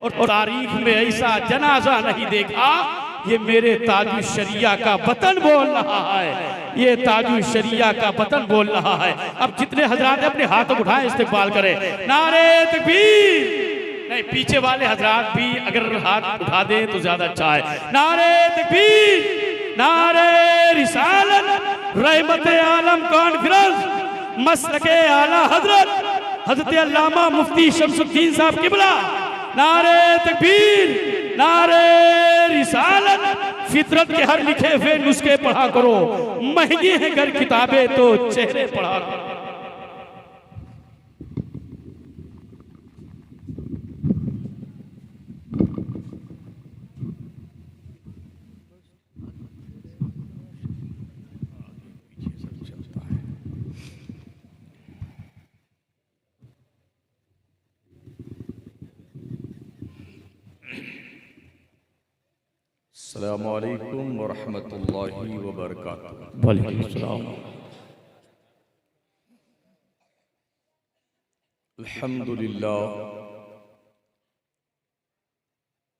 और तारीख में ऐसा जनाजा नहीं देखा। ये मेरे ताजु शरिया का वतन बोल रहा है, ये ताजु शरिया का वतन बोल रहा है। अब जितने हजरात अपने हाथ उठाए इस्तेमाल करें, नारे तकबीर। नहीं, पीछे वाले हजरात भी अगर हाथ उठा दे तो ज्यादा अच्छा है। नारे तकबीर, नारे रिसालत, रहमत आलम कॉन्फ्रेंस, मसलके आला हजरत अल्लामा मुफ्ती शमसुद्दीन साहब किबला। नारे तकबीर, नारे रिसालत। फितरत के हर लिखे हुए नुस्खे पढ़ा करो, महंगी है घर किताबें तो चेहरे पढ़ा करो। अस्सलामु अलैकुम वरहमतुल्लाहि वबरकातुहू। वालेकुम अस्सलाम। अल्हम्दुलिल्लाह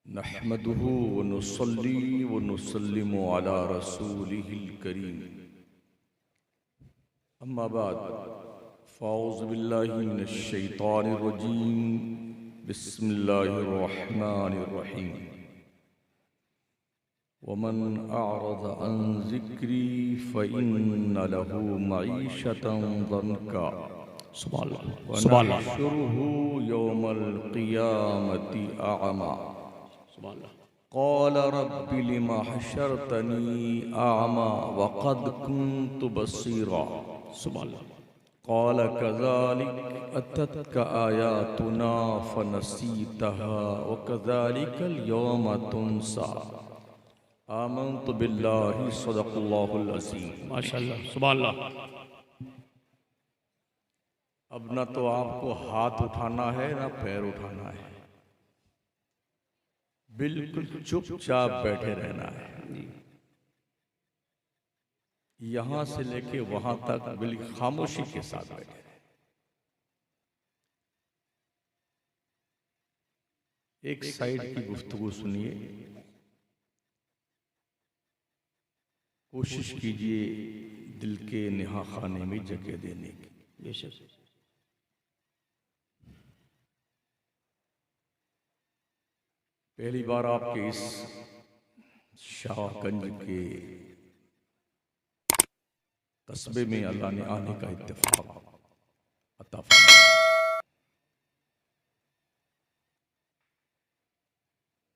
नहमदुहु व नुसल्ली व नुसल्लिमु अला रसूलिहिल करीम। अम्मा बाद, फ़ाऊज़ु बिल्लाहि मिनश शैतानिर रजीम। बिस्मिल्लाहिर रहमानिर रहीम। वमन अअरज़ अन ज़िक्री फ़इन्न लहू मईशतन ज़न्का वनहशुरुहु यौमल क़ियामति अअमा। क़ाल रब्बि लिमा हशरतनी अअमा वक़द कुन्तु बसीरा। क़ाल कज़ालिक अततका आयातुना फ़नसीतहा वकज़ालिकल यौम तुनसा। आमन्तु बिल्लाहि सदक़ल्लाहुल अज़ीम। माशाअल्लाह, सुभान अल्लाह। अब ना तो आपको हाथ उठाना है ना पैर उठाना है, बिल्कुल चुपचाप बैठे रहना है। यहां से लेके वहां तक बिल्कुल खामोशी के साथ बैठे रहे। एक साइड की गुफ्तगू सुनिए, कोशिश कीजिए दिल के निहा खाने में जगह देने की। पहली बार आपके इस शाहगंज के कस्बे में अल्लाह ने आने का इत्तेफाक अता फरमाया।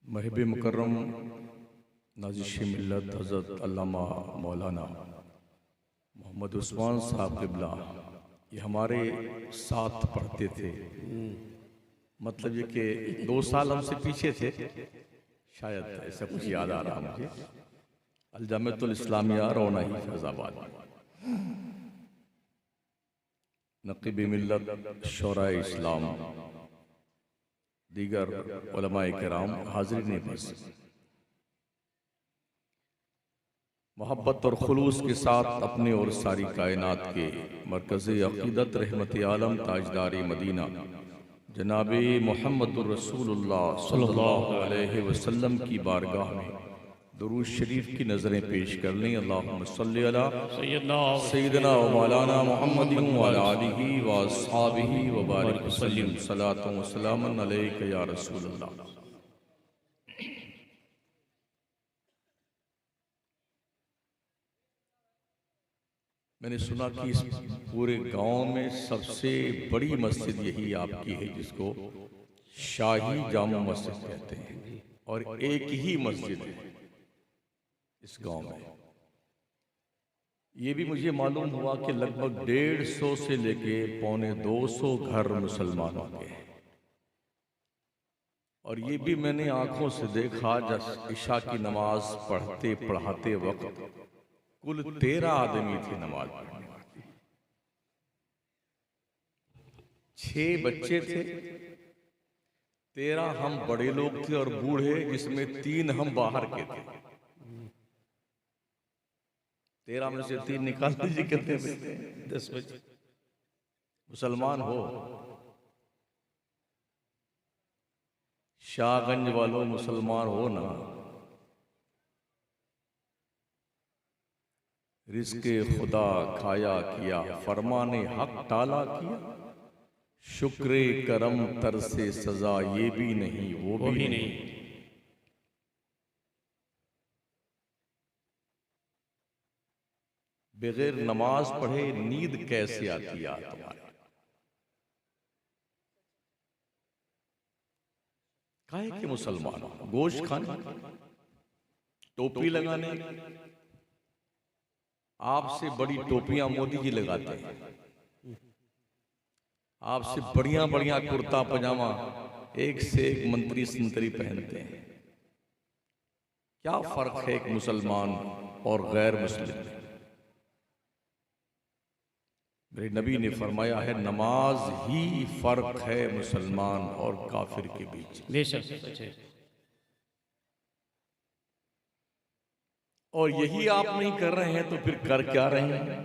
महब मुकर्रम नाज़िश मिल्लत हज़रत अल्लामा मौलाना मोहम्मद उस्मान साहब क़िबला, ये हमारे साथ पढ़ते थे। मतलब ये कि 2 साल हमसे पीछे थे, शायद ऐसा कुछ याद आ रहा मुझे। अल-जामिअतुल इस्लामिया रौना ही फैज़ाबाद, नक़ीब मिल्लत शौराए इस्लाम, दीगर उलमाए किराम, हाज़रीन बस, मोहब्बत और खुलूस के साथ अपने और सारी कायनात के मरकज़ अक़ीदत रहमत आलम ताजदार मदीना जनाबे मुहम्मदुर रसूलुल्लाह सल्लल्लाहु अलैहि वसल्लम की बारगाह में दुरूद शरीफ की नज़रें पेश कर लें। अल्लाहुम्मा सल्लि अला सय्यिदना व मौलाना मुहम्मदिन व अला आलिहि व अस्हाबिहि व बारिक वसल्लिम सलातन व सलामन अलैका या रसूलल्लाह। मैंने सुना कि इस पूरे गांव में सबसे बड़ी मस्जिद यही आपकी है, जिसको शाही जामा मस्जिद कहते हैं, और एक ही मस्जिद है इस गांव में। ये भी मुझे मालूम हुआ कि लगभग 150 से लेके 250 घर मुसलमानों के हैं। और ये भी मैंने आंखों से देखा, जब इशा की नमाज पढ़ते पढ़ाते वक्त कुल 13 आदमी थे नमाज पढ़ने वाले। 6 बच्चे थे, 13 हम बड़े लोग थे और बूढ़े, जिसमें 3 हम बाहर के थे। 13 में से 3 निकाल दीजिए, कितने बचे? 10 बचे। मुसलमान हो, शाहगंज वालों मुसलमान हो ना, रिज़्क़े खुदा खाया किया, फरमाने हक टाला किया, शुक्रे करम तर से सजा ये भी नहीं वो भी नहीं। बगैर नमाज पढ़े नींद कैसे आती है तुम्हारे? काहे के मुसलमान गोश्त खाने, टोपी लगाने, आपसे बड़ी टोपियां मोदी जी लगाते हैं, आपसे बढ़िया बढ़िया कुर्ता पजामा एक से एक मंत्री संतरी पहनते हैं। क्या फर्क है एक मुसलमान और गैर मुस्लिम में? मेरे नबी ने फरमाया है नमाज ही फर्क है मुसलमान और काफिर के बीच। बेशक। और यही आप नहीं कर रहे हैं तो फिर कर क्या रहे हैं?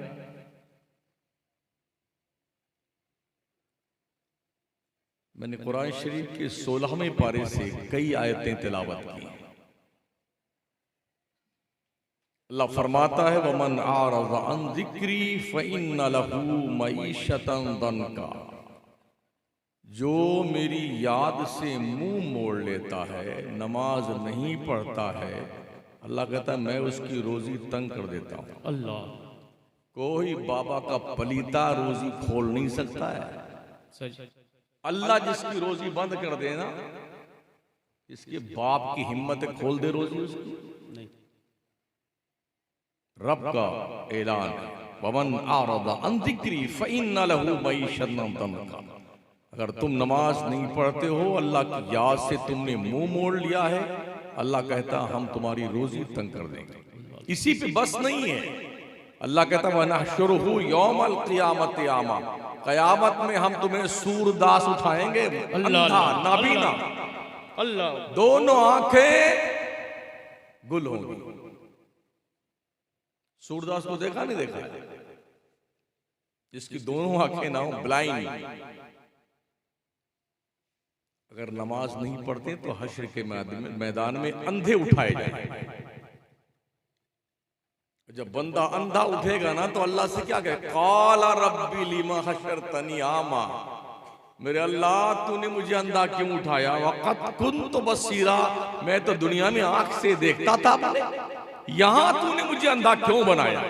मैंने कुरान शरीफ के 16वें पारे से कई आयतें तिलावत की। अल्लाह फरमाता है वमन आरज़ अन ज़िक्री फ़इन्न लहू मईशतन दनका, जो मेरी याद से मुंह मोड़ लेता है, नमाज नहीं पढ़ता है, अल्लाह कहता है मैं उसकी रोजी तंग कर देता हूं। अल्लाह, कोई बाबा का पलीता रोजी खोल नहीं सकता है। सच। अल्लाह जिसकी रोजी बंद कर देना, इसके बाप की हिम्मत है खोल दे रोजी उसकी? नहीं। रब का ऐलान, वमन आरज़ अन ज़िक्री फ़इन्न लहू मईशतन दनका, अगर तुम नमाज नहीं पढ़ते हो, अल्लाह की याद से तुमने मुंह मोड़ लिया है, अल्लाह कहता हम तुम्हारी रोजी तंग कर देंगे। इसी पे बस नहीं है, अल्लाह कहता वनहशुरुहु यौमल क़ियामति आमा, क़यामत में हम तुम्हें सूरदास उठाएंगे, अंधा नाबीना, अल्लाह, दोनों आंखें गुल होंगी। सूरदास को देखा नहीं देखा? जिसकी दोनों आंखें ना हो, ब्लाइंड। अगर नमाज नहीं पढ़ते तो हश्र के मैदान में अंधे उठाए जाएंगे। जब बंदा अंधा उठेगा ना तो अल्लाह से क्या कहे? काला रब्बी लिमा हशरतनी आमा, मेरे अल्लाह तूने मुझे अंधा क्यों उठाया? वक़द कुन्तु बसीरा, मैं तो दुनिया में आंख से देखता था, यहां तूने मुझे अंधा क्यों बनाया?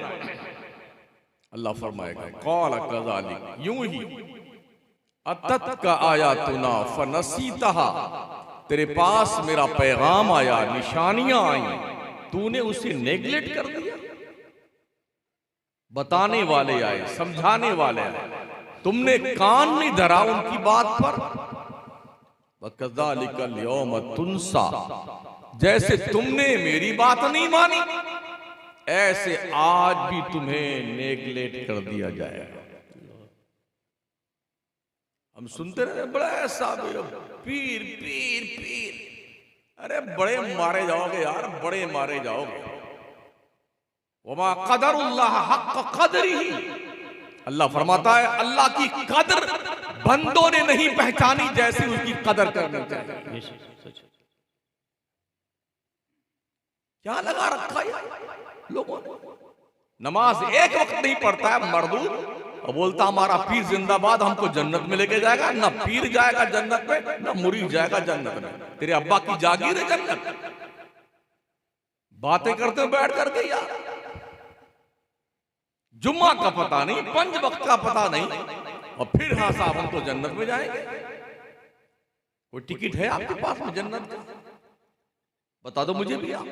अल्लाह फरमाएगा काला कज़ालिक, यूं ही अतत का आयातुना फनसीतहा, तेरे पास मेरा पैगाम आया, निशानियां आई, तूने उसे नेग्लेक्ट कर दिया। बताने वाले आए, समझाने वाले आए, तुमने कान नहीं धरा उनकी बात पर। वकज़ालिकल यौम तुनसा, जैसे तुमने मेरी बात नहीं मानी, ऐसे आज भी तुम्हें नेग्लेक्ट कर दिया जाएगा। हम सुनते रहे बड़ा ऐसा पीर पीर पीर, अरे बड़े मारे जाओगे यार, बड़े मारे जाओगे। वमा क़दरुल्लाह हक़्क़ क़द्रिही, अल्लाह फरमाता है अल्लाह की कदर बंदों ने नहीं पहचानी जैसी उसकी कदर करनी चाहिए। क्या लगा रखा है लोगों ने? नमाज एक वक्त नहीं पढ़ता है मर्दूद, और बोलता हमारा पीर जिंदाबाद, हमको जन्नत में लेके जाएगा। ना पीर जाएगा जन्नत में, ना मुरीद जाएगा जन्नत में। तेरे अब्बा की जागीर है जन्नत। बातें करते हो बैठ करके यार, जुम्मा का पता नहीं, पंज वक्त का पता नहीं, और फिर हाँ साहब हम तो जन्नत में जाएंगे। कोई टिकट है आपके पास में जन्नत का? बता दो मुझे भी। आप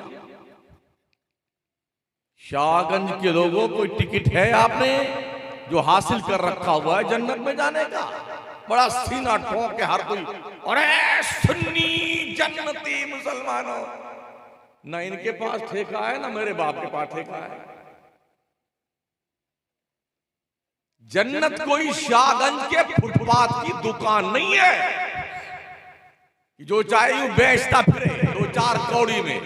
शाहगंज के लोगों कोई टिकट है आपने जो हासिल कर रखा हुआ है जन्नत में जाने का? बड़ा सीना ठोक के हर कोई अरे सुन्नी जन्नती मुसलमानों, ना इनके पास ठेका है ना मेरे बाप के पास ठेका है। जन्नत कोई शाहगंज के फुटपाथ की दुकान नहीं है जो चाहे यूं बेचता फिरे दो चार कौड़ी में।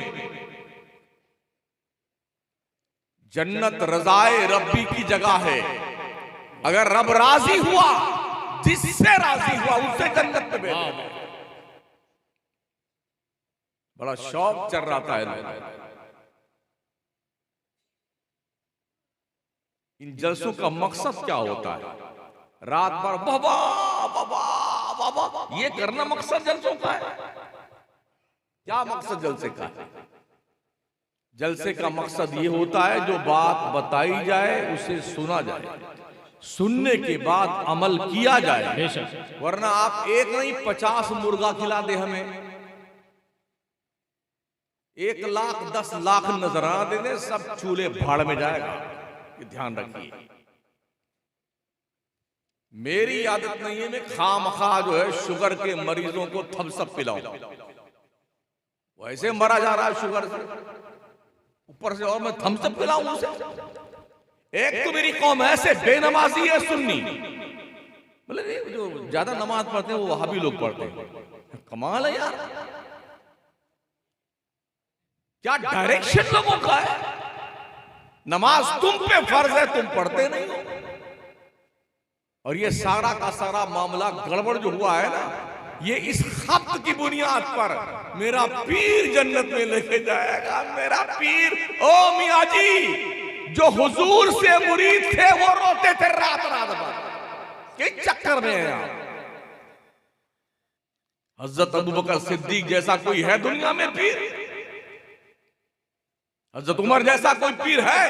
जन्नत रज़ाए रब्बी की जगह है। अगर रब राजी हुआ, जिससे राजी हुआ उससे जन्नत में भेजेगा। बड़ा शौक चल रहा था। इन जलसों का मकसद क्या होता है? रात भर बाबा बाबा बाबा ये करना मकसद जलसों का है? क्या मकसद जलसे का है? जलसे का मकसद ये होता है जो बात बताई जाए उसे सुना जाए, सुनने के बाद अमल किया जाए। वरना आप एक नहीं 50 मुर्गा खिला दे हमें, 1 लाख 10 लाख नजराना दे दे, सब चूल्हे भाड़ में जाएगा। ये ध्यान रखिए। मेरी आदत नहीं है मैं खामखा जो है शुगर के मरीजों को थम्स अप पिलाऊं। वैसे मरा जा रहा है शुगर से, ऊपर से और मैं थम्स अप पिलाऊं उसे। एक तो मेरी कौम ऐसे बेनमाजी है सुन्नी, मतलब जो ज्यादा नमाज पढ़ते हैं वो वहाबी लोग पढ़ते हैं। कमाल है यार, क्या डायरेक्शन लोगों का है। नमाज तुम पे फर्ज है, तुम पढ़ते नहीं हो। और ये सारा का सारा मामला गड़बड़ जो हुआ है ना, ये इस खत की बुनियाद पर मेरा पीर जन्नत में लेके जाएगा। मेरा पीर ओ मियां जी जो हुजूर से मुरीद थे वो रोते थे रात रात भर। किस चक्कर में है आप? हजरत अबू बकर सिद्दीक जैसा कोई है दुनिया में पीर? हजरत उमर जैसा कोई पीर है?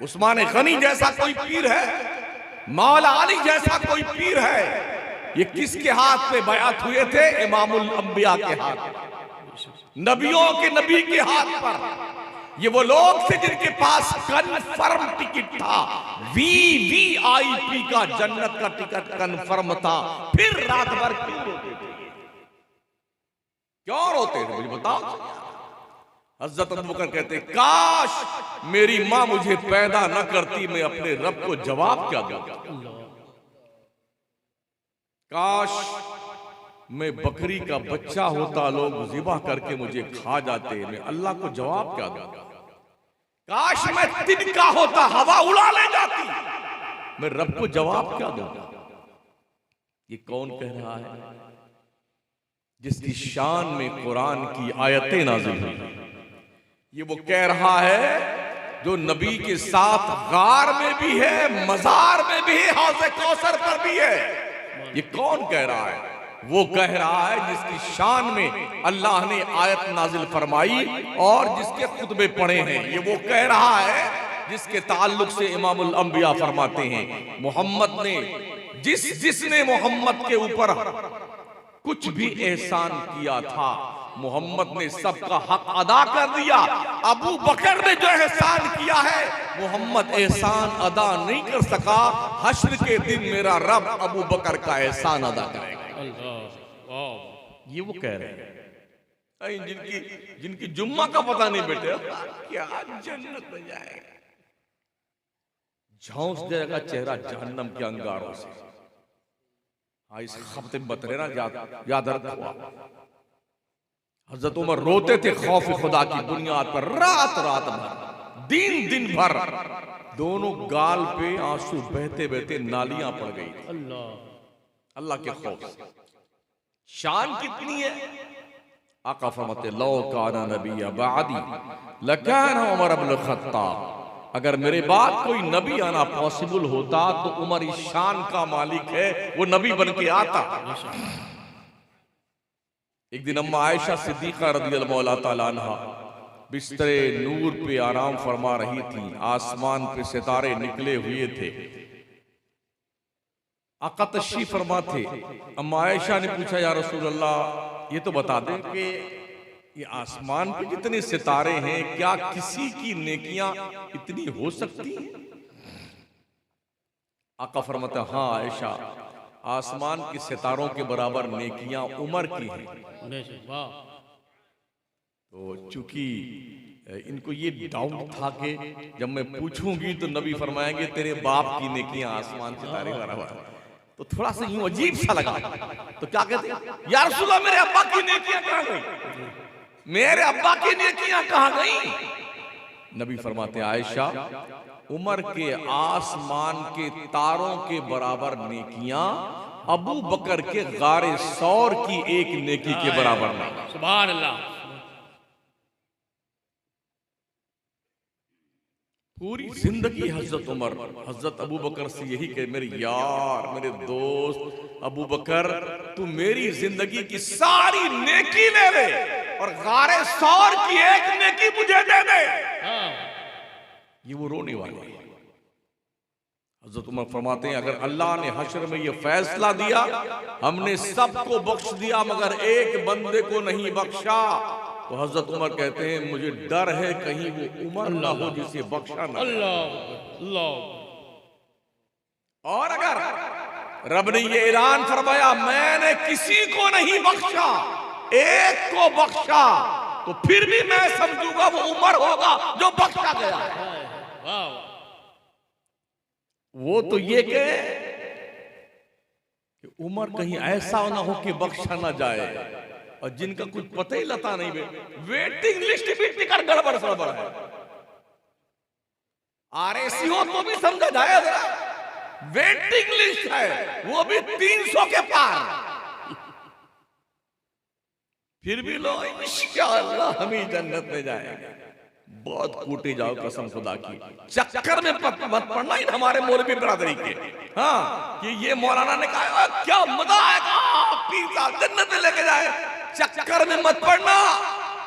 उस्मान गनी जैसा कोई पीर है? मौला अली जैसा कोई पीर है? ये किसके हाथ पे बयात हुए थे? इमामुल अंबिया के हाथ, नबियों के नबी के हाथ पर। ये वो लोग थे जिनके पास कन्फर्म टिकट था, वीवीआईपी का, जन्नत का टिकट कन्फर्म था। फिर रात भर क्यों रोते थे? क्यों रोते थे मुझे बताओ। हज़रत अबू बकर कहते काश मेरी मां मुझे पैदा न करती, मैं अपने रब को जवाब क्या दूंगा। काश मैं बकरी का बच्चा होता, लोग ज़िबा करके मुझे खा जाते, मैं अल्लाह को जवाब क्या दूंगा। काश मैं तिनका होता, हवा उड़ा ले जाती, मैं रब को जवाब क्या दूंगा। ये कौन कह रहा है? जिसकी शान में कुरान की आयतें नाज़िल हुई। ये वो कह रहा है जो नबी के साथ गार में भी है, मजार में भी है, हौज़े कौसर पर भी है। ये कौन कह रहा है? वो कह रहा है जिसकी शान में अल्लाह ने आयत नाजिल फरमाई और जिसके खुतबे पढ़े हैं। ये वो कह रहा है जिसके ताल्लुक से इमामुल अंबिया फरमाते हैं मोहम्मद ने जिसने मोहम्मद के ऊपर कुछ भी एहसान किया था, मोहम्मद ने सबका हक अदा कर दिया। अबू बकर ने जो एहसान किया है, मोहम्मद एहसान अदा नहीं कर सका। हश्र के दिन मेरा रब अबू बकर का एहसान अदा करेगा। ये वो कह रहे हैं जिनकी जुम्मा का पता नहीं बेटे, क्या जन्नत में जाएगा। झौंस जाएगा चेहरा जहन्नम के अंगारों से। इस खबते बतरे ना याद रखो। हजरत उमर रोते थे खौफ खुदा की बुनियाद पर, रात रात भर, दिन दिन भर। दोनों गाल पे आंसू बहते बहते नालियां पड़ गई। अल्लाह के खौफ से। शान कितनी है। आका फरमाते लो काना नबी बादी लकाना उमर इब्न खत्ताब। अगर मेरे बाद कोई नबी आना पॉसिबल होता तो उमर इस शान का मालिक है, वो नबी बन के आता। एक दिन अम्मा आयशा सिद्दीका रज़ियल्लाहु ताला अन्हा बिस्तरे नूर पे आराम फरमा रही थी। आसमान पे सितारे निकले हुए थे। आका तशरीफ फरमा थे। अम्मा आयशा ने पूछा या रसूल अल्लाह ये तो बता दें कि ये आसमान पे जितने सितारे हैं क्या किसी की नेकियां इतनी हो सकती हैं? आका फरमाते हाँ आयशा, आसमान के सितारों के बराबर नेकियां उमर की हैं। तो चूंकि इनको ये डाउट था कि जब मैं पूछूंगी तो नबी फरमाएंगे तेरे बाप की नेकियां आसमान सितारे बराबर, तो थोड़ा सा यूं अजीब सा लगा। तो क्या कहते या रसूल अल्लाह मेरे अब्बा की नेकियां कहां गई? मेरे अब्बा की नेकियां कहां गई? नबी फरमाते आयशा उमर के आसमान के तारों के बराबर नेकियां अबू बकर के गारे सौर की एक नेकी के बराबर नहीं। सुभान अल्लाह। पूरी जिंदगी हजरत उमर हजरत अबू बकर से यही कहे, मेरे यार, मेरे दोस्त अबू बकर, तू मेरी जिंदगी की सारी नेकी ले ले और गारे सौर की एक नेकी मुझे दे दे। ये वो रोने वाले हैं। हजरत उमर फरमाते हैं, अगर अल्लाह ने हश्र में ये फैसला दिया, हमने सबको बख्श दिया मगर एक बंदे को नहीं बख्शा, तो हजरत उमर कहते हैं, मुझे डर है कहीं वो उमर ना हो जिसे बख्शा ना। और अगर रब ने ये ऐलान फरमाया, मैंने किसी को नहीं बख्शा, एक को बख्शा, तो फिर भी मैं समझूंगा वो उमर होगा जो बख्शा गया है। वो तो ये कहे कि उमर कहीं ऐसा ना हो कि बख्शा ना जाए, और जिनका कुछ पता ही लता नहीं, वेटिंग लिस्ट भी टिकट गड़बड़ सड़बड़ है। आरएसी हो तो भी समझा जाए, वेटिंग लिस्ट है वो भी 300 के पार, फिर भी लोग इंशाअल्लाह हम ही जन्नत में जाएंगे। बहुत कूटे जाओ कसम खुदा की, चक्कर में मत पड़ना इन हमारे मौलवी बिरादरी के। हाँ, कि ये मौलाना ने कहा क्या मजा आएगा, पीर साहब जन्नत में लेके जाए, चक्कर में मत पड़ना।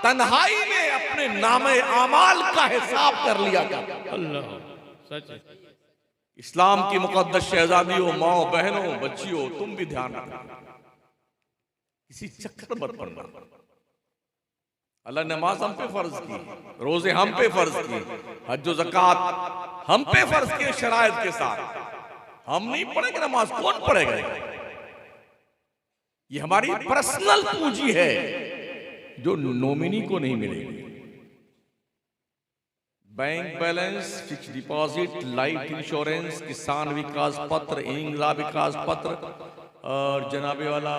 तन्हाई में अपने नामे आमाल का हिसाब कर लिया कर। अल्लाह सच है। इस्लाम की मुकद्दस शहजादियों, माओ बहनों, बच्चियों, तुम भी ध्यान रखना, किसी चक्कर मत पड़ना। अल्लाह ने नमाज हम पे फर्ज की, रोजे हम पे फर्ज की, हज ज़कात हम पे फर्ज की शराइत के साथ। हम नहीं पढ़ेंगे नमाज, कौन पढ़ेगा? ये हमारी पर्सनल पूंजी है जो नॉमिनी को नहीं मिलेगी। Bank balance, fix deposit, life insurance, किसान विकास पत्र, इंदिरा विकास पत्र, और जनाबे वाला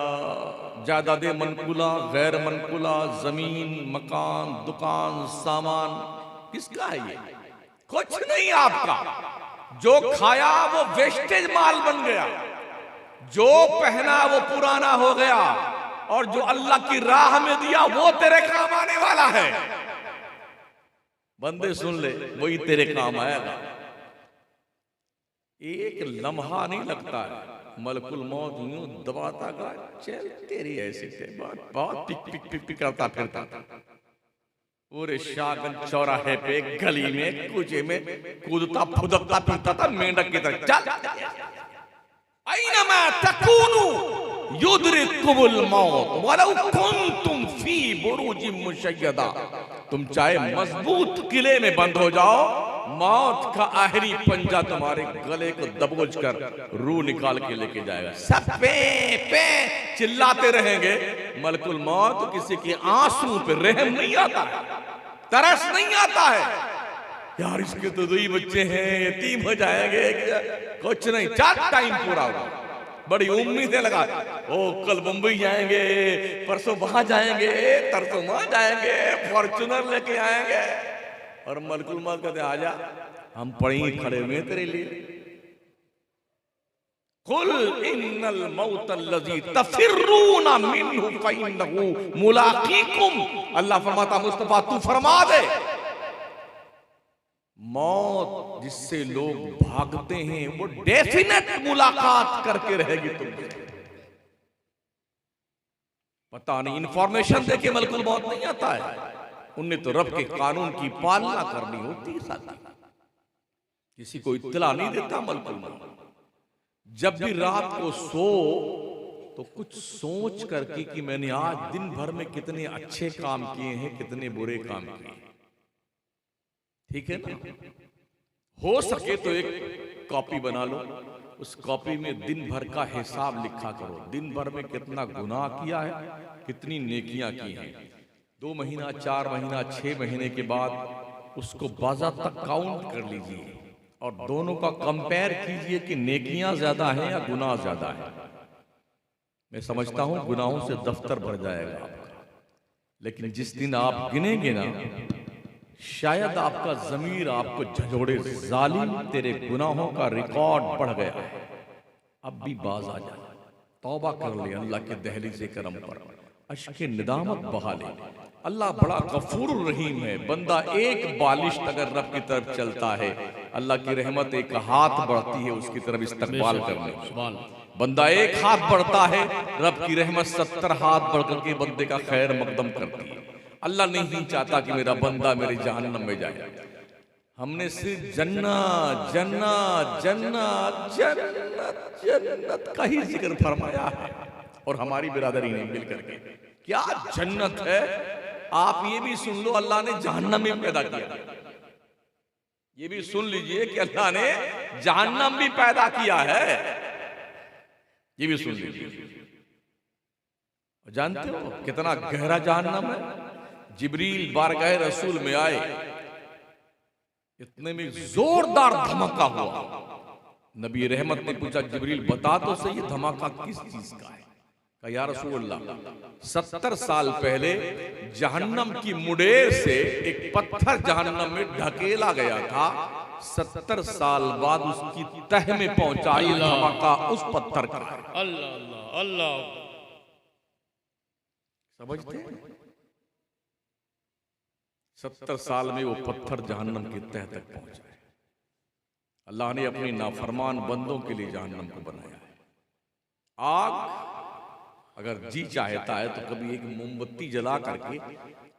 जायदाद मनकुला, गैर मनकुला, जमीन, मकान, दुकान, सामान, किसका है ये? कुछ नहीं आपका। जो खाया वो वेस्टेज माल बन गया, जो पहना वो पुराना हो गया, और जो अल्लाह की राह में दिया वो तेरे काम आने वाला है। बंदे सुन ले, वही तेरे काम आएगा। एक लम्हा नहीं लगता है, मलकुल मौत यूं दबाता गया, चल तेरी ऐसी थे बहुत पिक पिक पिक पिक करता फिरता पूरे शाहगंज चौराहे पे, गली में, कूचे में कूदता फुदकता फिरता था मेंढक की तरह। चल ऐनमा तकूनु युद्रिकुमुल मौत वलौ कुंतुम फी बुरूजिम मुशय्यदा। तुम चाहे मजबूत किले में बंद हो जाओ, मौत का आखिरी पंजा तुम्हारे गले को दबोच कर रूह निकाल के लेके जाएगा। सब पे पे चिल्लाते रहेंगे, मलकुल मौत किसी के आंसू पे रहम नहीं आता है, तरस नहीं आता है। यार इसके तो 2 बच्चे हैं, यतीम हो जाएंगे, कुछ नहीं, 4 टाइम पूरा होगा। बड़ी उम्मीद है लगा, ओ कल मुंबई जाएंगे, परसों वहां जाएंगे, तरसों वहां जाएंगे, फॉर्चुनर लेके आएंगे, और मलकुल मौत कहते आजा, हम पड़े ही खड़े हुए तेरे लिए। कुल इन्नल मौतल्लज़ी तफिर्रूना मिन्हु फइन्नहु मुलाक़ीकुम। अल्लाह फरमाता, मुस्तफा तू फरमा दे, मौत जिससे लोग भागते हैं वो डेफिनेट मुलाकात करके रहेगी तुमसे। पता नहीं इंफॉर्मेशन देके मलकुल मौत नहीं आता है, उन्हें तो रब के कानून की पालना करनी होती है। साथ किसी को इत्तला नहीं देता मलकुल मौत। जब भी रात को सो तो कुछ सोच करके कि मैंने आज दिन भर में कितने अच्छे काम किए हैं, कितने बुरे काम किए, ठीक है ना? हो सके तो एक कॉपी बना लो, उस कॉपी में दिन भर का हिसाब लिखा करो, दिन भर में कितना गुनाह किया है, कितनी नेकियां की हैं। 2 महीना, 4 महीना, 6 महीने के बाद उसको बाज़ाब्ता काउंट कर लीजिए और दोनों का कंपेयर कीजिए कि नेकियां ज्यादा हैं या गुनाह ज्यादा है। मैं समझता हूं गुनाहों से दफ्तर भर जाएगा आपका, लेकिन जिस दिन आप गिनेंगे ना, शायद आपका ज़मीर आपको झंझोड़े, जालिम तेरे गुनाहों का रिकॉर्ड बढ़ गया है, अब भी बाज आ जाए, तौबा कर ले, अल्लाह के दहलीज़े करम पर अश्क निदामत बहा ले, अल्लाह बड़ा गफूर रहीम है। बंदा एक बालिश अगर रब की तरफ चलता है, अल्लाह की रहमत एक हाथ बढ़ती है उसकी तरफ इस्तकबाल करने। बंदा एक हाथ बढ़ता है, रब की रहमत 70 हाथ बढ़ करके बंदे का खैर मकदम करती है। अल्लाह नहीं चाहता कि मेरा बंदा मेरे जहन्नम में जाए। हमने सिर्फ जन्नत जन्नत जन्नत जन्नत जन्नत का ही जिक्र फरमाया है, और हमारी बिरादरी ने मिल करके क्या जन्नत है। आप ये भी सुन लो, अल्लाह ने जहन्नम भी पैदा किया। ये भी सुन लीजिए कि अल्लाह ने जहन्नम भी पैदा किया है। ये भी सुन लीजिए। जानते हो कितना गहरा जहन्नम है। जिब्रील बारगाह रसूल में आए, इतने में जोरदार धमाका हुआ। नबी रहमत ने पूछा, जिब्रील बता तो सही ये धमाका किस चीज का है। कहा या रसूल अल्लाह, 70 साल पहले जहन्नम की मुडेर से एक पत्थर जहन्नम में ढकेला गया था। 70 साल बाद उसकी तह में पहुंचा, ये धमाका उस पत्थर का है। अल्लाह अल्लाह अल्लाह। समझते हैं? 70 साल में वो पत्थर जहन्नम की तह तक पहुंचा है। अल्लाह ने अपने नाफरमान बंदों के लिए जहन्नम को बनाया है। आग अगर जी चाहता है तो कभी एक मोमबत्ती जला करके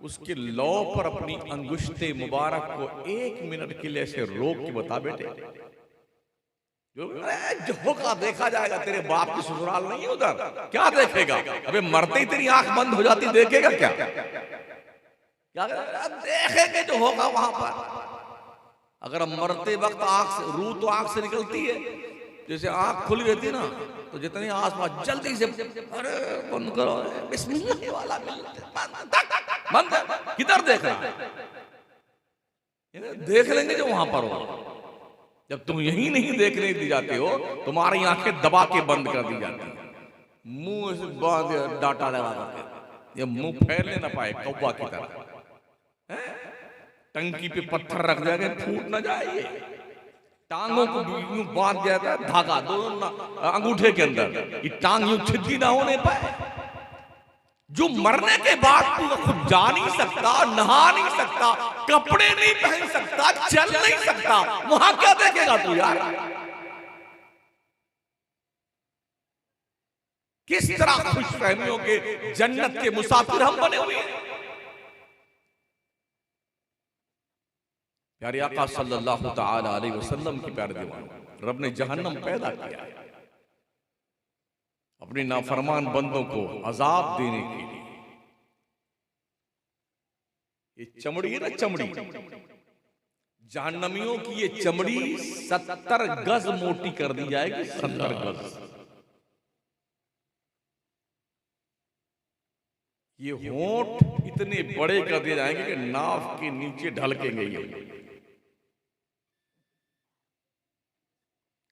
उसके लौ पर अपनी अंगुश्ते मुबारक को 1 मिनट के लिए ऐसे रोक के बता, बेटे जो होगा देखा जाएगा, तेरे बाप की ससुराल नहीं है उधर, क्या देखेगा। अबे मरते ही तेरी आंख बंद हो जाती, देखेगा क्या? क्या देखेंगे जो होगा वहां पर। अगर मरते वक्त आंख से रूह तो आंख से निकलती है, जैसे आंख खुली रहती है ना, तो जितने आसपास जल्दी से अरे बंद करो, बिस्मिल्लाह वाला बंद, किधर देख रहा है? देख लेंगे जो वहां पर हो। जब तुम यही नहीं देखने दी जाते हो, तुम्हारी आंखें दबा के बंद कर दी जाती है। मुंह से बांध डाटा लगा करके, ये मुंह फैलने ना पाए कौवा की तरह। टंकी पे पत्थर रख जाएंगे, फूट ना जाए। टांगों को यूं बांध जाता है धागा दोनों अंगूठे के अंदर, ये टांग यूं छिद्दी ना होने पाए। जो मरने के बाद तू खुद जा नहीं सकता, नहा नहीं सकता, कपड़े नहीं पहन सकता, चल नहीं सकता, वहां क्या देखेगा तू यार? किस तरह खुशफहमियों के जन्नत के मुसाफिर हम बने हुए हैं। प्यारे आका सल्लल्लाहु तआला अलैहि वसल्लम की प्यारे दीवान, रब ने जहन्नम पैदा किया है अपने नाफरमान बंदों को अजाब देने के लिए। ये चमड़ी है ना, चमड़ी जहन्नमियों की ये चमड़ी 70 गज मोटी कर दी जाएगी। 70 गज। ये होंठ इतने बड़े कर दिए जाएंगे कि नाव के नीचे ढलकेंगे ये।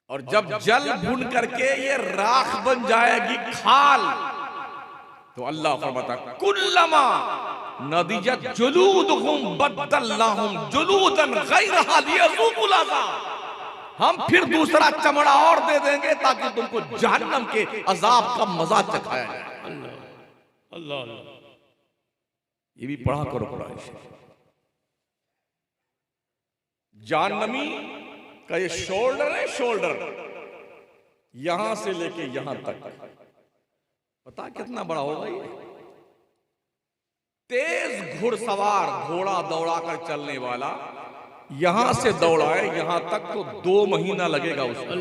और जब जल भुन करके ये राख बन जाएगी, खाल, तो अल्लाह फरमाता कुल्लमा नदिजत जुलूदहुम बद्दलनाहुम जुलूदन गैरहा लियज़ूक़ुल अज़ाब। हम फिर दूसरा चमड़ा और दे देंगे ताकि तुमको जहन्नम के अजाब का मजा चखाया जाए। अल्लाह अल्लाह। ये भी पढ़ा करो कुरान शरीफ। जहन्नमी का ये शोल्डर है, शोल्डर यहां से लेके यहां तक, पता कितना बड़ा होगा ये? तेज घुड़सवार घोड़ा दौड़ाकर चलने वाला यहां से दौड़ाए यहां तक तो 2 महीना लगेगा उसको।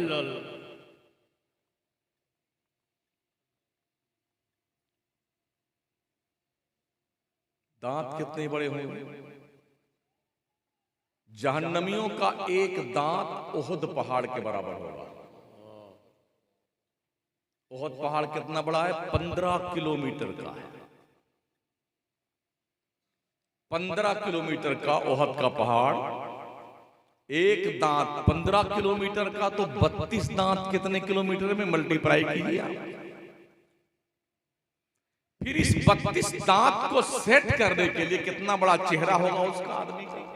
दांत कितने बड़े होंगे? जहन्नमियों का एक दांत उहुद पहाड़ के बराबर होगा। उहुद पहाड़ कितना बड़ा है? 15 किलोमीटर का है। 15 किलोमीटर का उहुद का पहाड़, एक दांत 15 किलोमीटर का, तो 32 दांत कितने किलोमीटर में मल्टीप्लाई कीजिए। फिर इस 32 दांत को सेट करने के लिए कितना बड़ा चेहरा होगा उसका आदमी का।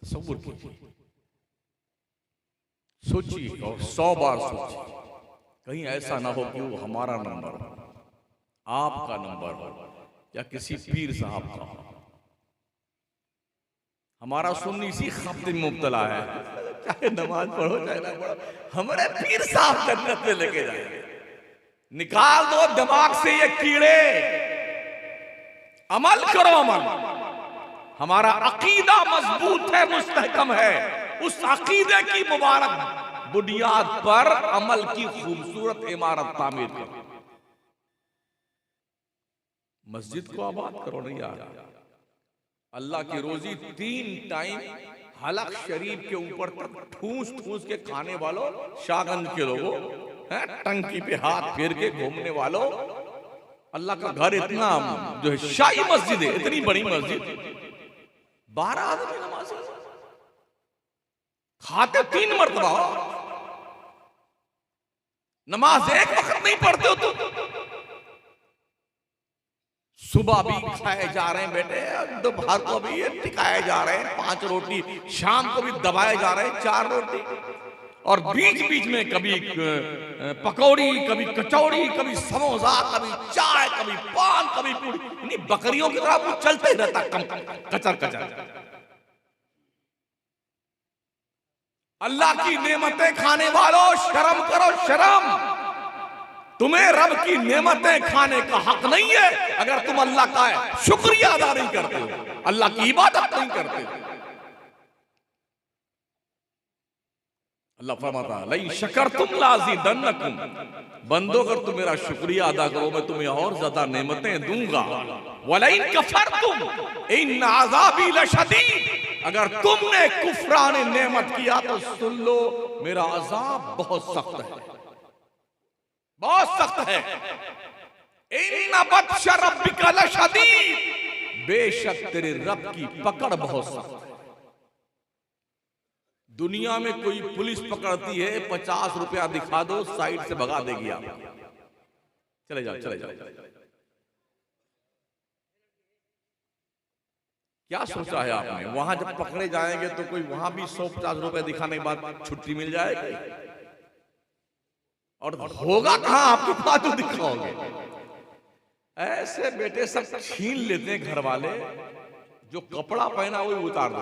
तसव्वुर कीजिए, सोचिए और 100 बार सोचिए। कहीं ऐसा ना हो कि वो हमारा नंबर हो, आपका नंबर हो, या किसी पीर साहब का। हमारा सुन्नी इसी खपत में मुब्तला है, चाहे नमाज पढ़ो चाहे ना पढ़ो, हमारे पीर साहब जन्नत में लेके जाएंगे। निकाल दो दिमाग से ये कीड़े, अमल करो अमल। हमारा अकीदा मजबूत है, मुस्तहकम है, उस अकीदे की मुबारक बुनियाद पर अमल की खूबसूरत इमारत तामीर करो। मस्जिद को आबाद करो नहीं यार। अल्लाह की रोजी 3 टाइम हलक शरीफ के ऊपर तक ठूस ठूस के खाने वालों, शागंज के लोगों, टंकी पे हाथ फेर के घूमने वालों, अल्लाह का घर इतना जो है शाही मस्जिद है, इतनी बड़ी मस्जिद, 12 आदमी नमाज खाते 3 मरतबा, नमाज एक वक्त नहीं पढ़ते हो तुम। सुबह भी खाए जा रहे हैं बेटे, दोपहर को भी ये टिकाए जा रहे हैं 5 रोटी, शाम को भी दबाए जा रहे हैं 4 रोटी, और बीच बीच में कभी पकौड़ी, कभी कचौड़ी, कभी समोसा, कभी चाय, कभी पान, कभी पूरी। नहीं, बकरियों की तरह वो चलते ही रहता कचर कचर। अल्लाह की नेमतें खाने वालों, शर्म करो शर्म। तुम्हें रब की नेमतें खाने का हक नहीं है अगर तुम अल्लाह का शुक्रिया अदा नहीं करते हो, अल्लाह की इबादत नहीं करते। अल्लाह फरमाता है लई शकरतुम लाज़िदन्नकुम, बंदो अगर तुम मेरा शुक्रिया अदा करो मैं तुम्हें और ज्यादा नेमतें दूंगा। वलइन कफरतुम इन अज़ाबी लशदीद, अगर तुमने कुफरान नेमत किया तो सुन लो मेरा अज़ाब बहुत सख्त है, बहुत सख्त है। इन्ना बत्श रब्बिका लशदीद, बेशक तेरे रब की पकड़ बहुत सख्त है। दुनिया में कोई पुलिस पकड़ती है 50 रुपया दिखा दो, साइड से भगा देगी आप, चले जाओ चले जाओ। क्या सोचा है आपने? वहां जब पकड़े जाएंगे तो कोई वहां भी 150 रुपए दिखाने के बाद छुट्टी मिल जाएगी, और होगा कहां आपके पास तो दिखाओगे। ऐसे बेटे सब छीन लेते हैं घर वाले, जो कपड़ा पहना वही उतार दो,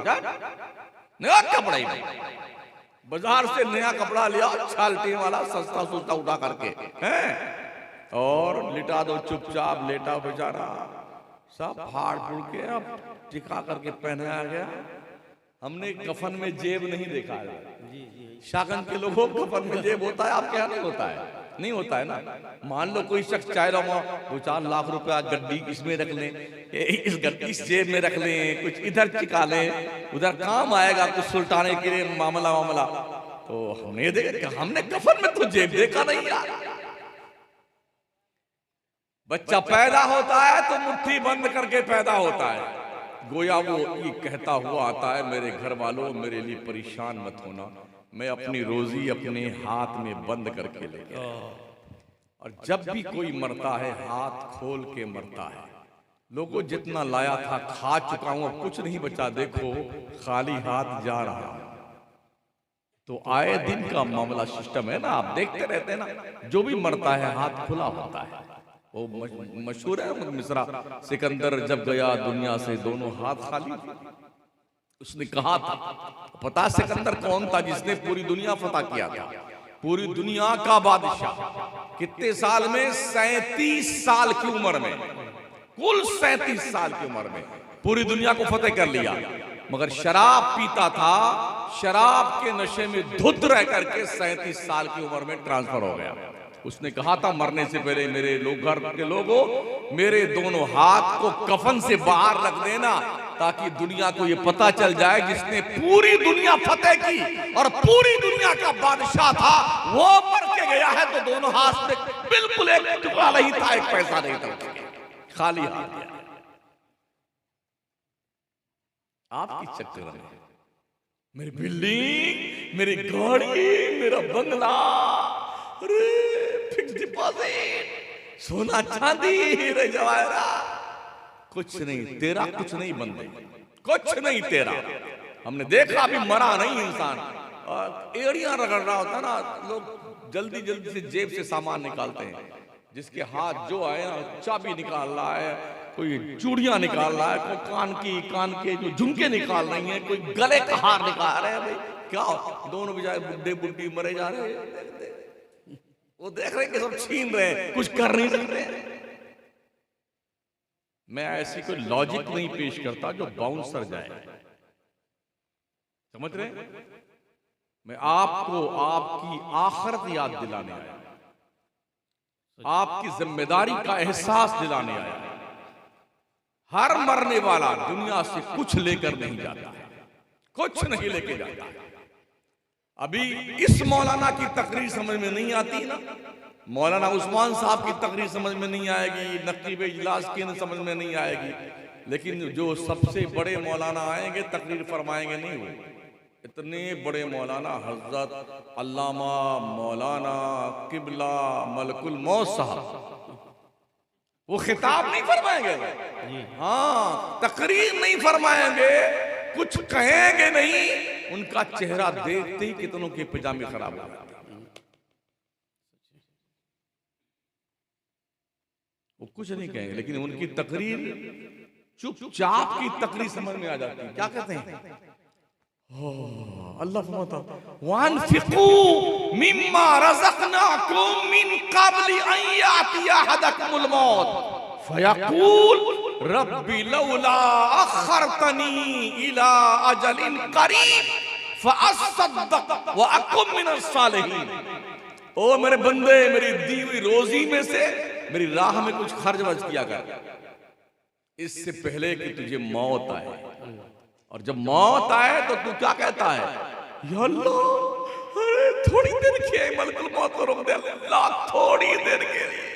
नया कपड़ा ही नहीं, बाजार से नया कपड़ा लिया छालटी वाला सस्ता सुस्ता उठा करके हैं, और लिटा दो चुपचाप, लेटा बेचारा, सब फाड़ फूड़ के अब टिका करके पहनाया गया। हमने कफन में जेब नहीं देखा है। शागन के लोगों को कफन में जेब होता है, आपके यहाँ नहीं होता है? नहीं होता है ना। मान लो कोई शख्स चाहे रहा 2-4 लाख रुपया गड्डी इसमें रख लें, इस गड्डी इस जेब में रख लें, कुछ इधर टिका लें, उधर काम आएगा कुछ सुलटाने के लिए मामला। तो हमने कफन में तो जेब देखा नहीं यार। बच्चा पैदा होता है तो मुट्ठी बंद करके पैदा होता है, गोया वो ये कहता हुआ आता है मेरे घर वालों मेरे लिए परेशान मत होना, मैं अपनी रोजी अपने हाथ में बंद करके ले गया। और जब भी कोई मरता है हाथ खोल के मरता है। लोगों जितना लाया था खा चुका हूं, अब कुछ नहीं बचा, देखो खाली हाथ जा रहा है। तो आए दिन का मामला सिस्टम है ना, आप देखते रहते हैं ना, जो भी मरता है हाथ खुला होता है। वो मशहूर है मिस्रा, सिकंदर जब गया दुनिया से दोनों हाथ खाली, उसने कहा था, पता सिकंदर कौन था? जिसने पूरी दुनिया फतह किया था, पूरी दुनिया का बादशाह। कितने साल में? 37 साल की उम्र में, कुल 37 साल की उम्र में पूरी दुनिया को फतेह कर लिया। मगर शराब पीता था, शराब के नशे में धुत रह करके 37 साल की उम्र में ट्रांसफर हो गया। उसने कहा था मरने से पहले मेरे लोग घर के लोगों मेरे दोनों हाथ को कफन से बाहर रख देना, ताकि दुनिया को ये पता चल जाए जिसने पूरी दुनिया फतेह की और पूरी दुनिया का बादशाह था, वो मर के गया है। तो दोनों हाथ में बिल्कुल एक टुकड़ा नहीं था, एक पैसा नहीं था, खाली हाथ गया। आपकी चक्कर में मेरी बिल्डिंग, मेरी गाड़ी, मेरा बंगला, अरे फिक्स डिपॉजिट, सोना चांदी, हीरे जवाहरात, कुछ नहीं तेरा, कुछ नहीं बंदे, कुछ नहीं तेरा। हमने देखा अभी मरा नहीं इंसान, और एड़ियां रगड़ रहा होता ना, लोग जल्दी जल्दी से जेब से सामान निकालते हैं। जिसके हाथ जो आए ना, चाबी निकाल रहा है, कोई चूड़ियां निकाल रहा है, कोई कान के जो झुमके निकाल रही हैं, कोई गले का हार निकाल रहे हैं। भाई क्या दोनों बेचारे बुड्ढे बुड्ढी मरे जा रहे हैं, वो देख रहे हैं कि सब छीन रहे हैं, कुछ कर नहीं सकते। मैं ऐसी कोई लॉजिक नहीं पेश करता जो बाउंसर जाए, समझ रहे? मैं आपको आपकी आखिरत याद दिलाने आया, आपकी जिम्मेदारी का एहसास दिलाने आया। हर मरने वाला दुनिया से कुछ लेकर नहीं जाता है, कुछ नहीं लेके जाता है। अभी इस मौलाना की तकरीर समझ में नहीं आती ना, मौलाना उस्मान साहब की तकरीर समझ में नहीं आएगी, नकीब इजलास की समझ में नहीं आएगी, लेकिन जो सबसे बड़े मौलाना आएंगे तकरीर फरमाएंगे नहीं। वो इतने बड़े मौलाना हजरत अल्लामा मौलाना किबला मलकुल मौत साहब, वो खिताब नहीं फरमाएंगे, हाँ तकरीर नहीं फरमाएंगे, कुछ कहेंगे नहीं। उनका चेहरा देखते ही कितनों के पजामे खराब हो जाते हैं। वो कुछ नहीं कहेंगे, लेकिन उनकी तकरीर चुपचाप की तकरीर समझ में आ जाती है। क्या कहते हैं? अल्लाह फरमाता वअनफिकू मिम्मा रज़क़नाकुम मिन क़ब्ल अन यातिया अहदकुमुल मौत फयक़ूल रब्बी लौला अख़रतनी इला अजलिन क़रीब फ़अस्सद्दक़ व अकुम मिनस सालिहीन। ओ मेरे बंदे, मेरी दी हुई रोजी में से मेरी राह में कुछ खर्च वर्च किया कर, इससे पहले कि तुझे मौत आए। और जब मौत आए तो तू क्या कहता है? या अल्लाह, अरे थोड़ी देर के लिए मलकुल मौत को रोक दे अल्लाह, थोड़ी देर के लिए।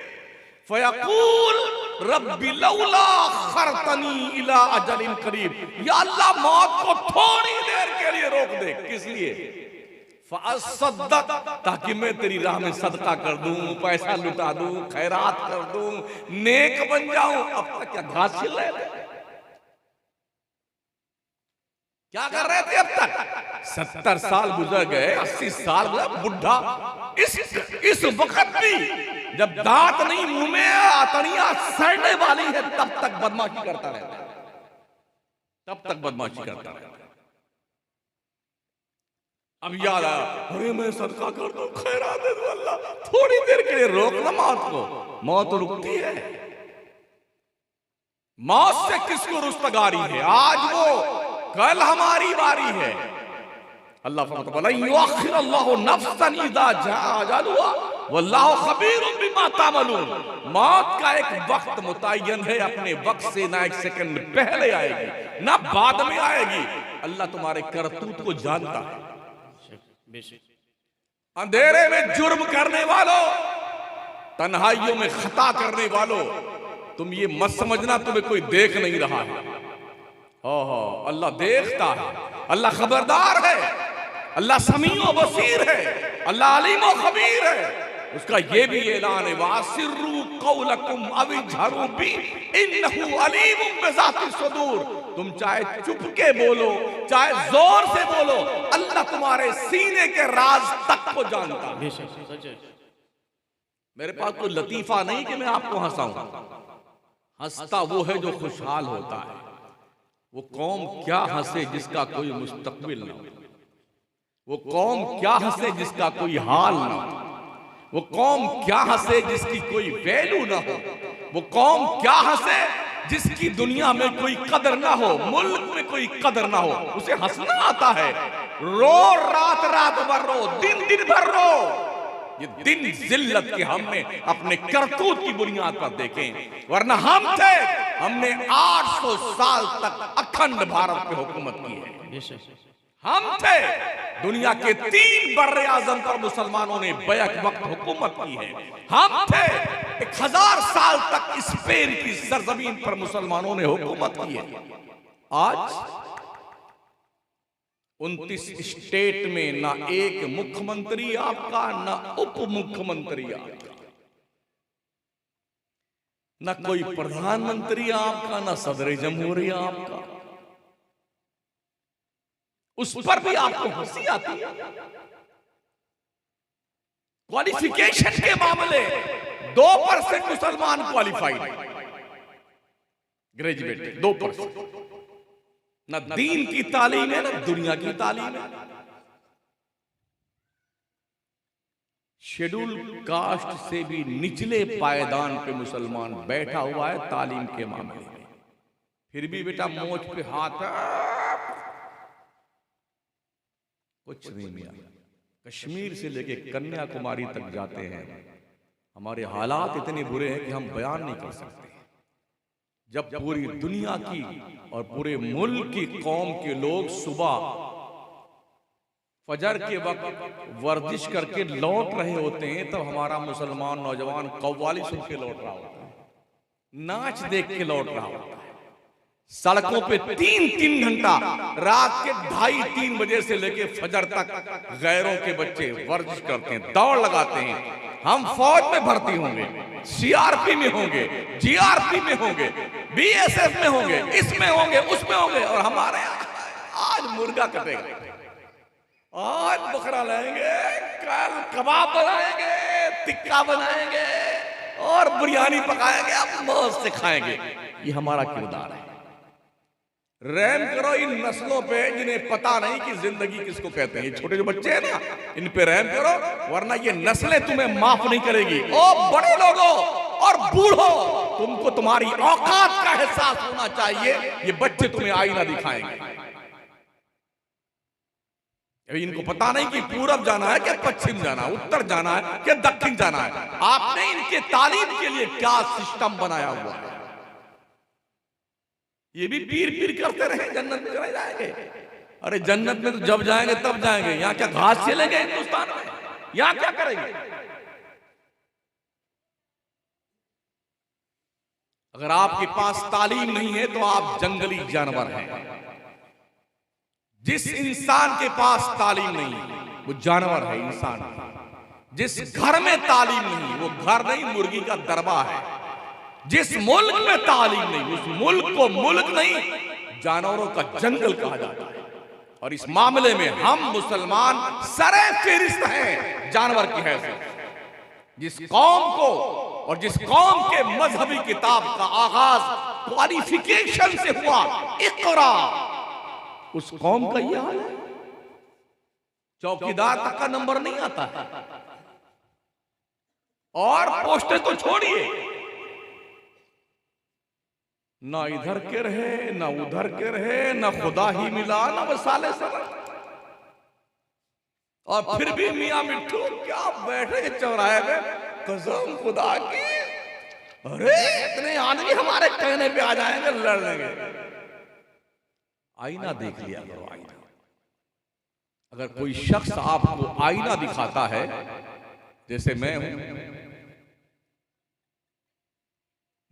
फयक़ूल रब्बी लौला खरतनी इला अजलिन करीब, या अल्लाह मौत को थोड़ी देर के लिए रोक दे। किस लिए? फ़अस्सद्दक़, ताकि मैं तेरी राह में सदका कर दूं, पैसा लुटा दूं, खैरात कर दूं, नेक बन जाऊं। अब तक क्या घास छिल रहे थे? क्या कर रहे थे अब तक? 70 साल गुजर गए, 80 साल गुजर, बुढ़ा इस वक्त भी जब दांत नहीं मुंह में, आतड़ियां सड़ने वाली है, तब तक बदमाशी करता रहता है, तब तक बदमाशी करता रहता है। अब याद आया, अरे मैं सदका कर दूं, खैरात दे दूं, अल्लाह थोड़ी देर के लिए रोक ना मौत को। मौत रुकती है? मौत से किसको रुस्तगारी है? आज वो, कल हमारी बारी है। अल्लाह फरमाता है युअख्खिरुल्लाहु नफ्सन इज़ा जाअ अजलुहा वल्लाहु खबीरुम बिमा तामलून। मौत का एक वक्त मुतय्यन है, अपने वक्त से ना एक सेकंड पहले आएगी ना बाद में आएगी। अल्लाह तुम्हारे करतूत को जानता है। अंधेरे में जुर्म करने वालों, तन्हाइयों में खता करने वालों, तुम ये मत समझना तुम्हें कोई देख नहीं रहा है। ओहो, अल्लाह देखता है, अल्लाह खबरदार है, अल्लाह समीओ बसीर है, अल्लाह अलीमो खबीर है। उसका ये भी ऐलान है वासिर्रू कौलकुम अविजहरू बी इन्नहु अलीमुम बिज़ाति सुदूर। तुम चाहे चुपके बोलो, चाहे जोर से बोलो, अल्लाह तुम्हारे सीने के राज तक को जानता है। मेरे पास कोई लतीफा नहीं कि मैं आपको हंसाऊं। हंसता वो है जो खुशहाल होता है। वो कौम क्या हंसे जिसका कोई मुस्तकबिल ना हो, वो कौम क्या हंसे जिसका कोई हाल ना हो, वो कौम क्या हंसे जिसकी कोई वैल्यू ना हो, वो कौम क्या हंसे जिसकी दुनिया में कोई कदर ना हो, मुल्क में कोई कदर ना हो, उसे हंसना आता है। रो रात रात भर रो, दिन दिन भर रो। ये दिन जिल्लत के हमने अपने करतूत की बुनियाद पर देखें, वरना हम थे, हमने 800 साल तक अखंड भारत पे हुकूमत की है। हम थे, दुनिया के 3 बर्रे आजम पर मुसलमानों ने बैक वक्त हुकूमत की है। हम थे, 1000 साल तक स्पेन की सरजमीन पर मुसलमानों ने हुकूमत की है। आज 29 स्टेट में ना एक मुख्यमंत्री आपका, ना उप मुख्यमंत्री आपका, ना कोई प्रधानमंत्री आपका, ना सदर जमहूरिया आपका। उस पर भी आपको हंसी आती है। क्वालिफिकेशन के मामले 2% मुसलमान क्वालिफाइड, ग्रेजुएट 2%। न दीन की तालीम है, न दुनिया की तालीम है। शेड्यूल कास्ट से भी निचले पायदान पे मुसलमान बैठा हुआ है तालीम के मामले में। फिर भी बेटा मोच पे हाथ, कुछ नहीं मिला। कश्मीर से लेके कन्याकुमारी तक जाते हैं, हमारे हालात इतने बुरे हैं कि हम बयान नहीं कर सकते। जब पूरी दुनिया की और पूरे मुल्क की कौम के लोग सुबह फजर के वक्त वर्जिश करके लौट रहे होते हैं, तब हमारा मुसलमान नौजवान कव्वाली सुन के लौट रहा होता है, नाच देख के लौट रहा होता है। सड़कों पे 3-3 घंटा रात के 2:30-3 बजे से लेके फजर तक गैरों के बच्चे वर्जिश करते हैं, दौड़ लगाते हैं। हम फौज में भर्ती होंगे, सीआरपी में होंगे, जीआरपी में होंगे, बीएसएफ में होंगे, इसमें होंगे, उसमें होंगे, और हमारे आज मुर्गा कटेगा, आज बकरा लाएंगे, कल कबाब बनाएंगे, टिक्का बनाएंगे और बिरयानी पकाएंगे, अब मौज से खाएंगे। ये हमारा किरदार है। रहम करो इन नस्लों पे जिन्हें पता नहीं कि जिंदगी किसको कहते हैं। ये छोटे जो बच्चे हैं ना, इन पे रहम करो, वरना ये नस्लें तुम्हें माफ नहीं करेगी। ओ बड़े लोगों और बूढ़ों, तुमको तुम्हारी औकात का एहसास होना चाहिए। ये बच्चे तुम्हें आईना दिखाएंगे। इनको पता नहीं कि पूरब जाना है, कि पश्चिम जाना है, उत्तर जाना है, कि दक्षिण जाना है। आपने इनके तालीम के लिए क्या सिस्टम बनाया हुआ है। ये भी पीर पीर करते रहे, जन्नत में चले जाएंगे। अरे जन्नत में तो जब जाएंगे तब जाएंगे। यहाँ क्या घास चलेंगे हिंदुस्तान में? यहाँ क्या करेंगे? अगर आपके पास तालीम नहीं है तो आप जंगली जानवर हैं। जिस इंसान के पास तालीम नहीं वो जानवर है, इंसान है। जिस घर में तालीम नहीं वो घर नहीं, मुर्गी का दरबा है। जिस मुल्क में तालीम नहीं उस मुल्क को मुल्क नहीं, जानवरों का जंगल कहा जाता है। और इस मामले में हम मुसलमान सरे फेरिस्त हैं जानवर की हैसियत। जिस कौम को और जिस कौम के मजहबी किताब का आगाज क्वालिफिकेशन से हुआ, इक़रा, उस कौम का यह हाल है। चौकीदार तक का नंबर नहीं आता है, और पोस्टें तो छोड़िए, ना इधर के रहे ना उधर के रहे, ना खुदा ही मिला ना वसाले सर। और फिर भी मियां मिट्ठू क्या बैठे चौराहे में, कसम खुदा की, अरे इतने आदमी हमारे कहने पे आ जाएंगे, लड़ लेंगे। आईना देख लिया करो, आईना। अगर कोई शख्स आपको आईना दिखाता है, जैसे मैं हूं,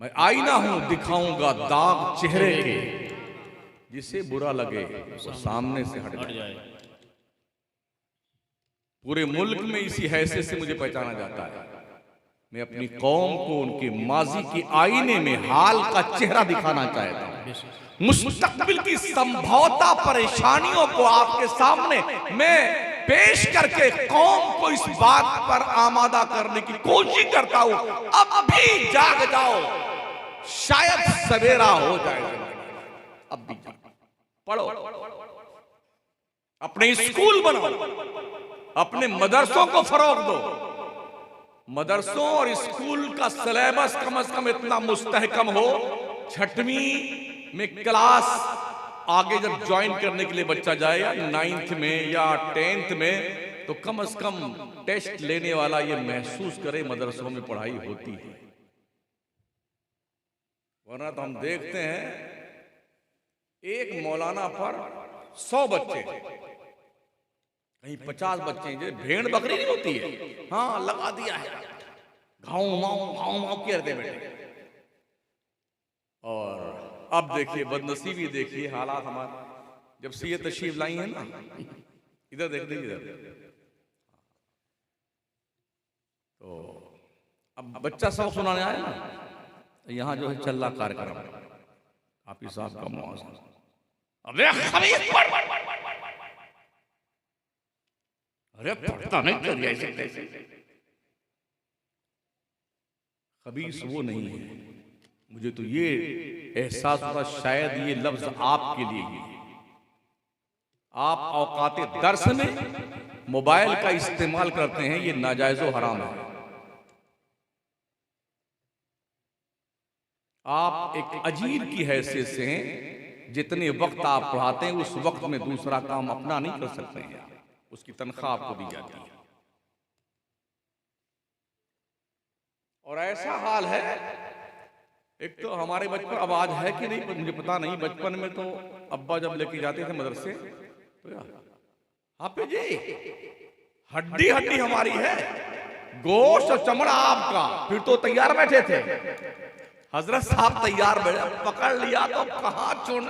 मैं आईना हूं, दिखाऊंगा दाग चेहरे के, जिसे बुरा लगे वो सामने से हट जाए। पूरे मुल्क में इसी हैसियत से मुझे पहचाना जाता है। मैं अपनी कौम को उनके माजी के आईने में हाल का चेहरा दिखाना चाहता हूं। मुस्तकबिल की संभवतः परेशानियों को आपके सामने मैं पेश करके कौम को इस बात पर आमादा करने की कोशिश करता हूं। अब भी जाग जाओ, शायद सवेरा हो जाए। अब भी पढ़ो, अपने स्कूल बनाओ, अपने मदरसों को फरोग दो। मदरसों और स्कूल का सिलेबस कम से कम इतना मुस्तहकम हो, 6वीं में क्लास आगे जब ज्वाइन करने के लिए बच्चा जाए, या 9th में या 10th में, तो कम से कम टेस्ट लेने वाला ये महसूस करे मदरसों में पढ़ाई होती है। वरना तो हम देखते हैं एक मौलाना पर 100 बच्चे, कहीं 50 बच्चे, जो भेड़ बकरी नहीं होती है, हाँ लगा दिया है, घाव माऊ करते बैठे। और अब देखिए बदनसीबी, देखिए हालात हमारे। जब सीए तशरीफ लाई है ना, इधर देख लीजिए, इधर तो अब बच्चा सब सुनाने आया ना, यहाँ जो है चल रहा कार्यक्रम, हाफिज साहब का मुआवजा, अरे पढ़ता नहीं कर ऐसे। खबीस वो नहीं है। मुझे तो ये एहसास हुआ शायद ये लफ्ज आपके लिए ही है। आप औकाते दर्स में मोबाइल का इस्तेमाल करते हैं, ये नाजायज़ो हराम है। आप एक अजीर की हैसियत से हैं, जितने वक्त आप पढ़ाते हैं उस वक्त में दूसरा काम अपना नहीं कर सकते हैं, उसकी तनख्वाह आपको दी जाती है। और ऐसा हाल है, एक तो हमारे बचपन, अब आज है कि नहीं मुझे पता नहीं, बचपन में तो अब्बा जब लेके जाते थे मदरसे तो यार हाफिज जी हड्डी हड्डी हमारी है, गोश्त और चमड़ा आपका, फिर तो तैयार बैठे थे। हजरत साहब तैयार बैठे, पकड़ लिया तो कहां चुन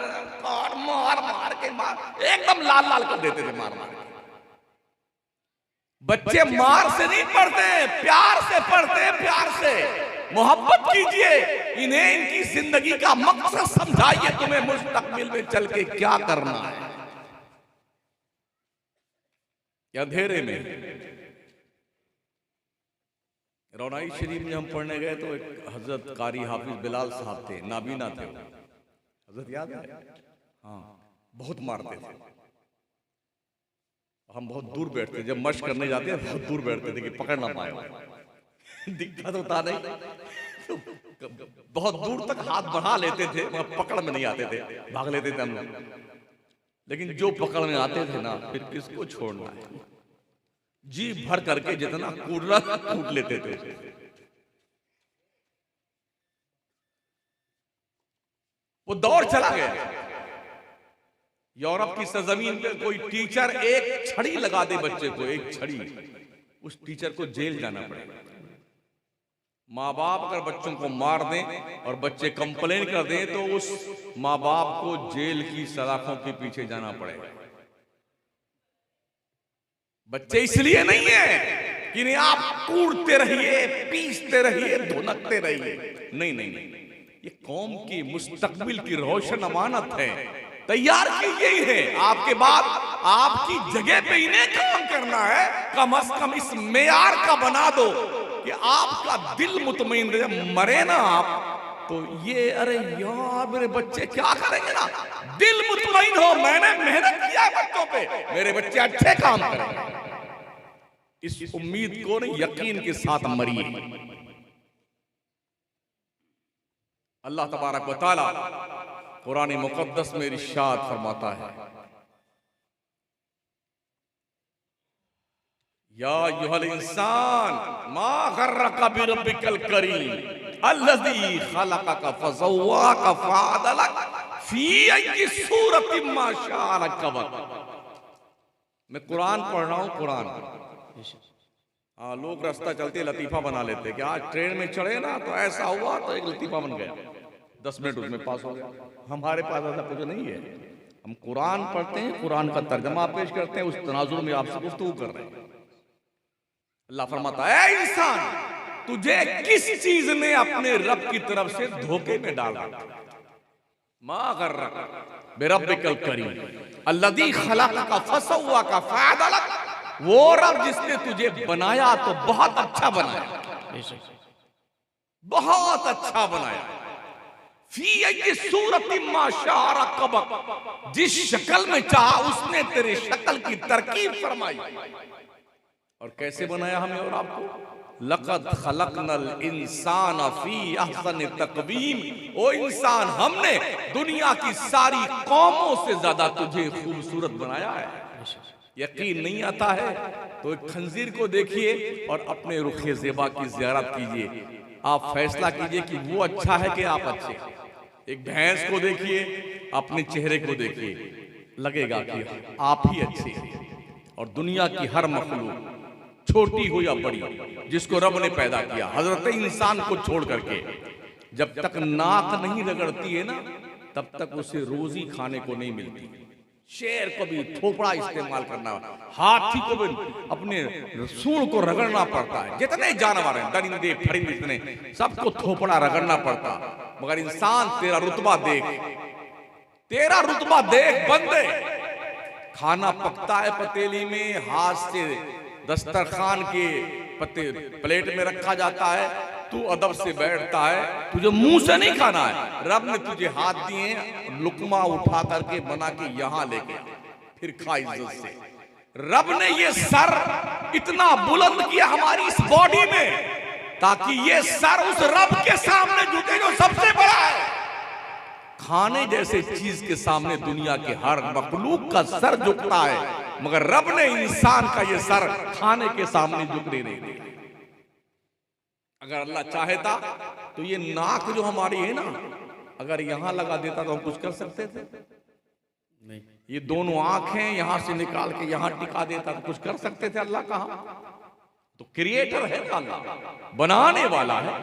मार मार के मार एकदम लाल लाल कर देते थे, मार मार के। बच्चे मार से नहीं पढ़ते, प्यार से पढ़ते, प्यार से। मोहब्बत कीजिए इन्हें, इनकी जिंदगी का मकसद समझाइए, तुम्हें मुस्तकबिल में चल के क्या करना है। अंधेरे में रौनाई शरीफ में हम पढ़ने गए तो एक हजरत कारी हाफिज बिलाल साहब थे, नाबीना थे। हजरत याद है? हाँ, बहुत मारते थे। हम बहुत दूर बैठते, जब मश्क करने जाते हैं बहुत दूर बैठते थे कि पकड़ ना पाए। दिक्कत होता नहीं, तो बहुत दूर तक हाथ बढ़ा लेते थे, मगर पकड़ में नहीं आते थे, भाग लेते थे हम लोग। लेकिन जो पकड़ में आते थे ना, फिर किसको छोड़ना है, जी भर करके जितना कूदना कूद लेते थे। वो दौर चला गया। यूरोप की सरजमीन पे कोई टीचर एक छड़ी लगा दे बच्चे को, एक छड़ी, उस टीचर को जेल जाना पड़ेगा। माँ बाप अगर बच्चों को मार दें और बच्चे कंप्लेन कर दें तो उस माँ बाप को जेल की सलाखों के पीछे जाना पड़ेगा। बच्चे इसलिए नहीं है कि नहीं आप कूदते रहिए, पीसते रहिए, धुनकते रहिए, नहीं नहीं नहीं, ये कौम की मुस्तकबिल की रोशन अमानत है। तैयार कीजिए इन्हें, आपके बाद आपकी जगह पे इन्हें काम करना है। कम से कम इस मेयार का बना दो कि आपका दिल मुतमईन रहे। मरे ना आप तो ये अरे यार मेरे बच्चे क्या करेंगे ना, दिल मुतमईन हो, मैंने मेहनत किया है बच्चों पे, मेरे बच्चे अच्छे काम करेंगे। इस उम्मीद को नहीं, यकीन के साथ मरिए। अल्लाह तबारक व तआला कुरान मुकद्दस में इरशाद फरमाता है, या अय्युहल इंसान मा गर्रका बिरब्बिकल करीम अल्लज़ी खलक़का फसव्वाका फअदलक फी अय्यि सूरतिन मा शाअ रकबक। मैं कुरान पढ़ रहा हूँ, कुरान। हाँ, लोग रास्ता चलते लतीफा बना लेते कि आज ट्रेन में चढ़े ना तो ऐसा हुआ, तो एक लतीफा बन गया, 10 मिनट उसमें पास हो गया। हमारे पास ऐसा कुछ नहीं है। हम कुरान पढ़ते हैं, कुरान का तर्जमा पेश करते हैं, उस तनाजुर में आपसे गुफ्तगू कर रहे हैं। अल्लाह फरमाता है, ऐ इंसान तुझे किस चीज ने अपने रब की तरफ से धोखे में डाला? मा गर्रका बिरब्बिकल करीम अल्लज़ी खलक़का फसव्वाका फअदलक। वो रब जिसने तुझे बनाया तो बहुत अच्छा बनाया, बहुत अच्छा बनाया। फी अय्यि सूरतिन मा शाअ रकबक, जिस शक्ल में चाहा उसने तेरे शक्ल की तरकीब फरमाई। और कैसे बनाया हमें और आपको? लक़द खलक़नल इंसान फी अहसनि तक़वीम। ओ इंसान, हमने दुनिया की सारी कौमों से ज्यादा तुझे खूबसूरत बनाया है। यकीन नहीं आता है तो एक खंजीर को देखिए और अपने रुखे ज़ेबा की ज़ियारत कीजिए। आप फैसला कीजिए कि वो अच्छा है कि आप अच्छे। एक भैंस को देखिए, अपने चेहरे को देखिए, लगेगा कि आप ही अच्छे हैं। और दुनिया की हर मखलूक, छोटी हो या बड़ी, जिसको रब ने पैदा किया, हजरत इंसान को छोड़ करके, जब तक नाक नहीं रगड़ती है ना, तब तक उसे रोजी खाने को नहीं मिलती। शेर को भी थोपड़ा इस्तेमाल करना, हाथी को भी अपने सूंड को रगड़ना पड़ता है। जितने जानवर हैं, दरिंदे फरिंदे, जितने, सबको थोपड़ा रगड़ना पड़ता। मगर इंसान, तेरा रुतबा देख, तेरा रुतबा देख बंदे। खाना पकता है पतीली में, हाथ से दस्तरखान के प्लेट में रखा जाता है, तू अदब से बैठता है, तुझे मुंह से नहीं खाना है। रब ने तुझे हाथ दिए, लुकमा उठा करके बना के यहां लेके फिर खा इज्जत से। रब ने ये सर इतना बुलंद किया हमारी इस बॉडी में, ताकि ये सर उस रब के सामने झुके जो सबसे बड़ा है। खाने जैसे चीज के सामने दुनिया के हर मखलूक का सर झुकता है, मगर रब ने इंसान का ये सर खाने के सामने झुकने नहीं दिया। अगर अल्लाह चाहता तो ये नाक जो हमारी है ना, अगर यहां लगा देता तो हम कुछ कर सकते थे? नहीं। ये दोनों आंखें यहां से निकाल के यहां टिका देता तो कुछ कर सकते थे? अल्लाह कहां? तो क्रिएटर है अल्लाह, बनाने वाला है।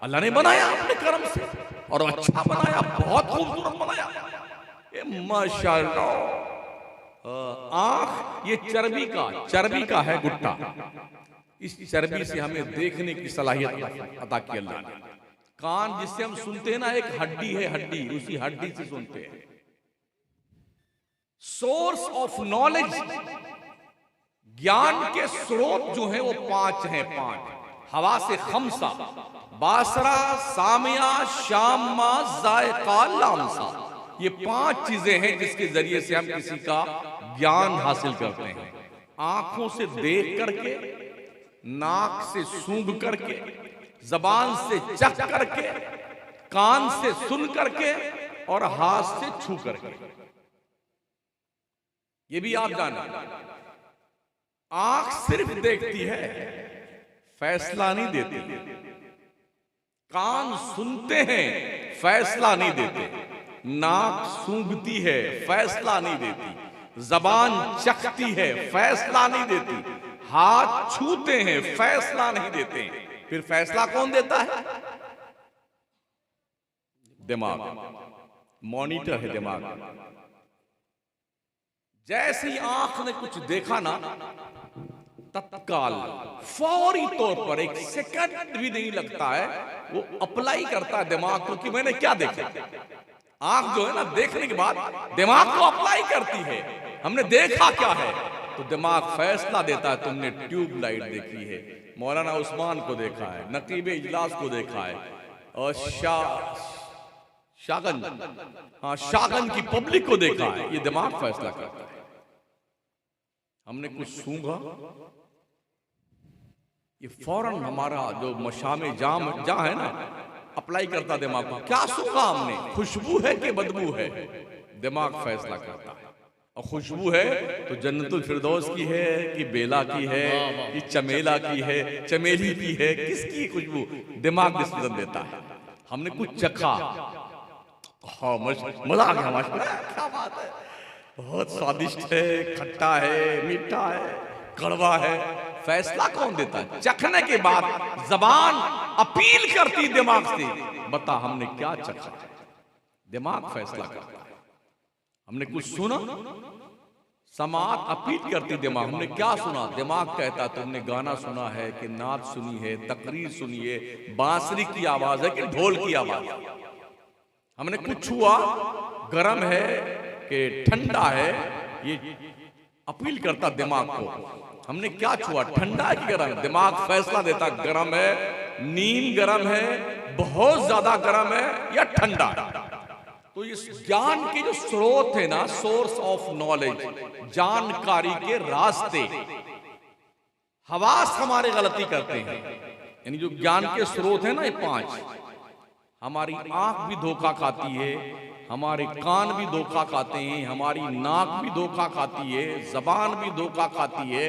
अल्लाह ने बनाया अपने कर्म से और अच्छा बनाया, बहुत खूबसूरत बनाया। ये माशाअल्लाह। आंख ये चर्बी का है गुट्टा। इस चर्बी से हमें देखने की सलाहियत अता की अल्लाह ने। कान जिससे हम सुनते हैं ना, एक हड्डी है, हड्डी, उसी हड्डी से सुनते हैं। सोर्स ऑफ नॉलेज, ज्ञान के स्रोत जो है वो 5 हैं। 5 हवा से खमसा, बासरा, सामिया, शामा, जायका, लामसा। ये 5 चीजें हैं जिसके जरिए से हम किसी का ज्ञान हासिल करते हैं। आंखों से देख करके, नाक से सूंघ करके, जबान से चख करके, कान से सुन करके और हाथ से छू करके। ये भी आप जाने, आंख सिर्फ देखती है, फैसला नहीं देती। कान सुनते हैं, फैसला नहीं देते। नाक सूंघती है, फैसला नहीं देती। जबान चखती है, फैसला नहीं देती। हाथ छूते हैं, फैसला नहीं देते। फिर फैसला कौन देता है? दिमाग, मॉनिटर है दिमाग। जैसे ही आंख ने कुछ देखा ना, तत्काल फौरी तौर पर, एक सेकंड भी नहीं लगता है, वो अप्लाई करता है दिमाग को कि मैंने क्या देखा। आंख जो है ना, देखने के बाद दिमाग को अप्लाई करती है, हमने देखा क्या है। तो दिमाग फैसला देता है, तुमने ट्यूबलाइट देखी है, मौलाना उस्मान को देखा है, नकीब इजलास को देखा है, और शागन की पब्लिक को देखा है। ये दिमाग फैसला करता है। हमने कुछ सूंघा, ये फौरन हमारा जो मशामे जहां है ना, अप्लाई करता दिमाग को। क्या सूंघा हमने? खुशबू है कि बदबू है? दिमाग फैसला करता है। और खुशबू है तो जन्नतुल फिरदौस की है कि बेला की है कि चमेला की है, चमेली की है, किसकी खुशबू? दिमाग डिसीजन देता है। हमने कुछ चखा, हाँ मजा आ गया, माशाल्लाह क्या बात है, बहुत स्वादिष्ट है, खट्टा है, मीठा है, कड़वा है। फैसला कौन देता है? चखने के बाद जबान अपील करती दिमाग से, बता हमने क्या चखा। दिमाग फैसला करता है। हमने कुछ सुना, समात अपील करती दिमाग, हमने क्या सुना? दिमाग कहता तुमने गाना सुना है कि नात सुनी है, तकरीर सुनी है, बांसुरी की आवाज है कि ढोल की आवाज। हमने कुछ छुआ, गर्म है कि ठंडा है, ये अपील करता दिमाग को। हमने क्या छुआ, ठंडा है कि गर्म? दिमाग फैसला देता, गर्म है, नीम गर्म है, बहुत ज्यादा गर्म है या ठंडा है। तो इस ज्ञान के जो स्रोत है ना, सोर्स ऑफ नॉलेज, जानकारी के रास्ते, हवास हमारे गलती करते हैं। यानी जो ज्ञान के स्रोत है ना, ये 5, हमारी आंख भी धोखा खाती है, हमारे कान भी धोखा खाते हैं, हमारी नाक भी धोखा खाती है, जबान भी धोखा खाती है,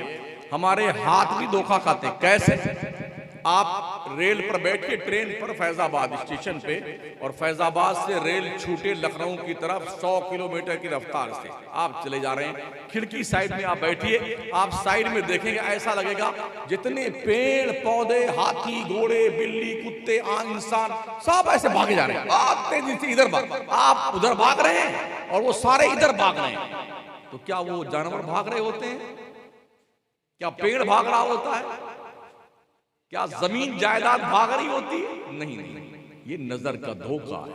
हमारे हाथ भी धोखा खाते हैं। कैसे? आप रेल पर बैठ के ट्रेन पर फैजाबाद स्टेशन पे, और फैजाबाद से रेल छूटे लखनऊ की तरफ 100 किलोमीटर की रफ्तार से आप चले जा रहे हैं। खिड़की साइड में आप बैठिए, आप साइड में देखेंगे, ऐसा लगेगा जितने पेड़ पौधे, हाथी, घोड़े, बिल्ली, कुत्ते, इंसान सब ऐसे भागे जा रहे हैं। आप तेजी से इधर भाग, आप उधर भाग रहे हैं और वो सारे इधर भाग रहे हैं। तो क्या वो जानवर भाग रहे होते हैं? क्या पेड़ भाग रहा होता है? क्या जमीन जायदाद भाग रही होती है? नहीं नहीं, ये नजर का धोखा है।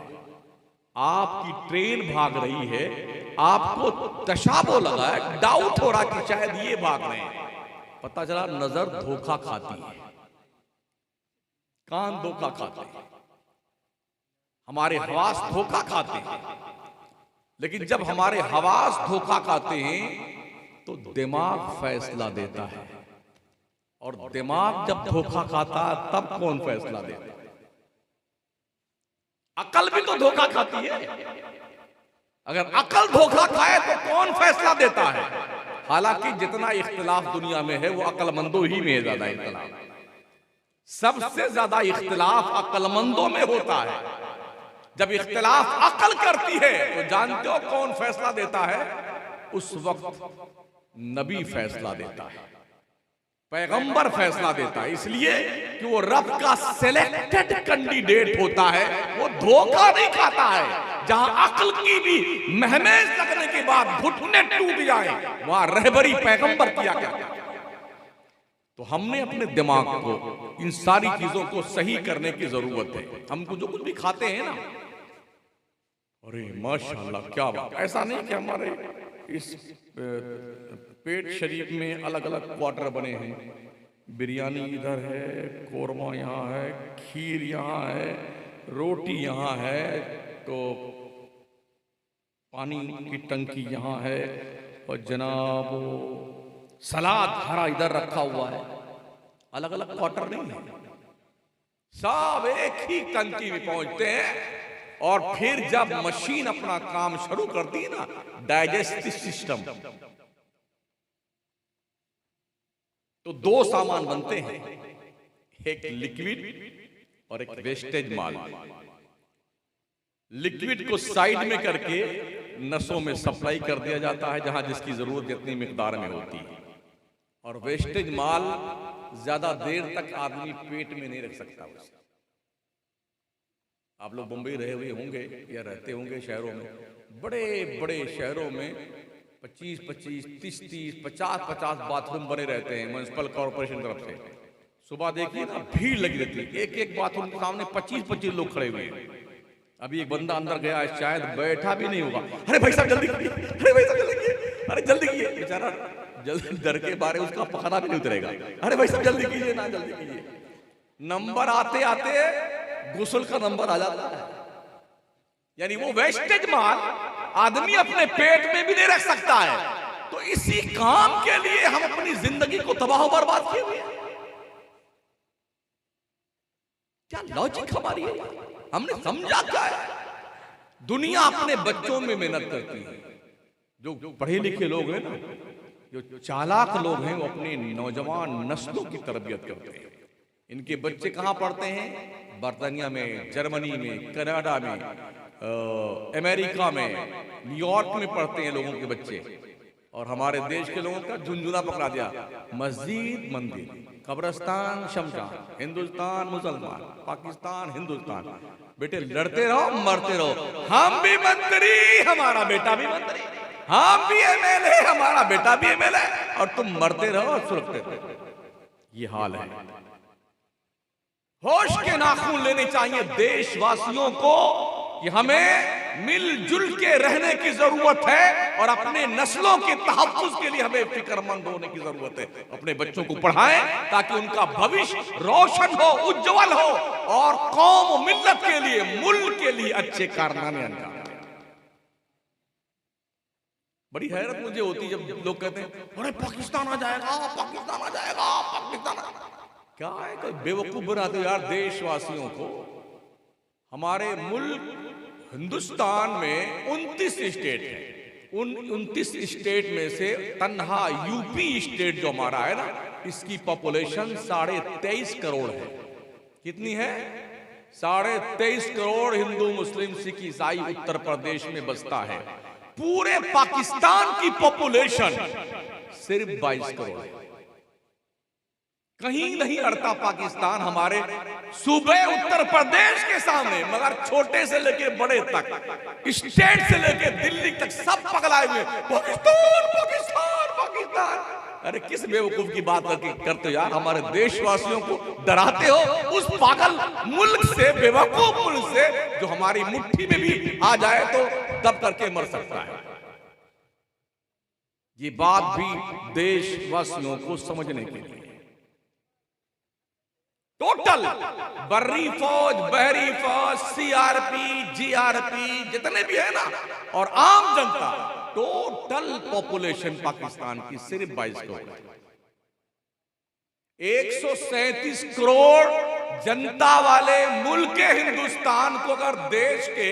आपकी ट्रेन भाग रही है, आपको तशाबो लगा है, डाउट हो रहा कि शायद ये भाग रहे हैं, पता चला नजर धोखा खाती है। कान धोखा खाते हैं, हमारे हवास धोखा खाते हैं। लेकिन जब हमारे हवास धोखा खाते हैं तो दिमाग फैसला देता है, और दिमाग जब धोखा खाता है तब कौन फैसला देता है? अकल भी तो धोखा खाती है। अगर अकल धोखा खाए तो कौन फैसला देता है? हालांकि जितना इख्तिलाफ दुनिया में है वो अक्लमंदों ही में ज्यादा इख्तिलाफ, सबसे ज्यादा इख्तिलाफ अक्लमंदों में होता है। जब इख्तिलाफ अकल करती है तो जानते हो कौन फैसला देता है? उस वक्त नबी फैसला देता है, पैगंबर फैसला देता है, इसलिए कि वो रब का सिलेक्टेड कैंडिडेट होता है, वो धोखा नहीं खाता है। जहां अक्ल की भी महमेज लगने के बाद घुटने टूट जाए वहां रहबरी पैगंबर किया गया। तो हमने अपने दिमाग को, इन सारी चीजों को सही करने की जरूरत है। हमको जो कुछ भी खाते हैं ना, अरे माशाल्लाह क्या बात, ऐसा नहीं कि हमारे इस पेट शरीफ में अलग अलग क्वार्टर बने हैं। बिरयानी इधर है, कोरमा यहाँ है, खीर यहाँ है, रोटी यहाँ है, तो पानी की टंकी यहाँ है, और जनाब सलाद हरा इधर रखा हुआ है। अलग अलग क्वार्टर नहीं है, सब एक ही टंकी में पहुंचते हैं। और फिर जब मशीन अपना काम शुरू करती है ना, डाइजेस्टिव सिस्टम, तो दो सामान बनते हैं, एक लिक्विड और एक वेस्टेज माल। लिक्विड को साइड में करके नसों में सप्लाई कर दिया जाता है जहां जिसकी जरूरत जितनी मिकदार में होती है, और वेस्टेज माल ज्यादा देर तक आदमी पेट में नहीं रख सकता उसे। आप लोग मुंबई रहे हुए होंगे या रहते होंगे शहरों में, बड़े बड़े शहरों में 25-25, 30-30, 50-50 बाथरूम बने रहते हैं म्युनिसिपल कॉर्पोरेशन तरफ से। सुबह देखिए ना, भीड़ लगी रहती है, एक एक बाथरूम के सामने 25-25 लोग खड़े हुए हैं। अभी एक बंदा अंदर गया है, शायद बैठा भी नहीं होगा। अरे भाई साहब जल्दी कीजिए, अरे भाई साहब जल्दी कीजिए, अरे जल्दी कीजिए। बेचारा जल्दी डर के बारे उसका पखना भी नहीं उतरेगा। अरे भाई साहब जल्दी कीजिए ना, जल्दी कीजिए। नंबर आते आते गुस्ल का नंबर आ जाता है। यानी वो वेस्टेज माल आदमी अपने पेट में भी नहीं रख सकता है। तो इसी काम के लिए हम अपनी जिंदगी को तबाह बर्बाद किए हुए हैं। क्या लॉजिक हमारी है? हमने समझा क्या है? दुनिया अपने बच्चों में मेहनत करती है। जो पढ़े लिखे लोग हैं ना, जो चालाक लोग हैं, वो अपनी नौजवान नस्लों की तरबियत करते हैं। इनके बच्चे कहां पढ़ते हैं? बर्तानिया में, जर्मनी में, कनाडा में, अमेरिका में, न्यूयॉर्क में पढ़ते हैं लोगों के बच्चे। और हमारे देश के लोगों का झुंझुना पकड़ा दिया, मस्जिद मंदिर, कब्रिस्तान शमशान, हिंदुस्तान मुसलमान, पाकिस्तान हिंदुस्तान। बेटे लड़ते रहो मरते रहो, हम भी मंत्री, हमारा बेटा भी मंत्री, हम भी एमएलए, हमारा बेटा भी एमएलए, और तुम मरते रहो और सुलगते रहो। ये हाल है। होश के नाखून लेने चाहिए देशवासियों को कि हमें मिलजुल के रहने की जरूरत है, और अपने नस्लों के तहफ्फुज के लिए हमें फिक्रमंद होने की जरूरत है। अपने बच्चों को पढ़ाएं ताकि उनका भविष्य रोशन हो, उज्जवल हो, और कौम मिल्लत के लिए, मुल्क के लिए अच्छे कारनामे अंजाम दें। बड़ी हैरत मुझे होती जब लोग कहते हैं अरे पाकिस्तान आ जाएगा, पाकिस्तान आ जाएगा, पाकिस्तान आ जाएगा। क्या है, कोई बेवकूफ बनाते यार देशवासियों को। हमारे मुल्क हिंदुस्तान में 29 स्टेट है। उन 29 स्टेट में से तन्हा यूपी स्टेट जो हमारा है ना, इसकी पॉपुलेशन 23.5 करोड़ है। कितनी है? 23.5 करोड़ हिंदू मुस्लिम सिख ईसाई उत्तर प्रदेश में बसता है। पूरे पाकिस्तान की पॉपुलेशन सिर्फ 22 करोड़ है। कहीं नहीं अड़ता पाकिस्तान हमारे सूबे उत्तर प्रदेश के सामने, मगर छोटे से लेके बड़े तक, स्टेट से लेके दिल्ली तक सब पगलाए हुए पाकिस्तान पाकिस्तान पाकिस्तान। अरे किस बेवकूफ की बात करते हो यार, हमारे देशवासियों को डराते हो उस पागल मुल्क से, बेवकूफ मुल्क से, जो हमारी मुट्ठी में भी आ जाए तो दब करके मर सकता है। ये बात भी देशवासियों को समझने के लिए। टोटल बर्री फौज, बहरी फौज, सीआरपी, जीआरपी जितने भी है ना, और आम जनता, टोटल पॉपुलेशन पाकिस्तान की सिर्फ 22 करोड़। 137 करोड़ जनता वाले मुल्क हिंदुस्तान को अगर देश के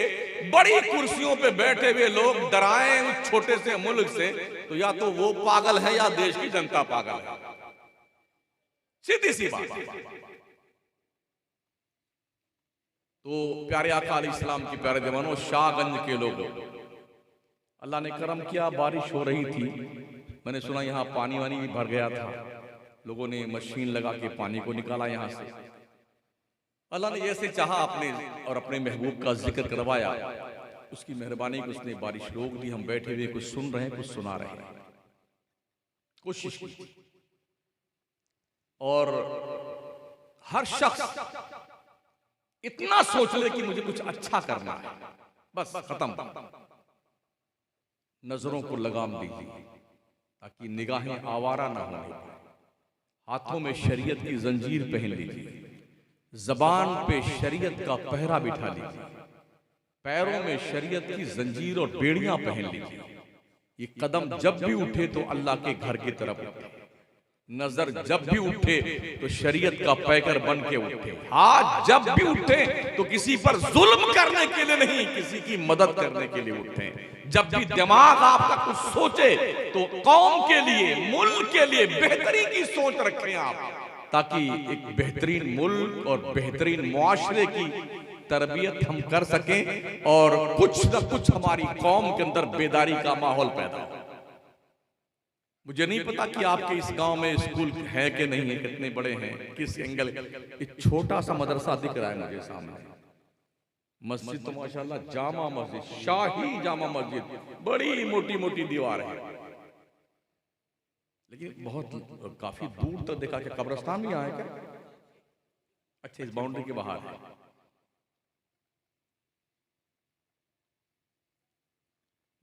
बड़ी कुर्सियों पे बैठे हुए लोग डराएं उस छोटे से मुल्क से, तो या तो वो पागल है या देश की जनता पागल है। सीधी सी बात। तो प्यारे आका अलैहिस्सलाम की प्यारे जवानों, शाहगंज के लोगों, अल्लाह ने करम किया, बारिश हो रही थी। मैंने सुना यहाँ पानी वानी भी भर गया था, लोगों ने मशीन लगा के पानी को निकाला यहाँ से। अल्लाह ने जैसे चाहा अपने और अपने महबूब का जिक्र करवाया, उसकी मेहरबानी को उसने बारिश रोक दी। हम बैठे हुए कुछ सुन रहे हैं, कुछ सुना रहे हैं, कोशिश की। और हर शख्स इतना सोच ले कि मुझे कुछ अच्छा करना है, बस खत्म। नजरों को लगाम दीजिए ताकि निगाहें आवारा ना होने पाए। हाथों में शरीयत की जंजीर पहन लीजिए, जबान पे शरीयत का पहरा बिठा लीजिए, पैरों में शरीयत की जंजीर और बेड़ियां पहन लीजिए। ये कदम जब भी उठे तो अल्लाह के घर की तरफ उठे, नजर जब भी उठे तो शरीयत का पैकर बन के उठे, हाथ जब भी उठे तो किसी पर जुल्म करने के लिए नहीं, किसी की मदद करने के लिए उठे। जब भी दिमाग आपका कुछ सोचे तो कौम के लिए, मुल्क के लिए बेहतरी की सोच रखें आप, ताकि एक बेहतरीन मुल्क और बेहतरीन मुआशरे की तरबियत हम कर सकें और कुछ न कुछ हमारी कौम के अंदर बेदारी का माहौल पैदा हो। मुझे नहीं पता कि आपके इस गांव में स्कूल है कि नहीं है, कितने बड़े हैं, किस एंगल। एक छोटा सा मदरसा दिख रहा है मुझे सामने, मस्जिद तो माशाल्लाह जामा मस्जिद, शाही जामा मस्जिद, बड़ी मोटी मोटी दीवार है, लेकिन बहुत काफी दूर तक देखा। क्या कब्रिस्तान भी यहाँ है क्या? अच्छा, इस बाउंड्री के बाहर है।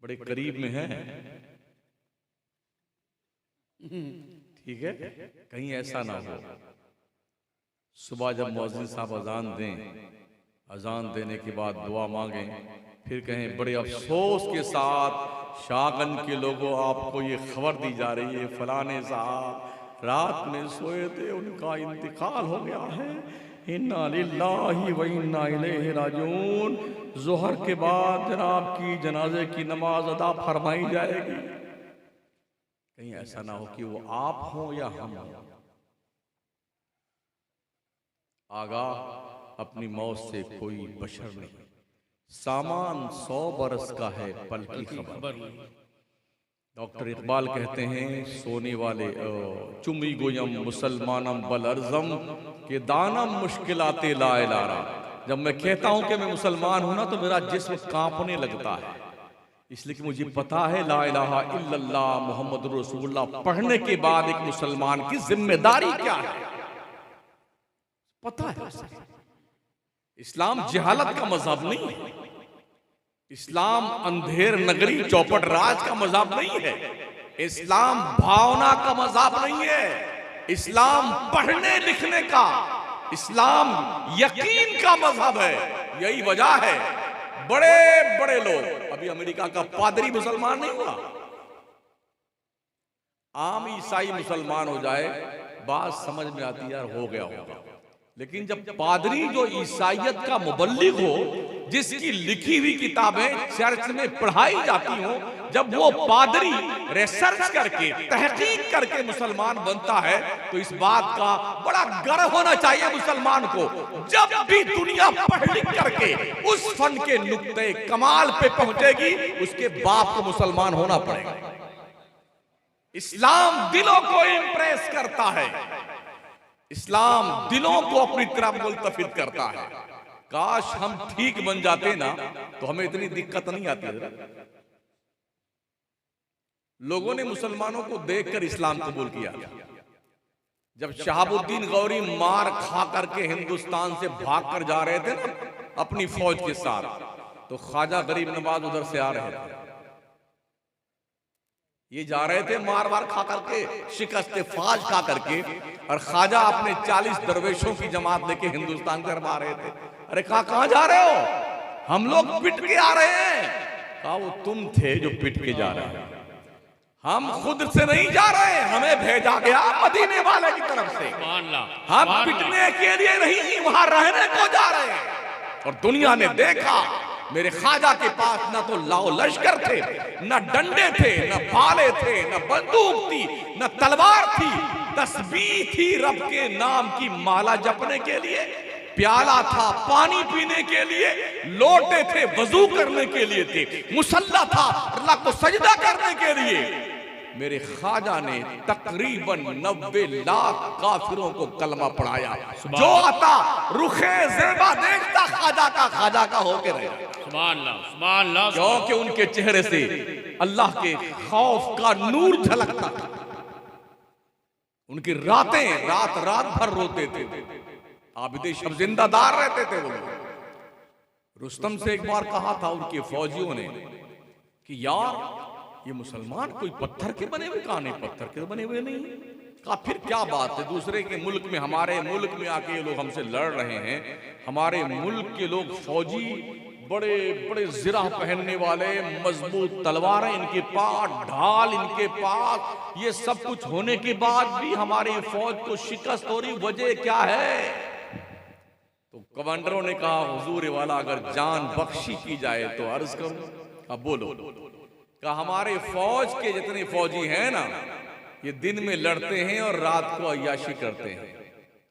बड़े करीब में है, ठीक है। कहीं ऐसा ना हो सुबह जब मुअज्जिन साहब अजान दें, अजान देने के बाद दुआ मांगें, फिर कहें बड़े अफसोस के साथ शाहगंज के लोगों, आपको ये खबर दी जा रही है फलाने साहब रात में सोए थे, उनका इंतकाल हो गया है, इन्ना लिल्लाहि व इन्ना इलैहि राजिऊन। जोहर के बाद जनाब की जनाजे की नमाज अदा फरमाई जाएगी। कहीं ऐसा ना हो कि वो आप हो या हम हो। आगाह अपनी मौत से कोई बशर नहीं, सामान 100 बरस का है पल की खबर। डॉक्टर इकबाल कहते हैं, सोने वाले चुमी गोयम मुसलमानम बल अर्जम के दानम मुश्किलाते लाए लारा। जब मैं कहता हूं कि मैं मुसलमान हूं ना, तो मेरा जिस्म कांपने लगता है, इसलिए कि मुझे पता है ला इलाहा इल्लल्लाह मुहम्मदुर रसूलुल्लाह पढ़ने के बाद एक मुसलमान की जिम्मेदारी क्या है, पता है। इस्लाम जहालत का मजहब नहीं है, इस्लाम अंधेर नगरी चौपट राज का मजहब नहीं है, इस्लाम भावना का मजहब नहीं है, इस्लाम पढ़ने लिखने का, इस्लाम यकीन का मजहब है। यही वजह है बड़े बड़े लोग, अभी अमेरिका का पादरी मुसलमान नहीं हुआ, आम ईसाई मुसलमान हो जाए बात समझ में आती है, यार हो गया होगा। लेकिन जब पादरी जो ईसाइयत का मुबल्लिग हो, जिसकी लिखी हुई किताबें चर्च में पढ़ाई जाती हो, जब वो पादरी रिसर्च करके तहकीक करके मुसलमान बनता है, तो इस बात का बड़ा गर्व होना चाहिए मुसलमान को। जब भी दुनिया पढ़ लिख करके उस फन के नुक्ते कमाल पे पहुंचेगी, उसके बाप को मुसलमान होना पड़ेगा। इस्लाम दिलों को इंप्रेस करता है, इस्लाम दिलों को अपनी तरफ मुल्तफिद करता है। काश हम ठीक बन जाते ना, तो हमें इतनी दिक्कत नहीं आती। लोगों ने मुसलमानों को देखकर इस्लाम कबूल किया। जब शहाबुद्दीन गौरी मार खा करके हिंदुस्तान से भाग कर जा रहे थे ना अपनी फौज के साथ, तो ख्वाजा गरीब नवाज उधर से आ रहे थे। ये जा रहे थे मार मार खा करके, शिकस्त फाज खा करके, और ख्वाजा अपने 40 दरवेशों की जमात लेके हिंदुस्तान कर आ रहे थे। अरे कहाँ जा रहे हो? हम लोग पिट के आ रहे हैं। कहा वो तुम थे जो पिट के जा रहे हैं, हम खुद से नहीं जा रहे, हमें भेजा गया मदीने वाले की तरफ से। हम पिटने के लिए नहीं, वहां रहने को जा रहे हैं। और दुनिया ने देखा मेरे ख्वाजा के पास न तो लाओ लश्कर थे, न डंडे थे, न भाले थे, न बंदूक थी, न तलवार थी, तस्बीह थी रब के नाम की माला जपने के लिए, प्याला था पानी पीने के लिए, लोटे थे वजू करने के लिए थे, मुसल्ला था अल्लाह को सजदा करने के लिए। मेरे ख्वाजा ने तकरीबन 90 लाख काफिरों को कलमा पढ़ाया। जो आता रुखे ज़ेबा देखता ख्वाजा का होके रहे। क्योंकि उनके चेहरे से अल्लाह के खौफ का नूर झलकता था। उनकी रातें रात भर रोते थे, आबिदे शब जिंदादार रहते थे वो लोग। रुस्तम से एक बार कहा था उनके फौजियों ने कि यार ये मुसलमान कोई पत्थर के बने हुए? कहा नहीं, पत्थर के बने हुए नहीं। कहा फिर क्या बात है, दूसरे के मुल्क में हमारे मुल्क में आके ये लोग हमसे लड़ रहे हैं, हमारे मुल्क के लोग फौजी बड़े बड़े जिरा पहनने वाले, मजबूत तलवारें इनके पास, ढाल इनके पास, ये सब कुछ होने के बाद भी हमारी फौज को शिकस्त हो रही, वजह क्या है? तो कमांडरों ने कहा हुजूर वाला अगर जान बख्शी की जाए तो अर्ज करूं। अब बोलो। कहा हमारे फौज के जितने फौजी हैं ना, ये दिन में लड़ते हैं और रात को अय्याशी करते हैं,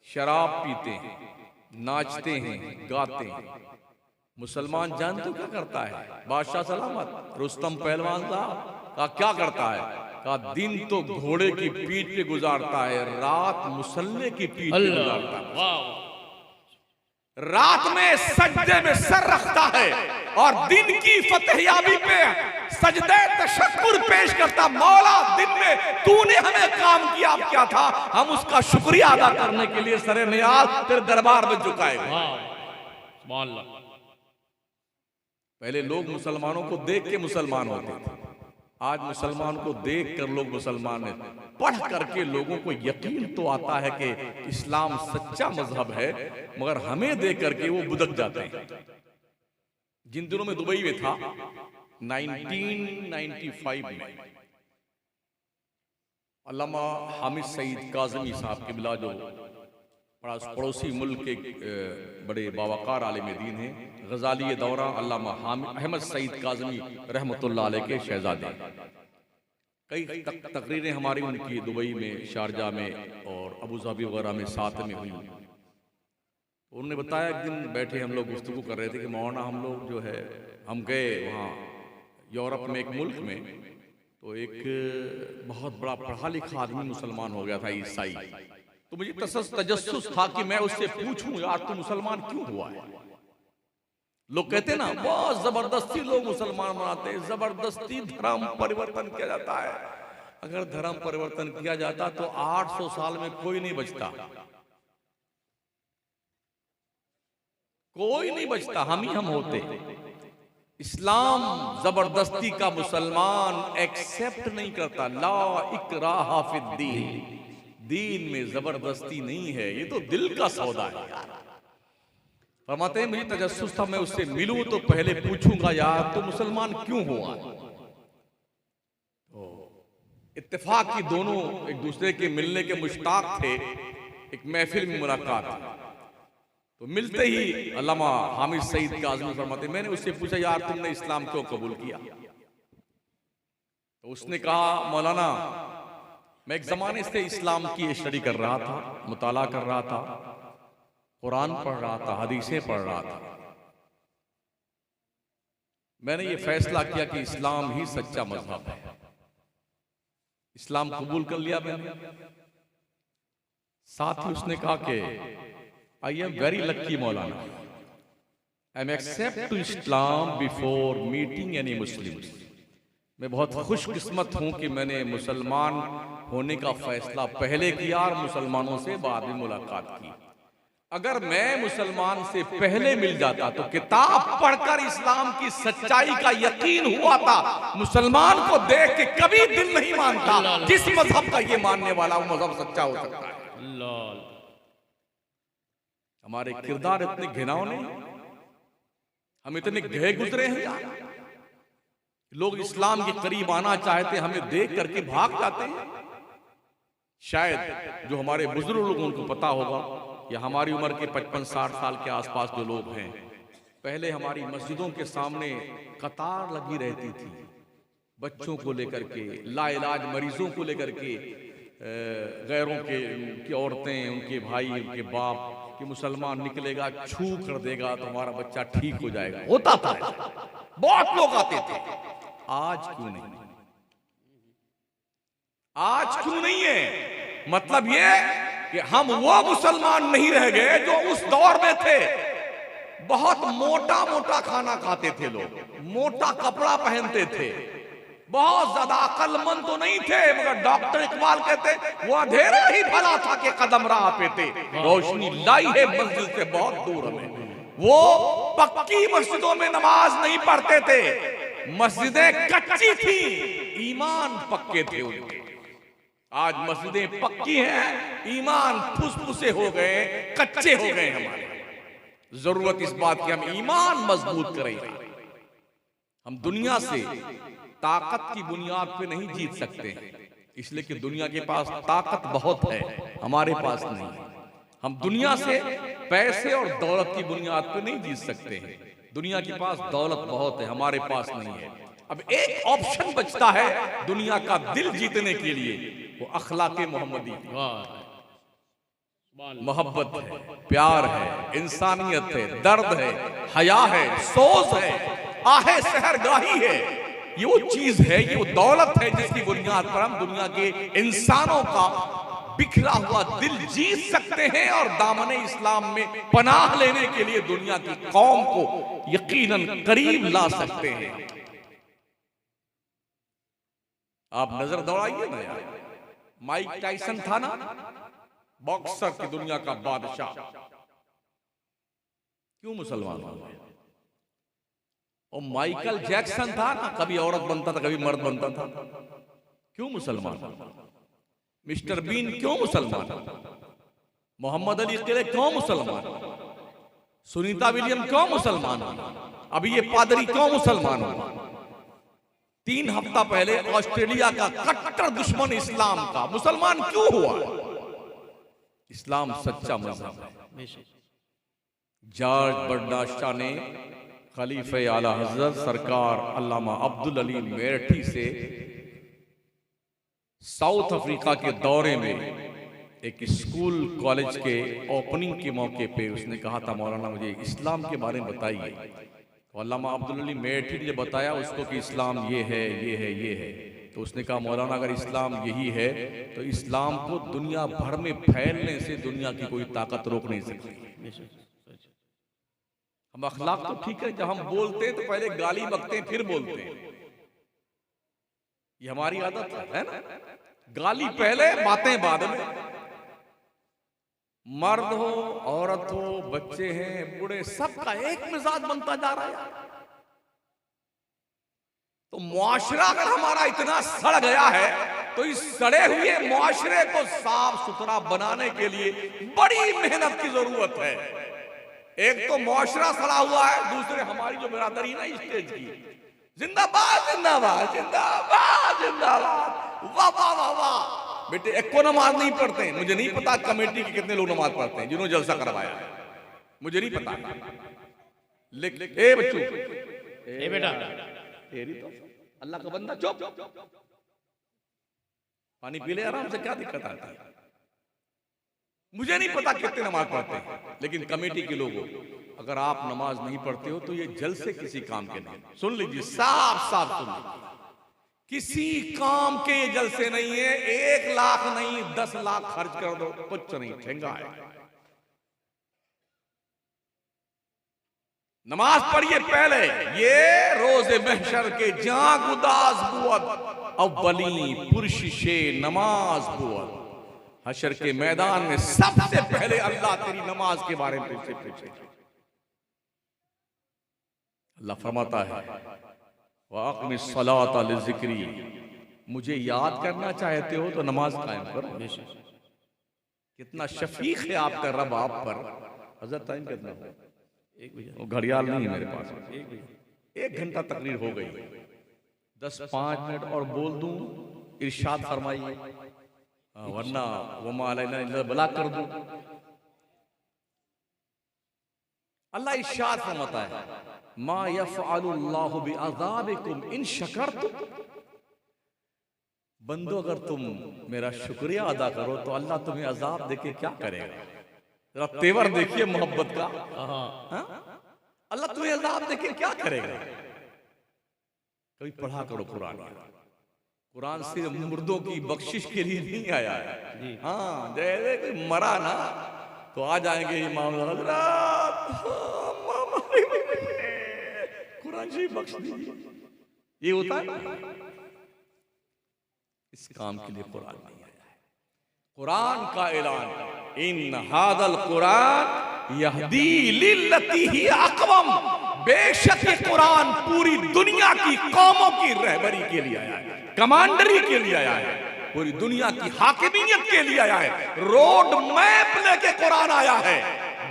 शराब पीते हैं, नाचते हैं, गाते हैं। मुसलमान जानते क्या करता है? बादशाह सलामत रुस्तम पहलवान साहब का क्या करता है? का दिन तो घोड़े की पीठ पे गुजारता है, रात मुसल्ले की पीठ पे गुजारता है। रात में सजदे में सर रखता है और दिन की फतेहयाबी पे सजदे तशक्कुर पेश करता। मौला दिन में तूने हमें काम किया, अब क्या था, हम उसका शुक्रिया अदा करने के लिए सरे नियाज तेरे दरबार में झुकाएंगे। पहले लोग मुसलमानों को देख के मुसलमान होते थे, आज मुसलमान को देख कर लोग मुसलमान हैं। पढ़ करके लोगों को यकीन तो आता है कि इस्लाम सच्चा मजहब है, मगर हमें देख करके वो बुदक जाते हैं। जिन दिनों में दुबई में था 1995 में, अल्लामा हामिद सईद काज़मी साहब के बिला जो पड़ोसी मुल्क के बड़े बावकार आलिम दीन हैं, गजाली दौरा अल्लामा अहमद सईद काज़मी रहमतुल्लाह अलैह के शहजादे। कई तकरीरें हमारी उनकी दुबई में, शारजा में और अबू धाबी वगैरह में साथ में हुई। उन्होंने बताया एक दिन बैठे हम लोग गुफ्तगू कर रहे थे कि मौलाना हम लोग जो है, हम गए वहाँ यूरोप में एक मुल्क में, तो एक बहुत बड़ा पढ़ा लिखा आदमी मुसलमान हो गया था, ईसाई। तो मुझे तजस्सुस था कि मैं उससे पूछूं यार तू मुसलमान क्यों हुआ है? लोग कहते ना बहुत जबरदस्ती लोग मुसलमान बनाते हैं, जबरदस्ती धर्म परिवर्तन किया जाता है। अगर धर्म परिवर्तन किया जाता तो 800 साल में कोई नहीं बचता, कोई नहीं बचता, हम ही हम होते। इस्लाम जबरदस्ती का मुसलमान एक्सेप्ट नहीं करता। ला इकराहा फिद्दीन, दीन में जबरदस्ती नहीं है, ये तो दिल का सौदा है यार। फरमाते हैं मुझे तजस्सुस था, मैं उससे मिलूं तो पहले पूछूंगा यार तो मुसलमान क्यों हुआ? तो इत्तेफाक की दोनों एक दूसरे के मिलने के मुश्ताक थे। एक महफिल में मुलाकात, तो मिलते ही अल्लामा हामिद सईद काज़मी फरमाते, मैंने उससे पूछा यार तुमने इस्लाम क्यों कबूल किया? तो उसने कहा मौलाना मैं एक जमाने से इस्लाम की स्टडी कर रहा था, मुताला कर रहा था, कुरान पढ़ रहा था, हदीसें पढ़ रहा था। मैंने ये फैसला किया कि इस्लाम ही सच्चा मजहब है। इस्लाम कबूल कर लिया मैंने। साथ ही उसने कहा कि आई एम वेरी लक्की मौलाना, I am accept to Islam before meeting any Muslims. मैं बहुत खुशकिस्मत हूं कि मैंने मुसलमान होने का फैसला पहले किया और मुसलमानों से बाद में मुलाकात की। अगर मैं मुसलमान से पहले मिल जाता तो किताब पढ़कर इस्लाम की सच्चाई का यकीन हुआ था। मुसलमान को देख के कभी दिल नहीं मानता जिस मजहब का ये मानने वाला वो मजहब सच्चा हो सकता है। हमारे किरदार इतने घिनौने, हम इतने गहरे गुजरे हैं। लोग इस्लाम के करीब आना चाहते, हमें देख करके भाग जाते हैं। शायद जो हमारे बुजुर्ग लोग उनको पता होगा, या हमारी उम्र के 55-60 साल के आसपास जो लोग हैं, पहले हमारी मस्जिदों के सामने कतार लगी रहती थी, बच्चों को लेकर के, लाइलाज मरीजों को लेकर के, गैरों की औरतें, उनके भाई, उनके बाप, कि मुसलमान निकलेगा छू कर देगा तो हमारा बच्चा ठीक हो जाएगा। होता था, बहुत लोग आते थे। आज क्यों नहीं? आज क्यों नहीं है? मतलब ये कि हम वो मुसलमान नहीं रह गए जो उस दौर में थे। बहुत मोटा मोटा खाना खाते थे लोग, मोटा कपड़ा पहनते थे, बहुत ज्यादा अक्लमंद तो नहीं थे, मगर डॉक्टर इकबाल कहते वो अंधेरा ही भला था कि कदम राह पे थे, रोशनी लाई है मंजिल से बहुत दूर में। वो पक्की मस्जिदों में नमाज नहीं पढ़ते थे, मस्जिदें कच्ची थी, ईमान पक्के थे उनके। आज मस्जिदें पक्की हैं, ईमान फुसफुसे हो गए, कच्चे हो गए हमारे। जरूरत इस बात की हम ईमान मजबूत करें। हम दुनिया से ताकत की बुनियाद पे नहीं जीत सकते, इसलिए कि दुनिया के पास ताकत बहुत है, हमारे पास नहीं। हम दुनिया से पैसे और दौलत की बुनियाद पे नहीं जीत सकते हैं। दुनिया के पास दौलत बहुत है, हमारे पास नहीं है। अब एक ऑप्शन बचता है दुनिया का दिल जीतने के लिए, वो अखलाके मोहम्मदी, मोहब्बत है, प्यार है, इंसानियत है, दर्द है, हया है, सोच है, आहे सहरगाही है। ये वो चीज है, ये वो दौलत है जिसकी बुनियाद पर हम दुनिया के इंसानों का बिखरा हुआ दिल जीत सकते हैं और दामने इस्लाम में पनाह लेने के लिए दुनिया की कौम को यकीनन करीब ला सकते हैं। आप नजर दौड़ाइए ना यार, माइक टाइसन था ना, बॉक्सर की दुनिया का बादशाह, क्यों मुसलमान हो गए? और माइकल जैक्सन था ना, कभी औरत बनता था, कभी मर्द बनता था, क्यों मुसलमान? मिस्टर बीन क्यों मुसलमान? मोहम्मद अली किले क्यों मुसलमान? सुनीता विलियम क्यों मुसलमान? अभी ये पादरी क्यों मुसलमान हुआ? 3 हफ्ता पहले ऑस्ट्रेलिया का कट्टर दुश्मन इस्लाम का मुसलमान क्यों हुआ? इस्लाम सच्चा मजहब है। जॉर्ज बर्नार्ड शॉ ने खलीफे आला हजरत सरकार अल्लामा अब्दुल अली मेरठी से साउथ अफ्रीका के दौरे में एक स्कूल कॉलेज के ओपनिंग के मौके पे उसने कहा था, मौलाना मुझे इस्लाम के बारे में बताइए। तो अल्लामा अब्दुल अली मेरठी ने बताया उसको कि इस्लाम ये है, ये है, ये है। तो उसने कहा, मौलाना अगर इस्लाम यही है तो इस्लाम को दुनिया भर में फैलने से दुनिया की कोई ताकत रोक नहीं सकती। हम अखलाक तो ठीक है, जब हम बोलते हैं तो पहले गाली बकते हैं फिर बोलते हैं, ये हमारी आदत है ना। गाली पहले बातें बाद में। मर्द हो, औरत हो, बच्चे हैं, बूढ़े, सबका एक मिजाज बनता जा रहा है। तो मुआशरा अगर हमारा इतना सड़ गया है तो इस सड़े हुए मुआशरे को साफ सुथरा बनाने के लिए बड़ी मेहनत की जरूरत है। एक तो मुआशरा सड़ा हुआ है, दूसरे हमारी जो बिरादरी ना स्टेज की, जिंदाबाद जिंदाबाद जिंदाबाद जिंदाबाद, वाह वाह वाह वाह। बेटे एक को नमाज नहीं पढ़ते, मुझे नहीं पता कमेटी के कितने लोग नमाज पढ़ते हैं जिन्होंने जलसा करवाया है, मुझे नहीं पता। ए बच्चों, ए बेटा, तेरी तो अल्लाह का बंदा चुप, पानी पी ले आराम से, क्या दिक्कत आती है? मुझे नहीं पता कितने नमाज पढ़ते हैं, लेकिन कमेटी के लोगों, अगर आप नमाज नहीं पढ़ते हो तो ये जलसे किसी काम के नहीं। सुन लीजिए, साफ साफ सुन लीजिए, किसी काम के जलसे नहीं है। 1 लाख नहीं 10 लाख खर्च कर दो, कुछ नहीं, ठेंगा है। नमाज पढ़िए पहले, ये रोजे महशर के जाग उदास बुअत अव्वली पुरशिशे नमाज बुअत। हशर के मैदान में सबसे पहले अल्लाह तेरी नमाज के बारे में तुझसे पूछेगा। अल्लाह फरमाता है वाक़िमिस सलाता लिज़िक्री, मुझे याद करना चाहते हो तो नमाज कायम करो। कितना शफीक है आपका रब आप पर। हजरत टाइम कितना हो? वो घड़ियाल नहीं है मेरे पास। 1 घंटा तकरीर हो गई, 10-5 मिनट और बोल दूं इरशाद फरमाइए, वरना वमा अलैना इल्ला बलाग कर दूं। अल्लाह इरशाद फरमाता है मा यफ़अलुल्लाहु बिअज़ाबिकुम इन शकरतुम, बंदो अगर तुम मेरा शुक्रिया अदा करो तो अल्लाह तुम्हें अजाब देके क्या करेगा। जरा तेवर देखिए मोहब्बत का। अल्लाह तुम्हें अजाब देके क्या करेगा। कभी पढ़ा करो कुरान। कुरान सिर्फ मुर्दों की बख्शिश के लिए नहीं आया है। हाँ, जैसे कोई मरा ना तो आ जाएंगे इमाम हज़रत कुरान शरीफ बख्श दीजिए, ये होता है। इस काम के लिए कुरान नहीं आया है। कुरान का ऐलान इन हादल कुरान यहदी लिल्लती ही अक़वम, बेशक ये कुरान पूरी दुनिया की कौमों की रहबरी के लिए आया है, कमांडरी के लिए आया है, पूरी दुनिया की हाकिमियत के लिए आया है, रोड मैप लेके कुरान आया है,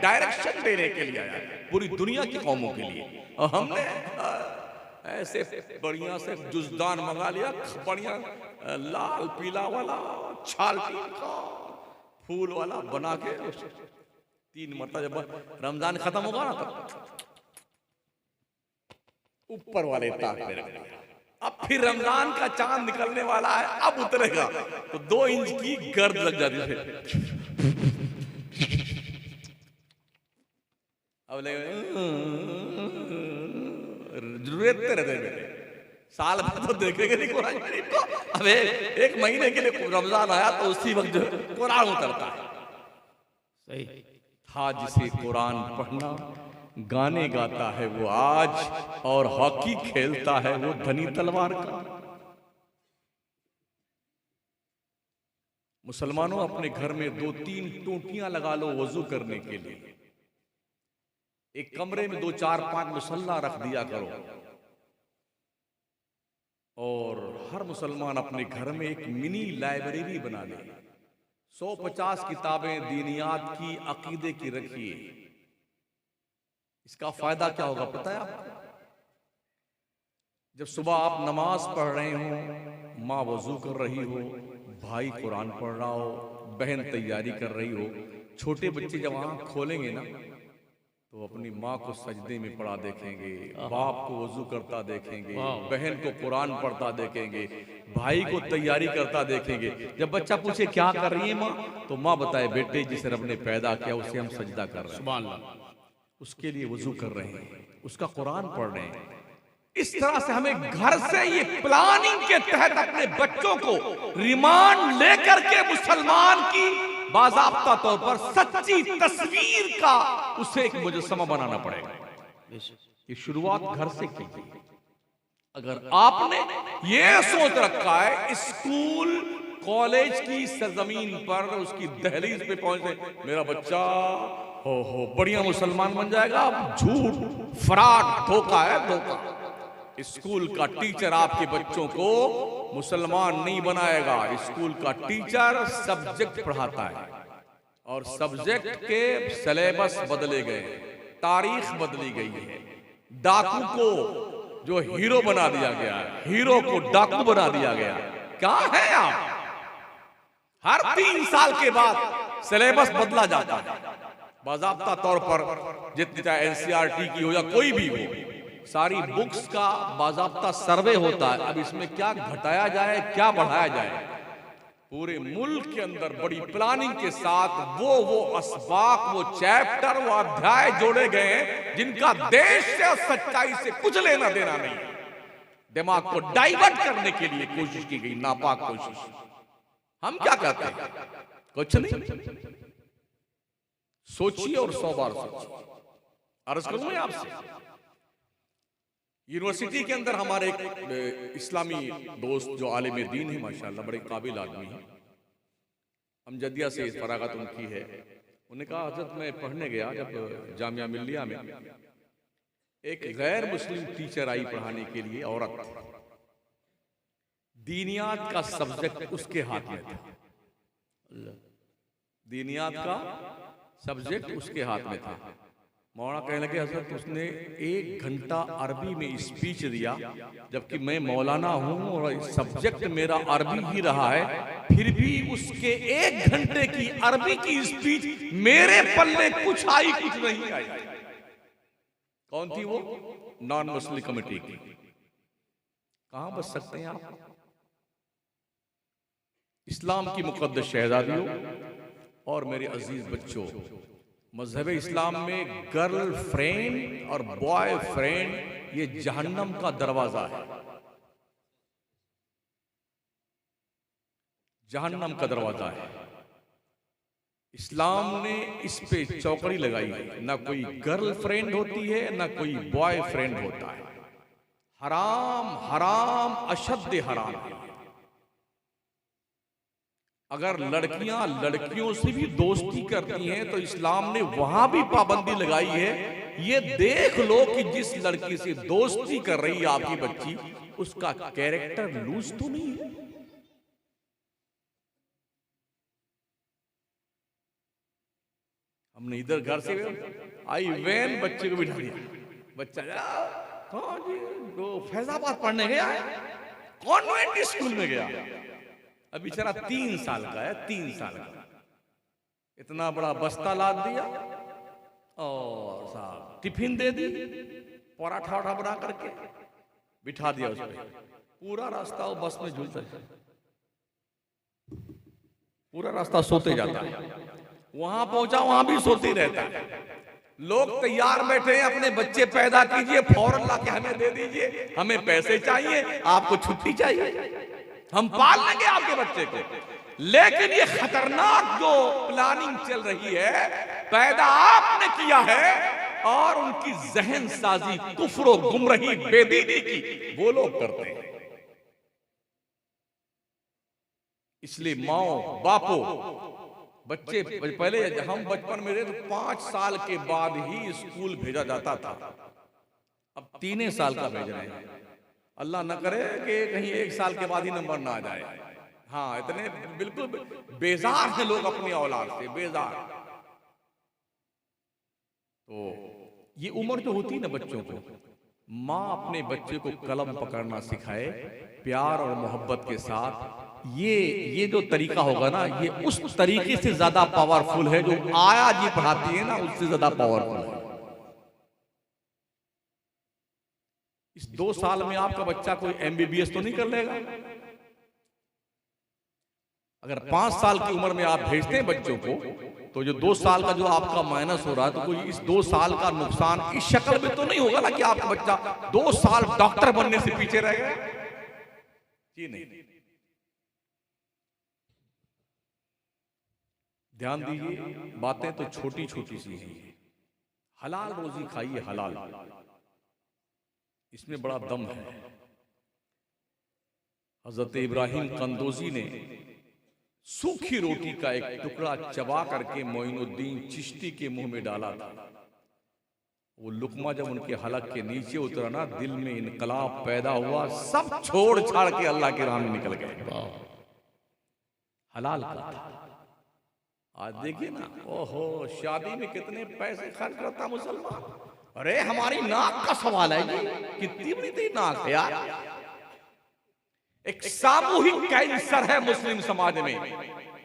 डायरेक्शन देने के लिए आया है पूरी दुनिया की कौमों के लिए। और हमने ऐसे बढ़िया से जुजदान मंगा लिया, बढ़िया लाल पीला वाला छालटीन का फूल वाला बना के 3 मरतबा जब रमजान खत्म होगा ना तब ऊपर वाले ताक पे रख दिया। अब फिर रमजान का चांद निकलने वाला है, अब उतरेगा तो 2 इंच की गर्द लग जाती है। अब लगे रहते बेटे, साल भर तो देखेंगे नहीं कुरान शरीफ को। अब 1 महीने के लिए रमजान आया तो उसी वक्त जो कुरान उतरता है। सही था जिसे कुरान पढ़ना, गाने गाता है वो आज, और हॉकी खेलता है वो धनी तलवार का। मुसलमानों अपने घर में 2-3 टोटियां लगा लो वजू करने के लिए। एक कमरे में 2-4-5 मुसल्ला रख दिया करो, और हर मुसलमान अपने घर में एक मिनी लाइब्रेरी बना ले। 150 किताबें दीनियात की, अकीदे की रखिए। इसका फायदा क्या होगा पता है आपको? जब सुबह आप नमाज पढ़ रहे हो, माँ वजू कर रही हो, भाई कुरान पढ़ रहा हो, बहन तैयारी कर रही हो, छोटे बच्चे जब आँख खोलेंगे ना तो अपनी माँ को सजदे में पढ़ा देखेंगे, बाप को वजू करता देखेंगे, बहन को कुरान पढ़ता देखेंगे, भाई को तैयारी करता देखेंगे। जब बच्चा पूछे क्या कर रही है माँ, तो माँ बताए बेटे जिसे रब ने पैदा किया उसे हम सजदा कर रहे हैं, उसके लिए वजू कर रहे हैं, उसका कुरान पढ़ रहे हैं। इस तरह से हमें घर से ये प्लानिंग के तहत अपने बच्चों को रिमांड लेकर के मुसलमान की बाज़ाब्ता तौर पर सच्ची तस्वीर का उसे एक मुजस्समा बनाना पड़ेगा। ये शुरुआत घर से कीजिए। अगर आपने ये सोच रखा है स्कूल कॉलेज की सरजमीन पर उसकी दहलीज पे पहुंचे मेरा बच्चा हो बढ़िया मुसलमान बन जाएगा, झूठ फराड धोखा है, धोखा। स्कूल का टीचर आपके बच्चों को मुसलमान नहीं बनाएगा। स्कूल का टीचर सब्जेक्ट पढ़ाता है, और सब्जेक्ट के सिलेबस बदले गए, तारीख बदली गई है। डाकू को जो हीरो बना दिया गया है, हीरो को डाकू बना दिया गया। क्या है आप? हर 3 साल के बाद सिलेबस बदला जाता है बाज़ाब्ता तौर पर, जितनी चाहे NCERT की हो या कोई भी हो, सारी बुक्स का बाज़ाब्ता सर्वे होता है। अब इसमें क्या घटाया जाए, क्या बढ़ाया जाए, पूरे मुल्क के अंदर बड़ी प्लानिंग के साथ वो असबाक, वो चैप्टर, वो अध्याय जोड़े गए हैं जिनका देश से और सच्चाई से कुछ लेना देना नहीं। दिमाग को डाइवर्ट करने के लिए कोशिश की गई, नापाक कोशिश। हम क्या कहते हैं? कुछ नहीं, सोचिए और 100 बार सोचिए। अर्ज करूं मैं आपसे, यूनिवर्सिटी के अंदर हमारे एक इस्लामी दोस्त जो आलिम दीन है माशाल्लाह, बड़े काबिल आदमी है, अमजदिया से फरागत उनकी है। उन्होंने कहा हजरत मैं पढ़ने गया जब जामिया मिल्लिया में, एक गैर मुस्लिम टीचर आई पढ़ाने के लिए, औरत, दीनियात का सब्जेक्ट उसके हाथ में था। दीनियात का सब्जेक्ट उसके हाथ में था। मौलाना कहने लगे हजरत उसने 1 घंटा अरबी में स्पीच दिया, जबकि मैं मौलाना हूं और सब्जेक्ट मेरा अरबी ही रहा है, फिर भी उसके 1 घंटे की अरबी की स्पीच मेरे पल्ले कुछ आई कुछ नहीं आई। कौन थी वो? नॉन मुस्लिम कमेटी की। कहां बच सकते हैं आप? इस्लाम की मुकद्दस शहजादियों और मेरे अजीज बच्चों, मजहब इस्लाम में गर्लफ्रेंड और बॉयफ्रेंड ये जहन्नम का दरवाजा है, जहन्नम का दरवाजा है। इस्लाम ने इस पे चौकड़ी लगाई है, ना कोई गर्लफ्रेंड होती है ना कोई बॉयफ्रेंड होता है। हराम हराम अशद्द हराम है। अगर लड़कियां लड़कियों से भी दोस्ती करती हैं तो इस्लाम ने वहां भी पाबंदी लगाई है। ये देख लो कि जिस लड़की से दोस्ती कर रही है आपकी बच्ची, उसका कैरेक्टर लूज तो नहीं है। हमने इधर घर से आई वैन बच्चे को बिठा दिया। बच्चा हाँ जी तो फैजाबाद पढ़ने गया है, कॉन्वेंट स्कूल में गया। अब बेचारा 3 साल का है, 3 साल का, इतना बड़ा बस्ता लाद दिया और साहब टिफिन दे दी, पराठा वराठा बना करके बिठा दिया उस पर। पूरा रास्ता वो बस में झूलता है, पूरा रास्ता सोते जाता है। वहां पहुंचा वहां भी सोते रहता है। लोग तैयार बैठे हैं, अपने बच्चे पैदा कीजिए, फौरन लाके हमें दे दीजिए, हमें पैसे चाहिए, आपको छुट्टी चाहिए, हम पाल लेंगे आपके बच्चे को। लेकिन ये खतरनाक जो प्लानिंग चल रही है, पैदा आपने किया है और उनकी जहन साजी कुफ्र गुमराही बेदीनी की वो लोग करते हैं। इसलिए माओ बापो, बच्चे पहले हम बचपन में रहे तो 5 साल के बाद ही स्कूल भेजा जाता था, अब 3 साल का भेज रहे हैं। अल्लाह न करे कि कहीं 1 साल के बाद ही नंबर ना आ जाए। हाँ, इतने बिल्कुल बेजार हैं लोग अपनी औलाद से, बेजार। तो ये उम्र जो होती है ना बच्चों को, माँ अपने बच्चे को कलम पकड़ना सिखाए प्यार और मोहब्बत के साथ, ये जो तरीका होगा ना, ये उस तरीके से ज्यादा पावरफुल है जो आया जी पढ़ाती है ना, उससे ज्यादा पावरफुल है। इस 2 साल में आपका बच्चा कोई MBBS तो नहीं कर लेगा। अगर 5 साल की उम्र में आप भेजते हैं बच्चों को, तो जो 2 साल का जो आपका माइनस हो रहा है, तो कोई इस 2 साल का नुकसान इस शक्ल में तो नहीं होगा ना कि आपका बच्चा 2 साल डॉक्टर बनने से पीछे रह गया। जी नहीं, ध्यान दीजिए, बातें तो छोटी छोटी सी हैं। हलाल रोजी खाइए, हलाल, इसमें बड़ा दम है। हजरत इब्राहिम कंदोजी ने सूखी रोटी का एक टुकड़ा चबा करके मोइनुद्दीन चिश्ती के मुंह में डाला था। वो लुकमा जब उनके हलक के नीचे उतरा ना, दिल में इनकलाब पैदा हुआ, सब छोड़ छाड़ के अल्लाह के राह में निकल गए। हलाल का था। आज देखिए ना, ओहो, शादी में कितने पैसे खर्च करता मुसलमान। अरे हमारी नाक का सवाल है जी, कितनी बड़ी नाक है यार। एक सामूहिक कैंसर है मुस्लिम समाज में।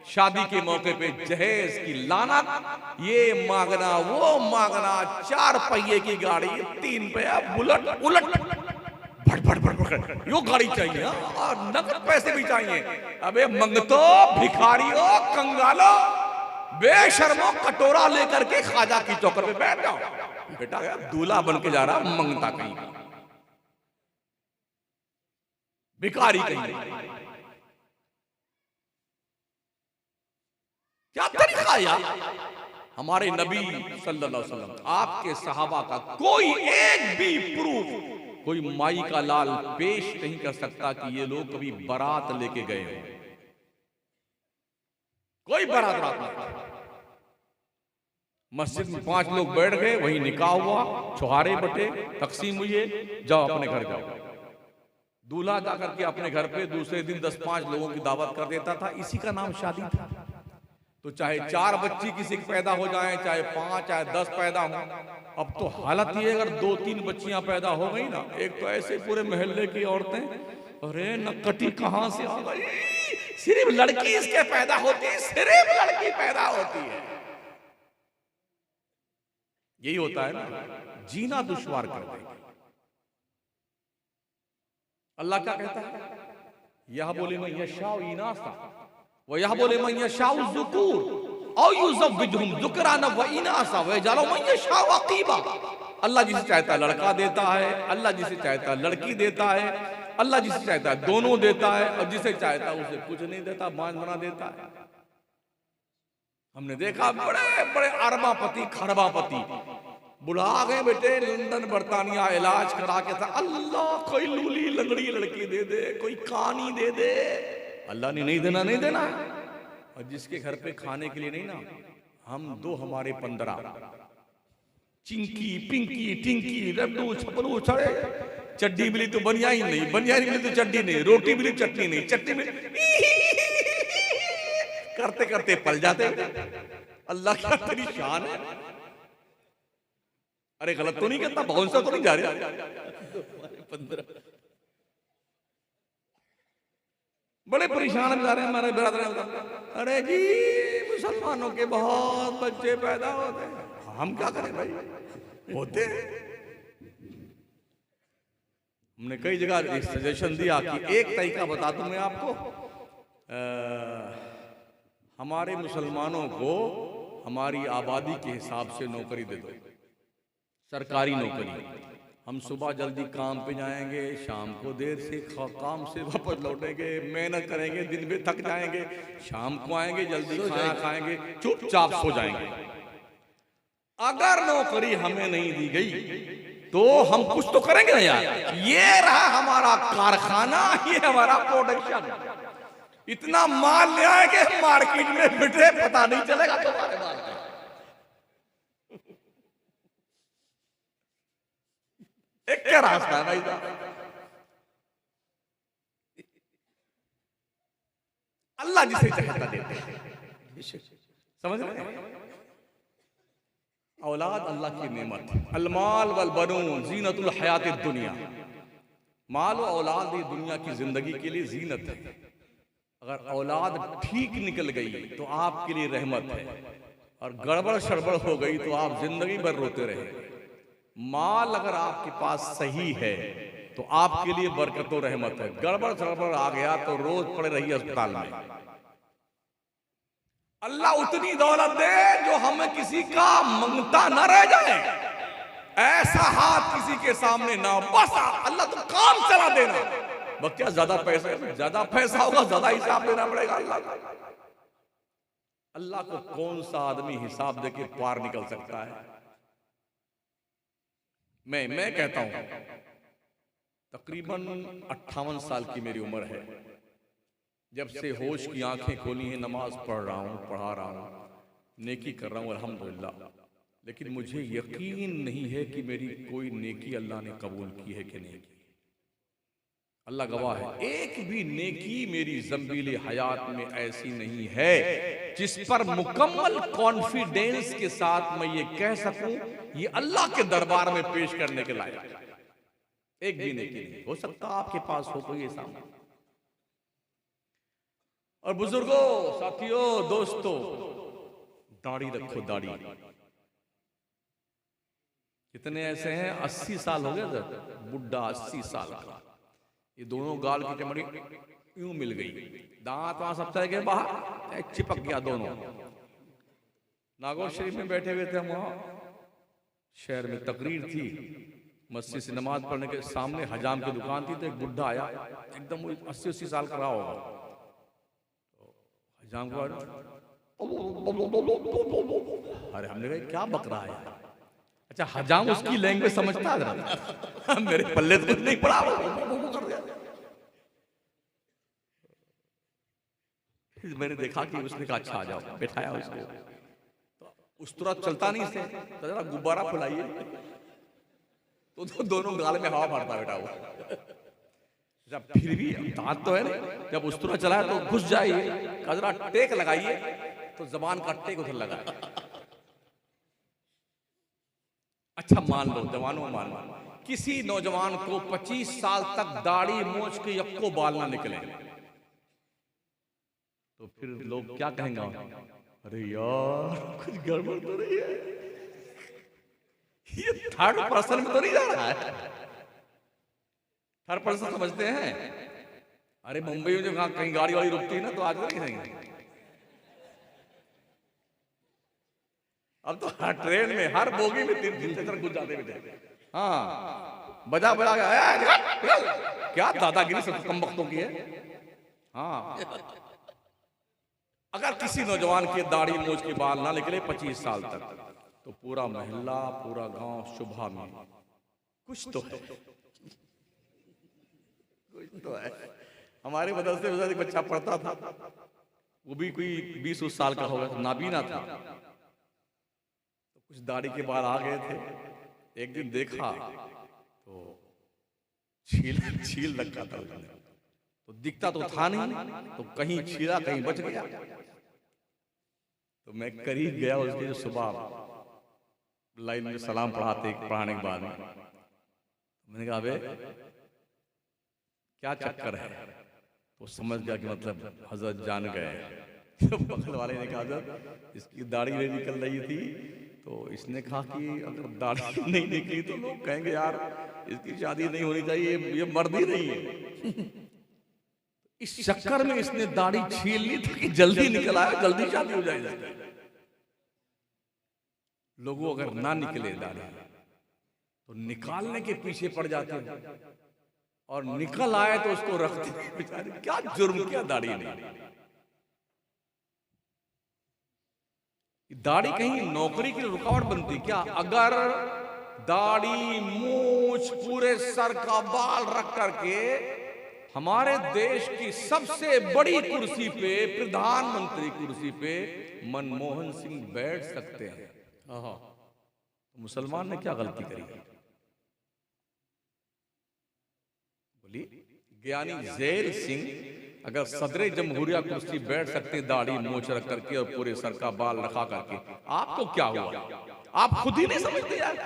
शादी के मौके पे जहेज की लानत, ये मांगना वो मांगना, 4 पहिए की गाड़ी, 3 पहिया बुलेट, उलट भड़ भड़ भड़ भड़ यो गाड़ी चाहिए और नकद पैसे भी चाहिए। अबे मंगतो, भिखारियों, कंगालो, बेशर्मो, कटोरा लेकर के ख्वाजा की चौकर पे बैठ जाओ। बेटा दूल्हा बन के जा रहा, मंगता कहीं, भिखारी कहीं। क्या तरीका यार। हमारे नबी सल्लल्लाहु अलैहि वसल्लम, आपके सहाबा का कोई एक भी प्रूफ, कोई माई का लाल पेश नहीं कर सकता कि ये लोग कभी बारात लेके गए हो। कोई बारात नहीं। मस्जिद में 5 लोग बैठ गए, वही निकाह हुआ, छुहारे बटे, तकसीम हुए, जाओ अपने घर जाओ। दूल्हा जाकर के अपने घर पे दूसरे दिन 10-5 लोगों की दावत कर देता था। इसी का नाम शादी था। तो चाहे 4 बच्ची किसी के पैदा हो जाएं, चाहे 5, चाहे 10 पैदा हो। अब तो हालत ये, अगर 2-3 बच्चियां पैदा हो गई ना, एक तो ऐसे पूरे मोहल्ले की औरतें, अरे नक्कटी कहां से आ गई, सिर्फ लड़की इसके पैदा होती है, सिर्फ लड़की पैदा होती है। यही होता है ना, जीना दुश्वार कर देंगे। अल्लाह क्या कहता है, यह बोले मैं यशाउ इनासा व यह बोले मैं यशाउ ज़ुकूर औ युज़व्विजुहुम ज़ुकरान व इनासा व यजअलु मैं यशाउ अक़ीबा। अल्लाह जिसे चाहता है लड़का देता है, अल्लाह जिसे चाहता है लड़की देता है, अल्लाह जिसे चाहता है दोनों देता है, और जिसे चाहता है उसे कुछ नहीं देता, बांझ बना देता है। हमने देखा बड़े बड़े अरबापति खरबापति बुला गए बेटे लंदन बरतानिया इलाज करा के था, अल्लाह कोई लूली लंगड़ी लड़की दे दे, कोई कानी दे दे। अल्लाह ने नहीं देना, नहीं देना। और जिसके घर पे खाने के लिए नहीं ना, हम 2 हमारे 15 चिंकी पिंकी टिंकी रड्डू छपलू छड़े, चड्डी मिली तो बनियाई नहीं, बनियाई मिली तो चड्डी नहीं, रोटी मिली चटनी नहीं, चटनी मिली करते करते पल जाते। अल्लाह क्या तेरी शान है। अरे गलत तो नहीं कहता, बहुत सा तो नहीं जा रहा। 15 बड़े परेशान जा रहे हैं हमारे बिरादर। अरे जी मुसलमानों के बहुत बच्चे पैदा होते हैं, हम क्या करें भाई, होते हैं। हमने कई जगह सजेशन दिया कि एक तरीका बता दूं मैं आपको, हमारे मुसलमानों को हमारी आबादी के हिसाब से नौकरी दे दो, सरकारी नौकरी। हम सुबह जल्दी काम पे जाएंगे, शाम को देर से काम से वापस लौटेंगे, मेहनत करेंगे, दिन में थक जाएंगे, शाम को आएंगे, जल्दी खाना खाएंगे, चुपचाप सो जाएंगे। अगर नौकरी हमें नहीं दी गई तो हम कुछ तो करेंगे ना यार। ये रहा हमारा कारखाना, ये हमारा प्रोडक्शन। इतना माल ले आएंगे मार्केट में बेटे, पता नहीं चलेगा तुम्हारे माल का। एक क्या रास्ता है भाई साहब, अल्लाह जिसे चाहता देते हैं। समझ रहे हैं? औलाद अल्लाह की नेमत है। अलमाल वल बनून जीनतुल हयातिद दुनिया। माल और औलाद ये दुनिया की जिंदगी के लिए जीनत है। अगर औलाद ठीक निकल गई तो आपके लिए रहमत है, और गड़बड़ शड़बड़ हो गई तो आप जिंदगी भर रोते रहे। माल अगर आपके पास सही है तो आपके लिए बरकत और रहमत है। गड़बड़ शड़बड़ आ गया तो रोज पड़े रहिए अस्पताल में। अल्लाह उतनी दौलत दे जो हमें किसी का मंगता न रह जाए, ऐसा हाथ किसी के सामने ना, बस अल्लाह तो काम चला देना। बस क्या ज्यादा पैसा होगा, ज्यादा हिसाब देना पड़ेगा अल्लाह का। अल्लाह को कौन सा आदमी हिसाब देके पार निकल सकता है? मैं कहता हूं, तकरीबन 58 साल की मेरी उम्र है। जब से होश की आंखें खोली हैं, नमाज पढ़ रहा हूं, पढ़ा रहा हूं, नेकी कर रहा हूं अल्हम्दुलिल्लाह। लेकिन मुझे यकीन नहीं है कि मेरी कोई नेकी अल्लाह ने कबूल की है कि नहीं की। अल्लाह गवाह है, एक भी नेकी मेरी ज़ंबीले हयात में ऐसी नहीं है जिस पर मुकम्मल कॉन्फिडेंस के साथ मैं ये कह सकूं ये अल्लाह के दरबार में पेश करने के लायक। एक भी नेकी नहीं। हो सकता आपके पास हो कोई ऐसा। और बुजुर्गों, साथियों, दोस्तों, दाढ़ी रखो, दाढ़ी। कितने ऐसे हैं 80 साल हो गए, बुढ़ा 80 साल का, ये दोनों गाल की चमड़ी यूं मिल गई, दांत वहां सब चले गए बाहर, चिपक गया दोनों। नागौर शरीफ में बैठे हुए थे हम, वहां शहर में तकरीर थी, मस्जिद से नमाज पढ़ने के सामने हजाम की दुकान थी, तो एक बुढ़ा आया, एकदम 80-80 साल का रहा होगा। हजाम को अरे हमने कहा क्या बक रहा है? अच्छा, हजाम उसकी लैंग्वेज समझता है? मेरे पल्ले तो कुछ नहीं पड़ा। फिर मैंने देखा कि उसने कहा अच्छा आ जाओ, बैठाया उसको। तो उस तुरंत चलता नहीं से, तो जरा गुब्बारा फुलाइए, तो दोनों गाल में हवा मारता बेटा वो। जब फिर भी दांत तो है नहीं, जब उस तरह चलाया तो घुस जाइए, जरा टेक लगाइए, तो जबान का टेक उधर लगा। अच्छा मान लो जवानों, मान लो किसी नौजवान को 25 साल तक दाढ़ी मूंछ के यक्को बाल ना निकले, तो फिर लोग क्या कहेंगे? अरे यार कुछ गड़बड़ तो नहीं है, ये थर्ड पर्सन में तो नहीं जा रहा है। थर्ड पर्सन समझते हैं? अरे मुंबई में जो कहीं गाड़ी वाड़ी रुकती है ना, तो आज नहीं कहेंगे। अब तो हर ट्रेन में, हर बोगी में 3-3 चक्कर घुस जाते बेटे। हाँ, बजा बजा के क्या दादागिरी सब कम वक्तों की है। हाँ, अगर किसी नौजवान के दाढ़ी मूंछ के बाल ना निकले 25 साल तक, तो पूरा मोहल्ला, पूरा गांव शुभा में कुछ तो है, कुछ तो है। हमारे मदरसे में एक बच्चा पढ़ता था, वो भी कोई 20 साल का होगा, नाबीना था। तो कुछ दाढ़ी के बाल आ गए थे। एक दिन देखा तो छील रखा था उसने, तो दिखता तो था नहीं, तो कहीं छीला कहीं बच गया। तो मैं करीब गया उसके, जो सुबह लाइन में सलाम पढ़ाने के बाद मैंने कहा अबे क्या चक्कर है? तो समझ गया कि मतलब हजरत जान गए। तो बगल वाले ने कहा हजरत इसकी दाढ़ी नहीं निकल रही थी, तो इसने कहा कि अगर दाढ़ी नहीं निकली तो लोग कहेंगे यार इसकी शादी नहीं होनी चाहिए, ये मर्द ही नहीं है। इस चक्कर में इसने दाढ़ी छील ली ताकि जल्दी निकल आए, जल्दी शादी हो जाए। लोगों अगर ना निकले दाढ़ी तो निकालने के पीछे पड़ जाते हैं, और निकल आए तो उसको रखते हैं। बेचारे क्या जुर्म किया दाढ़ी ने। दाढ़ी कहीं नौकरी की रुकावट बनती क्या? अगर दाढ़ी मूंछ पूरे सर का बाल रख करके हमारे देश की सबसे बड़ी कुर्सी पे, प्रधानमंत्री कुर्सी पे मनमोहन सिंह बैठ सकते हैं, तो मुसलमान ने क्या गलती करी? बोली ज्ञानी जैल सिंह अगर सदरे जमहूरिया कुर्सी बैठ सकते, दाढ़ी मूंछ रख करके और पूरे सर का बाल रखा करके, आपको क्या हुआ? आप खुद ही नहीं समझते यार।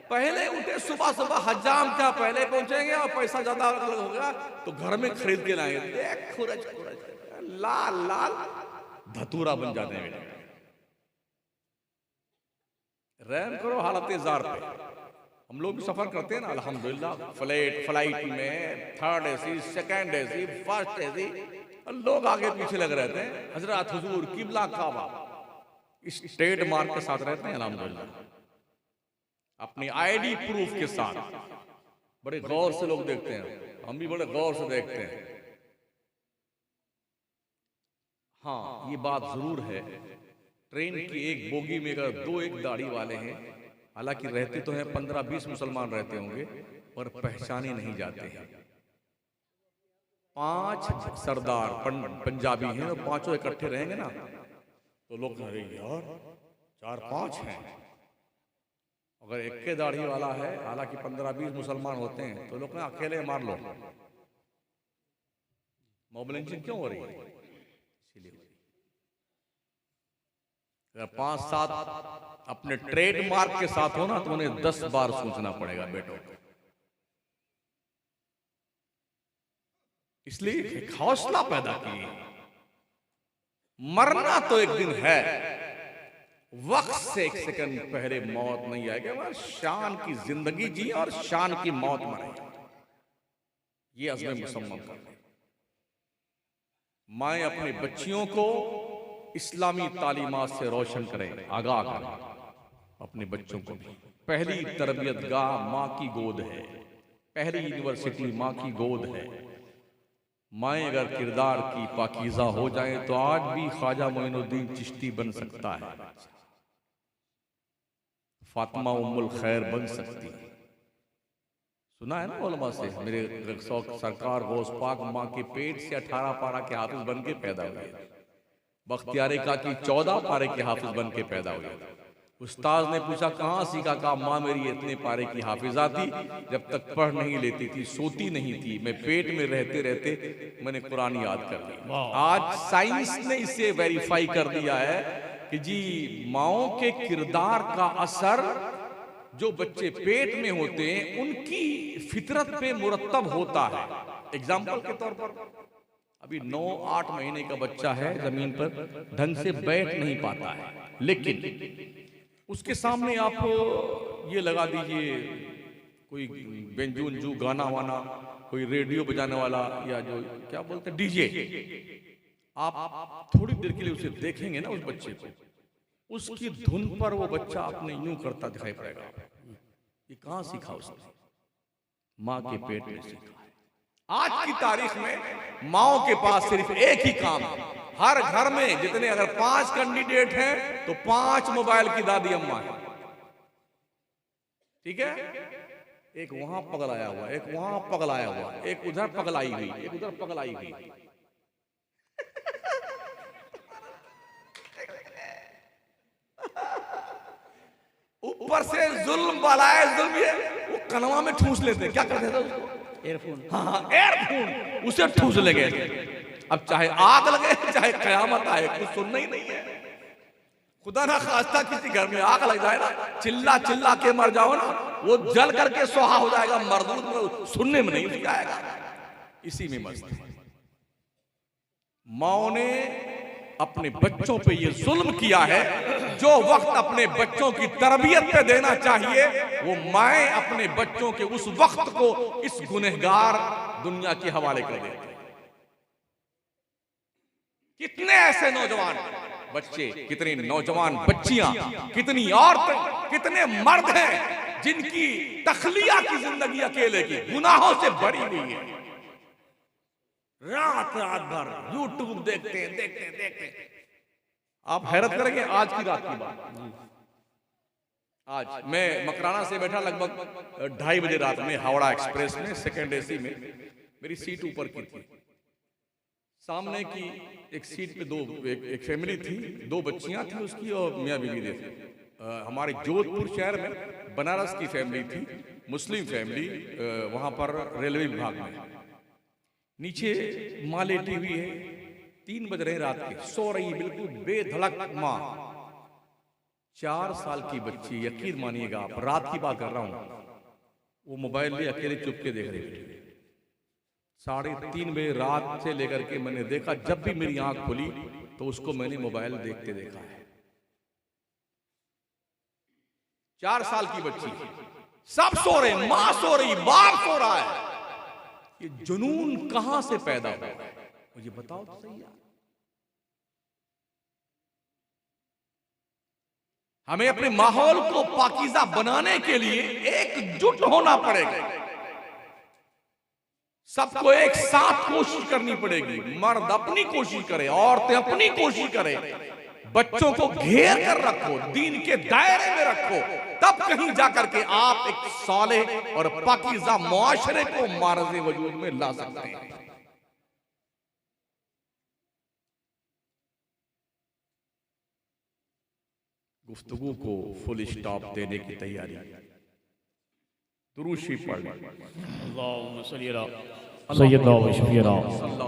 पहले उठे सुबह सुबह हजाम क्या पहले पहुंचेंगे, और पैसा ज्यादा होगा तो घर में खरीद के लाएंगे। देख खुरच खुरच लाल लाल धतूरा बन जाते हैं। रहम करो हालत जार पे। हम लोग भी सफर करते हैं ना अल्हम्दुलिल्लाह, फ्लाइट में, third AC, second AC, first AC, लोग आगे पीछे लगे रहते हैं। हजरत हुजूर किबला काबा इस ट्रेडमार्क के साथ रहते हैं अल्हम्दुलिल्लाह, अपनी आईडी प्रूफ के साथ। बड़े गौर से लोग देखते हैं, हम भी बड़े गौर से देखते हैं। हाँ, ये बात जरूर है, ट्रेन की एक बोगी में अगर 2 एक दाढ़ी वाले हैं, हालांकि रहते तो हैं 15-20 मुसलमान रहते होंगे, और पहचाने नहीं जाते हैं। 5 सरदार पंजाबी हैं और 5 इकट्ठे रहेंगे ना, तो लोग अरे यार 4-5 हैं। अगर एक के दाढ़ी वाला है, हालांकि 15-20 मुसलमान होते हैं, तो लोग अकेले मार लो। मॉब लिंचिंग क्यों हो रही है? इसीलिए 5-7 अपने ट्रेडमार्क के साथ हो ना, तो उन्हें 10 बार सोचना पड़ेगा बेटो। इसलिए एक हौसला पैदा किए, मरना तो एक दिन है, वक्त से 1 सेकंड पहले मौत नहीं आएगी। हमारे शान की जिंदगी जी और शान की मौत मरे, ये अज़्म मुसम्मम कर। माएं अपनी बच्चियों को इस्लामी तालीमात से रोशन करें, आगाह करें अपने बच्चों को भी। पहली तरबियत गाह माँ की गोद है, पहली यूनिवर्सिटी माँ की गोद है। माएं अगर किरदार की पाकीज़ा हो जाएं, तो आज भी ख्वाजा मोइनुद्दीन चिश्ती बन सकता है, फातिमा उम्मुल खैर बन सकती है। सुना है ना उलमा से, मेरे सरकार गौस पाक माँ के पेट से 18 पारा के हाफिज बन के पैदा हुए। बख्तियार का कि 14 पारे के हाफिज बन के पैदा हो गया। उस्ताद ने पूछा कहाँ सीखा? कहा माँ मेरी इतने पारे की हाफिजा थी, जब तक पढ़ नहीं लेती थी सोती नहीं थी, मैं पेट में रहते रहते मैंने कुरान याद कर लिया। आज साइंस ने इसे वेरीफाई कर दिया है कि जी माओं के किरदार का असर जो बच्चे पेट में होते हैं उनकी फितरत पे मुरत्तब होता है। एग्जाम्पल के तौर पर अभी 9-8 महीने का बच्चा है, जमीन पर ढंग से बैठ नहीं पाता है, लेकिन उसके सामने आप ये लगा दीजिए कोई बेंजू उंजू गाना वाना, कोई रेडियो बजाने वाला या जो क्या बोलते हैं डीजे, आप थोड़ी देर के लिए उसे देखेंगे ना उस बच्चे को, उसकी धुन पर वो बच्चा अपने यूं करता दिखाई पड़ेगा। ये कहाँ सीखा उसने? माँ के पेट में सीखा है। आज की तारीख में माओं के पास सिर्फ एक ही काम है। हर घर में जितने अगर 5 कैंडिडेट हैं तो 5 मोबाइल की दादी अम्मा है। ठीक है, एक वहां पगलाया हुआ, एक वहां पगलाया हुआ, एक उधर पगलाई हुई, एक उधर पगलाई हुई। ऊपर से जुल्म बलाए जुल्म, ये वो कनवा में ठूस लेते। क्या करते थे उसको? एयरफोन। हाँ, एयरफोन उसे ठूस लगे। अब चाहे आग लगे चाहे कयामत आए, कुछ सुनना ही नहीं है। खुदा ना खास्ता किसी घर में आग लग जाए ना, चिल्ला चिल्ला के मर जाओ ना, वो जल करके सुहा हो जाएगा, मरदूद में सुनने में नहीं जाएगा। इसी में मस्त माओ ने अपने बच्चों पे ये जुल्म किया है। जो वक्त अपने बच्चों की तरबियत पे देना चाहिए, वो माएं अपने बच्चों के उस वक्त को इस गुनहगार दुनिया के हवाले कर देती। कितने ऐसे नौजवान बच्चे, कितनी नौजवान बच्चियां, कितनी औरतें, कितने मर्द हैं जिनकी तखलिया की जिंदगी अकेले की गुनाहों से भरी हुई है। रात रात भर यूट्यूब देखते देखते आप हैरत करेंगे। आज की रात की बात, आज मैं मकराना से बैठा लगभग 2:30 बजे रात में हावड़ा एक्सप्रेस में सेकंड एसी में, मेरी सीट ऊपर की थी। सामने की एक सीट पे एक फैमिली थी, 2 बच्चियां थी उसकी और मियां बीवी थे। हमारे जोधपुर शहर में बनारस की फैमिली थी, मुस्लिम फैमिली, वहां पर रेलवे विभाग में। नीचे माँ लेटी हुई है, 3 बज रहे रात के, सो रही बिल्कुल बेधड़क माँ। 4 साल की बच्ची, यकीन मानिएगा आप, रात की बात कर रहा हूं, वो मोबाइल लिए अकेले चुप के देख रही थी। 3:30 बजे रात से लेकर के मैंने देखा, जब भी मेरी आंख खुली तो उसको मैंने मोबाइल देखते देखा है। 4 साल की बच्ची, सब सो रहे, मां सो रही, बाप सो रहा है। ये जुनून कहां से पैदा हुआ? मुझे बताओ तो सही यार। हमें अपने माहौल को पाकीज़ा बनाने के लिए एकजुट होना पड़ेगा। सबको एक साथ कोशिश करनी पड़ेगी। मर्द अपनी कोशिश करे, औरतें अपनी कोशिश करें, बच्चों को घेर कर रखो, दीन के दायरे में रखो, तब कहीं जाकर के आप एक सालेह और पाकीज़ा मुआशरे को मारज़े वजूद में ला सकते हैं। गुफ्तगू को फुल स्टॉप देने की तैयारी, दुरूद शरीफ पढ़ अल्लाहुम्मा सल्ली अला सय्यदना व शफीना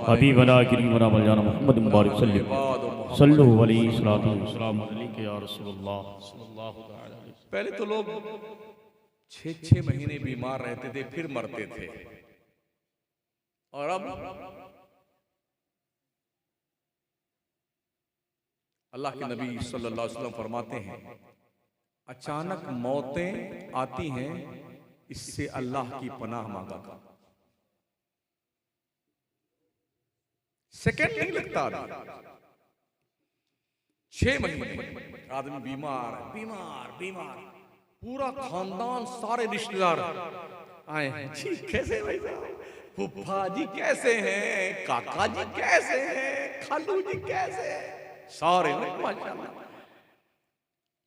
हबीबना करीमना मौलाना मुहम्मद मुबारक सल्लल्लाहु अलैहि वसल्लम अलैहि या रसूलुल्लाह सल्लल्लाहु अलैहि वसल्लम। पहले तो लोग 6-6 महीने बीमार रहते थे, फिर मरते थे, और अब अल्लाह के नबी सल्लल्लाहु अलैहि वसल्लम फरमाते हैं, अचानक मौतें आती हैं, इससे अल्लाह की पनाह मांगा कर। सेकंड नहीं लगता, 6 महीने आदमी बीमार बीमार बीमार, पूरा खानदान, सारे रिश्तेदार आए हैं। जी कैसे भाई साहब, फूफा जी कैसे हैं, काका जी कैसे हैं, खालू जी कैसे हैं, सारे माशाल्लाह।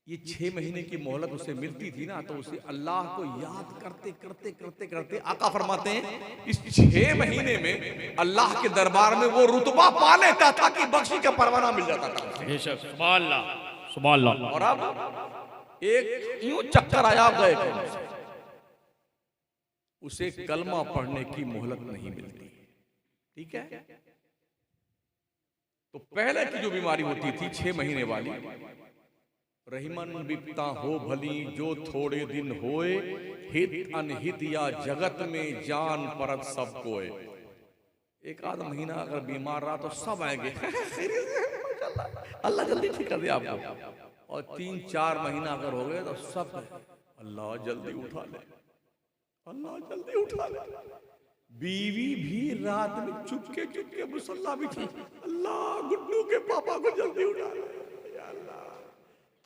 ये 6 महीने की मोहलत उसे मिलती थी ना, तो उसे अल्लाह को याद करते करते करते करते आका फरमाते हैं इस 6 महीने में अल्लाह के दरबार में वो रुतबा पा लेता था कि बख्शी का परवाना मिल जाता था। बेशक, सुभान अल्लाह, सुभान अल्लाह। और अब एक यूं चक्कर आया गए थे, उसे कलमा पढ़ने की मोहलत नहीं मिलती। ठीक है, तो पहले की जो बीमारी होती थी 6 महीने वाली, रहीमन बिपता हो भली जो थोड़े दिन होए, हित अनहित या जगत में जान परत सब कोय। एक आध महीना अगर बीमार रहा तो सब आएंगे अल्लाह जल्दी ठीक कर दिया आपको, और 3-4 महीना अगर हो गए तो सब अल्लाह जल्दी उठा ले, अल्लाह जल्दी उठा ले। बीवी भी रात में चुपके चुपके मुसल्ला बिछी, अल्लाह गुड्डू के पापा को जल्दी उठा ले, या अल्लाह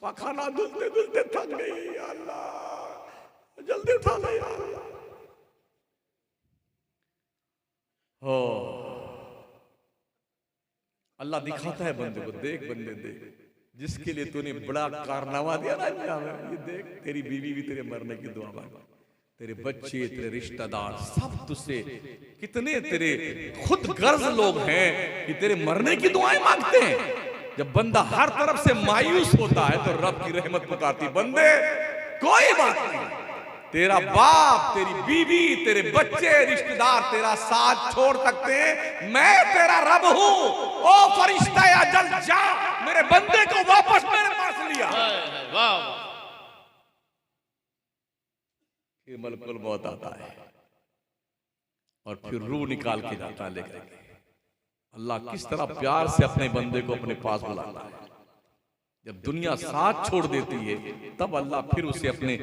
पखाना धुलते धुलते थक गई, या अल्लाह जल्दी उठा ले, या अल्लाह। हो अल्लाह दिखाता है बंदे को, देख बंदे देख, जिसके लिए तूने बड़ा कारनामा दिया ना, ये देख तेरी बीवी भी तेरे मरने की दुआ मांगे, तेरे बच्चे, तेरे रिश्तेदार सब तुझसे, कितने तेरे खुद गर्ज लोग हैं कि तेरे मरने की दुआएं मांगते हैं। जब बंदा हर तरफ से मायूस होता है तो रब की रहमत पुकारती, बंदे कोई बात नहीं, तेरा बाप, तेरी बीवी, तेरे बच्चे, रिश्तेदार तेरा साथ छोड़ सकते हैं, मैं तेरा रब हूं। ओ फरिश्ता अजल जा, मेरे बंदे को वापस मेरे पास लिया। वाह। फिर मलकुल मौत आता है और फिर रूह निकाल के जाता है लेकर के। अल्लाह किस तरह प्यार से अपने बंदे को अपने पास बुलाता है। जब दुनिया साथ छोड़ देती है तब अल्लाह फिर उसे अपने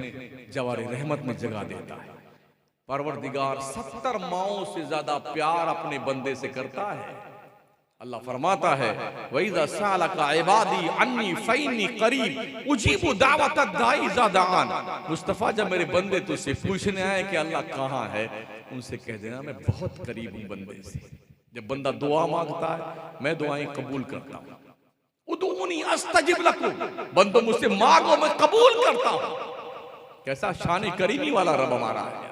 जवारे रहमत में जगा देता है। परवरदिगार 70 माओं से ज्यादा प्यार अपने बंदे से करता है। अल्लाह फरमाता है वइज़ा सअलका इबादी अन्नी फइन्नी करीब उजीबु दावत दाई इज़ा दान। मुस्तफ़ा, जब मेरे बंदे तुझसे पूछने आए कि अल्लाह कहाँ है, उनसे कह देना मैं बहुत करीब हूँ बंदे से। जब बंदा दुआ मांगता है मैं दुआएं कबूल करता हूँ। उदूनी अस्तजिब लकुम, बंदो मुझसे मांगो मैं कबूल करता हूँ। कैसा शान करीमी वाला रब हमारा है।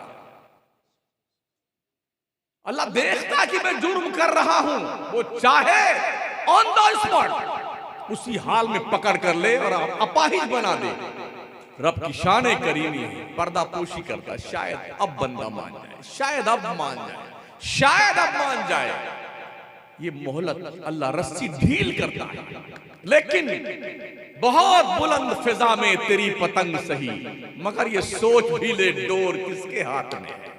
अल्लाह देखता कि मैं जुर्म कर रहा हूं, वो चाहे ऑन द स्पॉट उसी हाल में पकड़ कर ले और अपाहिज बना दे। रब की शान करीमी है, पर्दा पोशी करता। शायद अब बंदा मान जाए, शायद अब मान जाए, शायद अब मान जाए। ये मोहलत अल्लाह रस्सी ढील करता है, लेकिन बहुत बुलंद फिजा में तेरी पतंग सही, मगर ये सोच भी ले डोर किसके हाथ में है।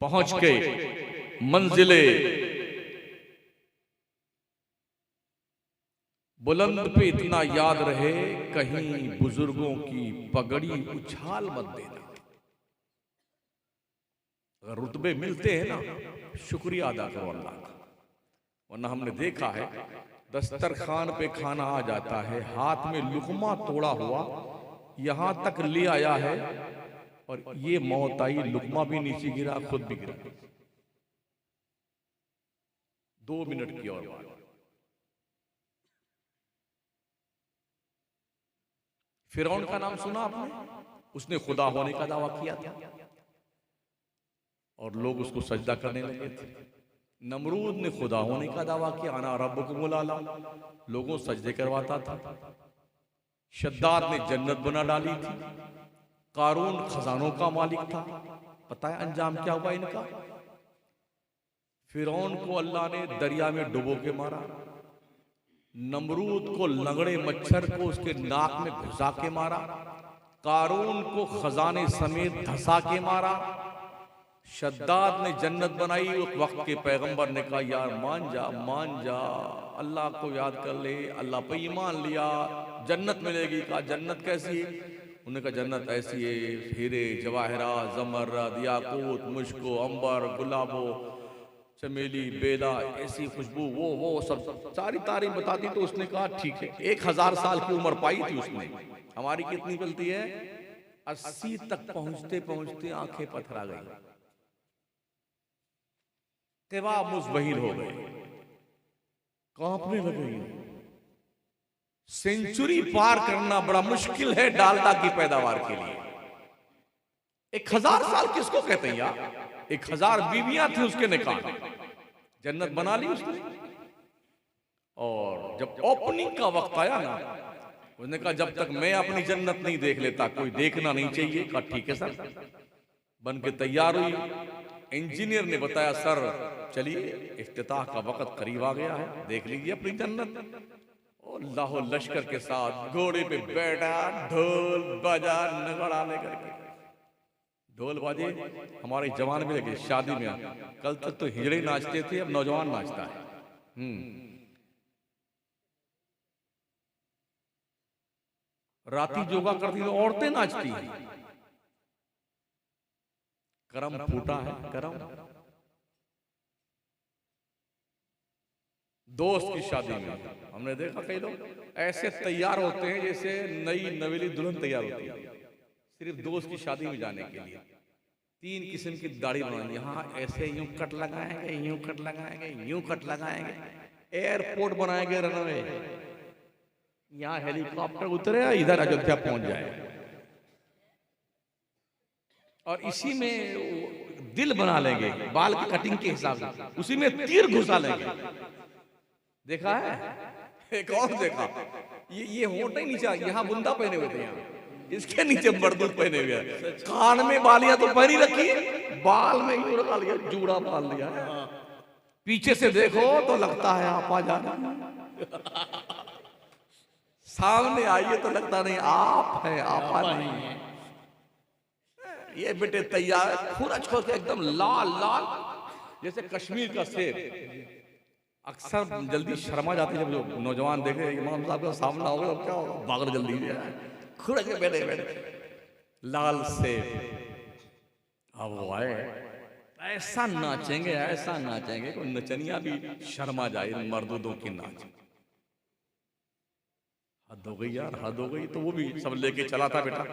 पहुंच के मंजिले बुलंद पे इतना याद रहे, कहीं बुजुर्गों की पगड़ी उछाल मत देना। अगर रुतबे मिलते हैं ना, शुक्रिया अदा करो अल्लाह का। वरना हमने देखा है दस्तरखान पे खाना आ जाता है, हाथ में लुकमा तोड़ा हुआ यहां तक ले आया है, और ये मौत आई, लुकमा भी नीचे गिरा, खुद भी गिरा। 2 मिनट की और बात। फिरौन का नाम सुना आपने? उसने खुदा होने का दावा किया था और लोग उसको सजदा करने लगे थे। नमरूद ने खुदा होने का दावा किया, अना रब्बुकुमुल आला, लोगों सजदे करवाता था। शद्दाद ने जन्नत बना डाली थी। कारून खजानों का मालिक था। पता है अंजाम क्या हुआ इनका? फिरौन को अल्लाह ने दरिया में डुबो के मारा। नमरूद को लंगड़े मच्छर को उसके नाक में घुसा के मारा। कारून को खजाने समेत धसा के मारा। शद्दाद ने जन्नत बनाई। उस वक्त के पैगंबर ने कहा यार मान जा, मान जा, अल्लाह को याद कर ले। अल्लाह पे ईमान लिया, जन्नत मिलेगी। कहा जन्नत कैसी है? उन्होंने कहा जन्नत ऐसी है, हीरे जवाहरा जमर्रद याकूत मुश्को अंबर गुलाबो चमेली बेला ऐसी खुशबू, वो सब सारी तारीफ बता दी। तो उसने कहा ठीक है। 1000 साल की उम्र पाई थी उसने। हमारी कितनी चलती है? 80 तक पहुंचते पहुंचते आंखें पथरा गई, तेवा मुज़बहिर हो गए, कांपने लगे। सेंचुरी पार करना बड़ा मुश्किल है डालडा की पैदावार के लिए। 1000 साल किसको कहते हैं यार? 1000 बीवियां थी उसके निकाह, जन्नत बना ली उसने। और जब ओपनिंग का वक्त आया ना, उसने कहा जब तक मैं अपनी जन्नत नहीं देख लेता कोई देखना नहीं चाहिए। कहा ठीक है सर। बन के तैयार हुई। इंजीनियर ने बताया सर चलिए इफ्तिताह का वक्त करीब आ गया है, देख लीजिए अपनी जन्नत। और लाहौर लश्कर के साथ घोड़े पे बैठा, ढोल बजा, नगाड़ा लेकर के। ढोल बाजे हमारे जवान में लगे शादी में। कल तक तो हिजड़े नाचते थे, अब नौजवान नाचता है। राती जोगा करती तो औरतें नाचती हैं। करम फूटा है करम। दोस्त की शादी में हमने देखा कई लोग ऐसे तैयार होते हैं जैसे नई नवेली दुल्हन तैयार होती है, सिर्फ दोस्त की शादी में जाने के लिए। 3 किस्म की दाढ़ी बनाएंगे, यहाँ ऐसे यूं कट लगाएंगे, यूं कट लगाएंगे, यूं कट लगाएंगे। एयरपोर्ट बनाएंगे रनवे, यहाँ हेलीकॉप्टर उतरे इधर अयोध्या पहुंच जाए। और इसी में दिल बना लेंगे बाल की कटिंग के हिसाब से, उसी में तीर घुसा लेंगे। देखा है? एक और देखा, ये होंठ ही नीचे, यहाँ बुंदा पहने हुए थे, यहाँ इसके नीचे मर्दूद पहने हुए हैं। कान में बालियां तो पहनी रखी, बाल में यूं लगा लिया, जूड़ा बाल लिया है। पीछे से देखो तो लगता है आपा जाना, सामने आइए तो लगता नहीं आप है, आपा नहीं है। ये बेटे तैयार खूरज खोल के एकदम लाल लाल जैसे कश्मीर का सेब। अक्सर जल्दी शर्मा जाती है जब जो नौजवान देखे इमाम साहब का सामना होगा तो क्या होगा, भागने जल्दी खुरक के बैठे बैठे लाल सेब। अब वो आए ऐसा नाचेंगे, ऐसा नाचेंगे कोई नचनिया भी शर्मा जाए मर्दों की नाच। हद हो गई यार, हद हो गई। तो वो भी सब लेके चला था बेटा।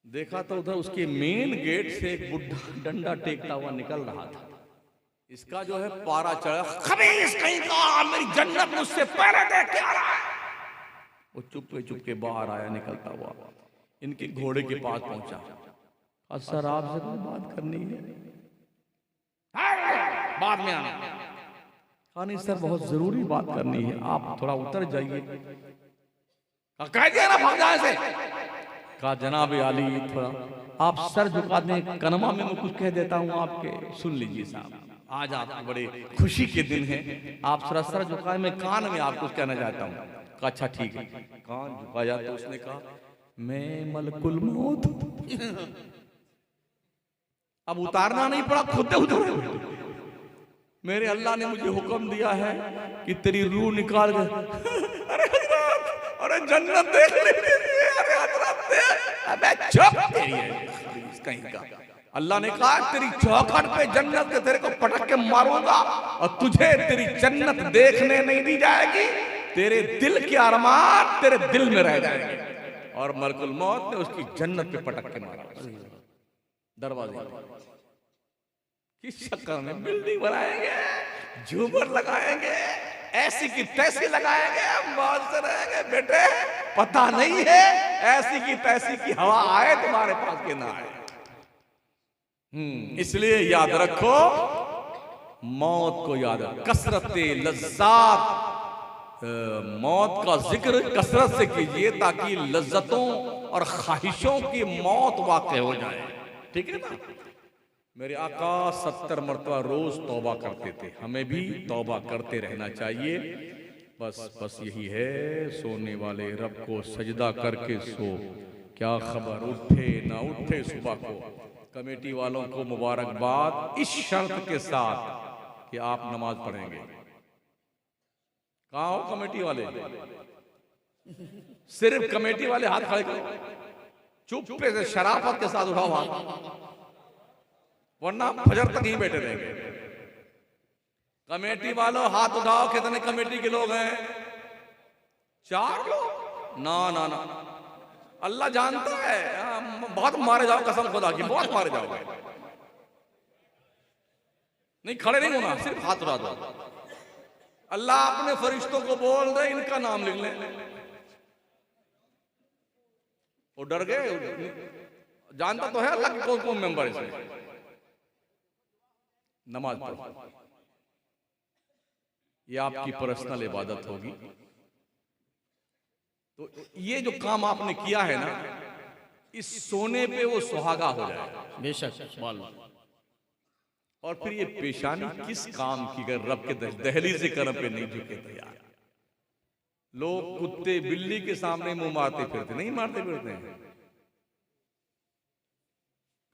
देखा तो उधर उसके मेन गेट से एक बुढ़ा डंडा टेकता हुआ निकल रहा था। इसका जो है पारा चढ़ा, खबीस कहीं का, मेरी जन्नत मुझसे पहले देख के आ रहा है। वो चुपके बाहर आया निकलता हुआ, इनके घोड़े के पास पहुंचा। सर आपसे कोई बात करनी है? बाद में आना। कहा नहीं सर बहुत जरूरी बात करनी है, आप थोड़ा उतर जाइए। कह दिया ना भाग जाए से। कहा जनाब आली थोड़ा आप सर झुका दें, कनमा में मैं कुछ कह देता हूँ आपके, सुन लीजिए साहब। आज आप बड़े खुशी के दिन है, आप थोड़ा सर झुकाए, मैं कान में आपको कुछ कहना चाहता हूँ। कहा अच्छा ठीक है। कान झुकाया तो उसने कहा मैं मलकुल मौत। अब उतारना नहीं पड़ा, खुद उतर। मेरे अल्लाह ने मुझे हुक्म दिया है कि तेरी रूह निकाल के अरे हजरत, अरे जन्नत देख लीजिए, अरे हजरत अबे चुप तेरी कहीं का। अल्लाह ने कहा तेरी चौखट पे जन्नत के तेरे को पटक के मारूंगा और तुझे तेरी जन्नत देखने नहीं दी जाएगी, तेरे दिल के अरमान तेरे दिल में रह जाएंगे। और मलकुल मौत ने उसकी जन्नत पे पटक के मारा दरवाजे। किस शक्ल में बिल्डिंग बनाएंगे, झूमर लगाएंगे, ऐसी की तैसी लगाएंगे, मौज से रहेंगे बेटे। पता नहीं है ऐसी की तैसी की हवा आए तुम्हारे पास के ना आए। इसलिए याद रखो, मौत को याद रखो, कसरत लज्जात, मौत का जिक्र कसरत से कीजिए ताकि लज्जतों और ख्वाहिशों की मौत वाक़ई हो जाए। ठीक है ना? मेरे आका 70 मरतबा रोज तौबा करते थे, हमें भी तौबा करते रहना चाहिए। बस यही है, सोने वाले रब को सजदा करके सो, क्या खबर उठे ना उठे सुबह को। कमेटी वालों को मुबारकबाद, इस शर्त के साथ कि आप नमाज पढ़ेंगे। कहाँ हो कमेटी वाले? सिर्फ कमेटी वाले हाथ खड़े करो, चुप से शराफत के साथ उठाओ हाथ, वरना फजर तक ही बैठे रहेंगे। कमेटी वालों हाथ उठाओ। कितने कमेटी के लोग हैं? 4 लोग? ना ना ना, अल्लाह जानता है, बहुत मारे जाओ, कसम खुदा की बहुत मारे जाओगे। नहीं खड़े नहीं होना, सिर्फ हाथ उठा दो। अल्लाह अपने फरिश्तों को बोल रहे इनका नाम लिख लें। वो डर गए, जानता तो है अल्लाह के कौन कौन मेंबर इसमें। नमाज पढ़ो, ये आपकी पर्सनल इबादत होगी। तो ये जो काम आपने किया है ना, इस सोने पे वो सुहागा हो जाए बेशक। और फिर ये पेशानी किस काम की, अगर रब के दहलीज से करम पे नहीं झुके तो यार। लोग कुत्ते बिल्ली के सामने मुंह मारते फिरते, नहीं मारते फिरते हैं।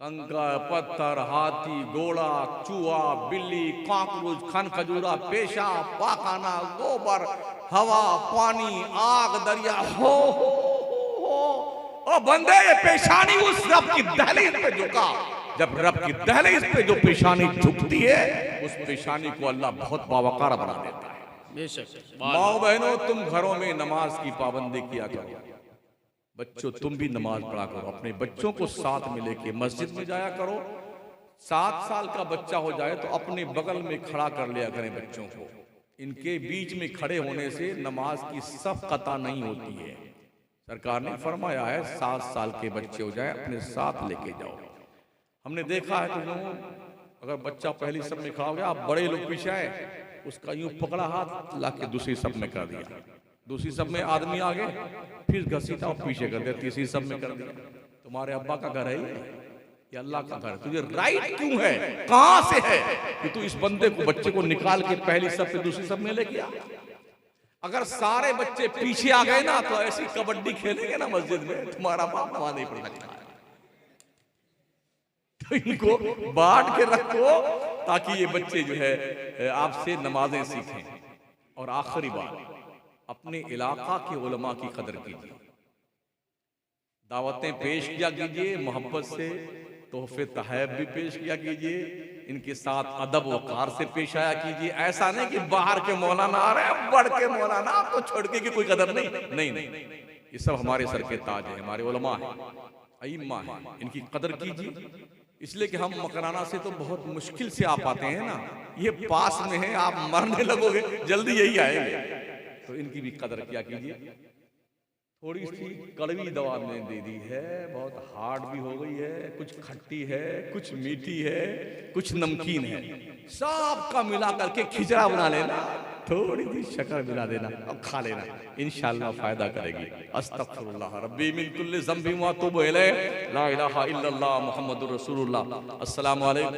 कंकर, पत्थर, हाथी, घोड़ा, चूहा, बिल्ली, कॉकरोच, खन खजूरा, पेशाब, पाखाना, गोबर, हवा, पानी, आग, दरिया, हो ओ बंदे, ये पेशानी उस रब की दहलीज पे झुका। जब रब की दहलीज पे जो पेशानी झुकती है, उस पेशानी को अल्लाह बहुत बावकार बना देता है। बेशक। माओ बहनों, तुम घरों में नमाज की पाबंदी किया करो। बच्चों, तुम भी नमाज पढ़ा करो। अपने बच्चों को साथ में लेके मस्जिद में जाया करो। 7 साल का बच्चा हो जाए तो अपने बगल में खड़ा कर लिया करें बच्चों को। इनके बीच में खड़े होने से नमाज की सफ कता नहीं होती है। सरकार ने फरमाया है 7 साल के बच्चे हो जाए अपने साथ लेके जाओ। हमने देखा है कि अगर बच्चा पहली सब में खड़ा हो गया, आप बड़े लोग पीछे आए, उसका यूं पकड़ा हाथ ला के दूसरी सब में कर दिया। दूसरी सब में आदमी आगे, फिर घसीटा और पीछे कर दिया, तीसरी सब में कर दिया। तुम्हारे अब्बा का घर है ये अल्लाह का घर है। तुझे राइट क्यों है, कहां से है कि तू इस बंदे को, बच्चे को निकाल के पहली सब से दूसरी सब में ले गया? अगर सारे बच्चे पीछे आ गए ना, तो ऐसी कबड्डी खेलेंगे ना मस्जिद में, तुम्हारा बाप नमाज नहीं पढ़ सकता है। तो इनको बांट के रखो ताकि ये बच्चे जो है आपसे नमाजें सीखें। और आखिरी बात, अपने इलाका के उलमा की कदर कीजिए। दावतें पेश किया कीजिए मोहब्बत से, तोहफे तहैब भी पेश किया कीजिए। इनके साथ अदब वकार से पेश आया कीजिए। ऐसा नहीं कि बाहर के मौलाना आ रहे हैं, बढ़ के मौलाना, तो छोड़ के की कोई कदर नहीं। नहीं नहीं, ये सब हमारे सर के ताज है, हमारे उलमा है, अइम्मा है, इनकी कदर कीजिए। इसलिए कि हम मकराना से तो बहुत मुश्किल से आ पाते हैं ना, ये पास में है, आप मरने लगोगे जल्दी यही आएंगे। तो इनकी भी कदर किया कीजिए। थोड़ी सी कड़वी दवा मैंने दे दी है, बहुत हार्ड भी हो गई है, कुछ खट्टी है, कुछ मीठी है, कुछ नमकीन है, सब का मिला करके खिचड़ा बना लेना, थोड़ी सी शक्कर मिला देना और खा लेना, इंशाअल्लाह फायदा करेगी। अस्तगफिरुल्लाह रब्बी मिन कुल्लि ज़ंबिन व अतूबु इलैह, ला इलाहा इल्लल्लाह मुहम्मदुर रसूलुल्लाह। अस्सलामु अलैकुम।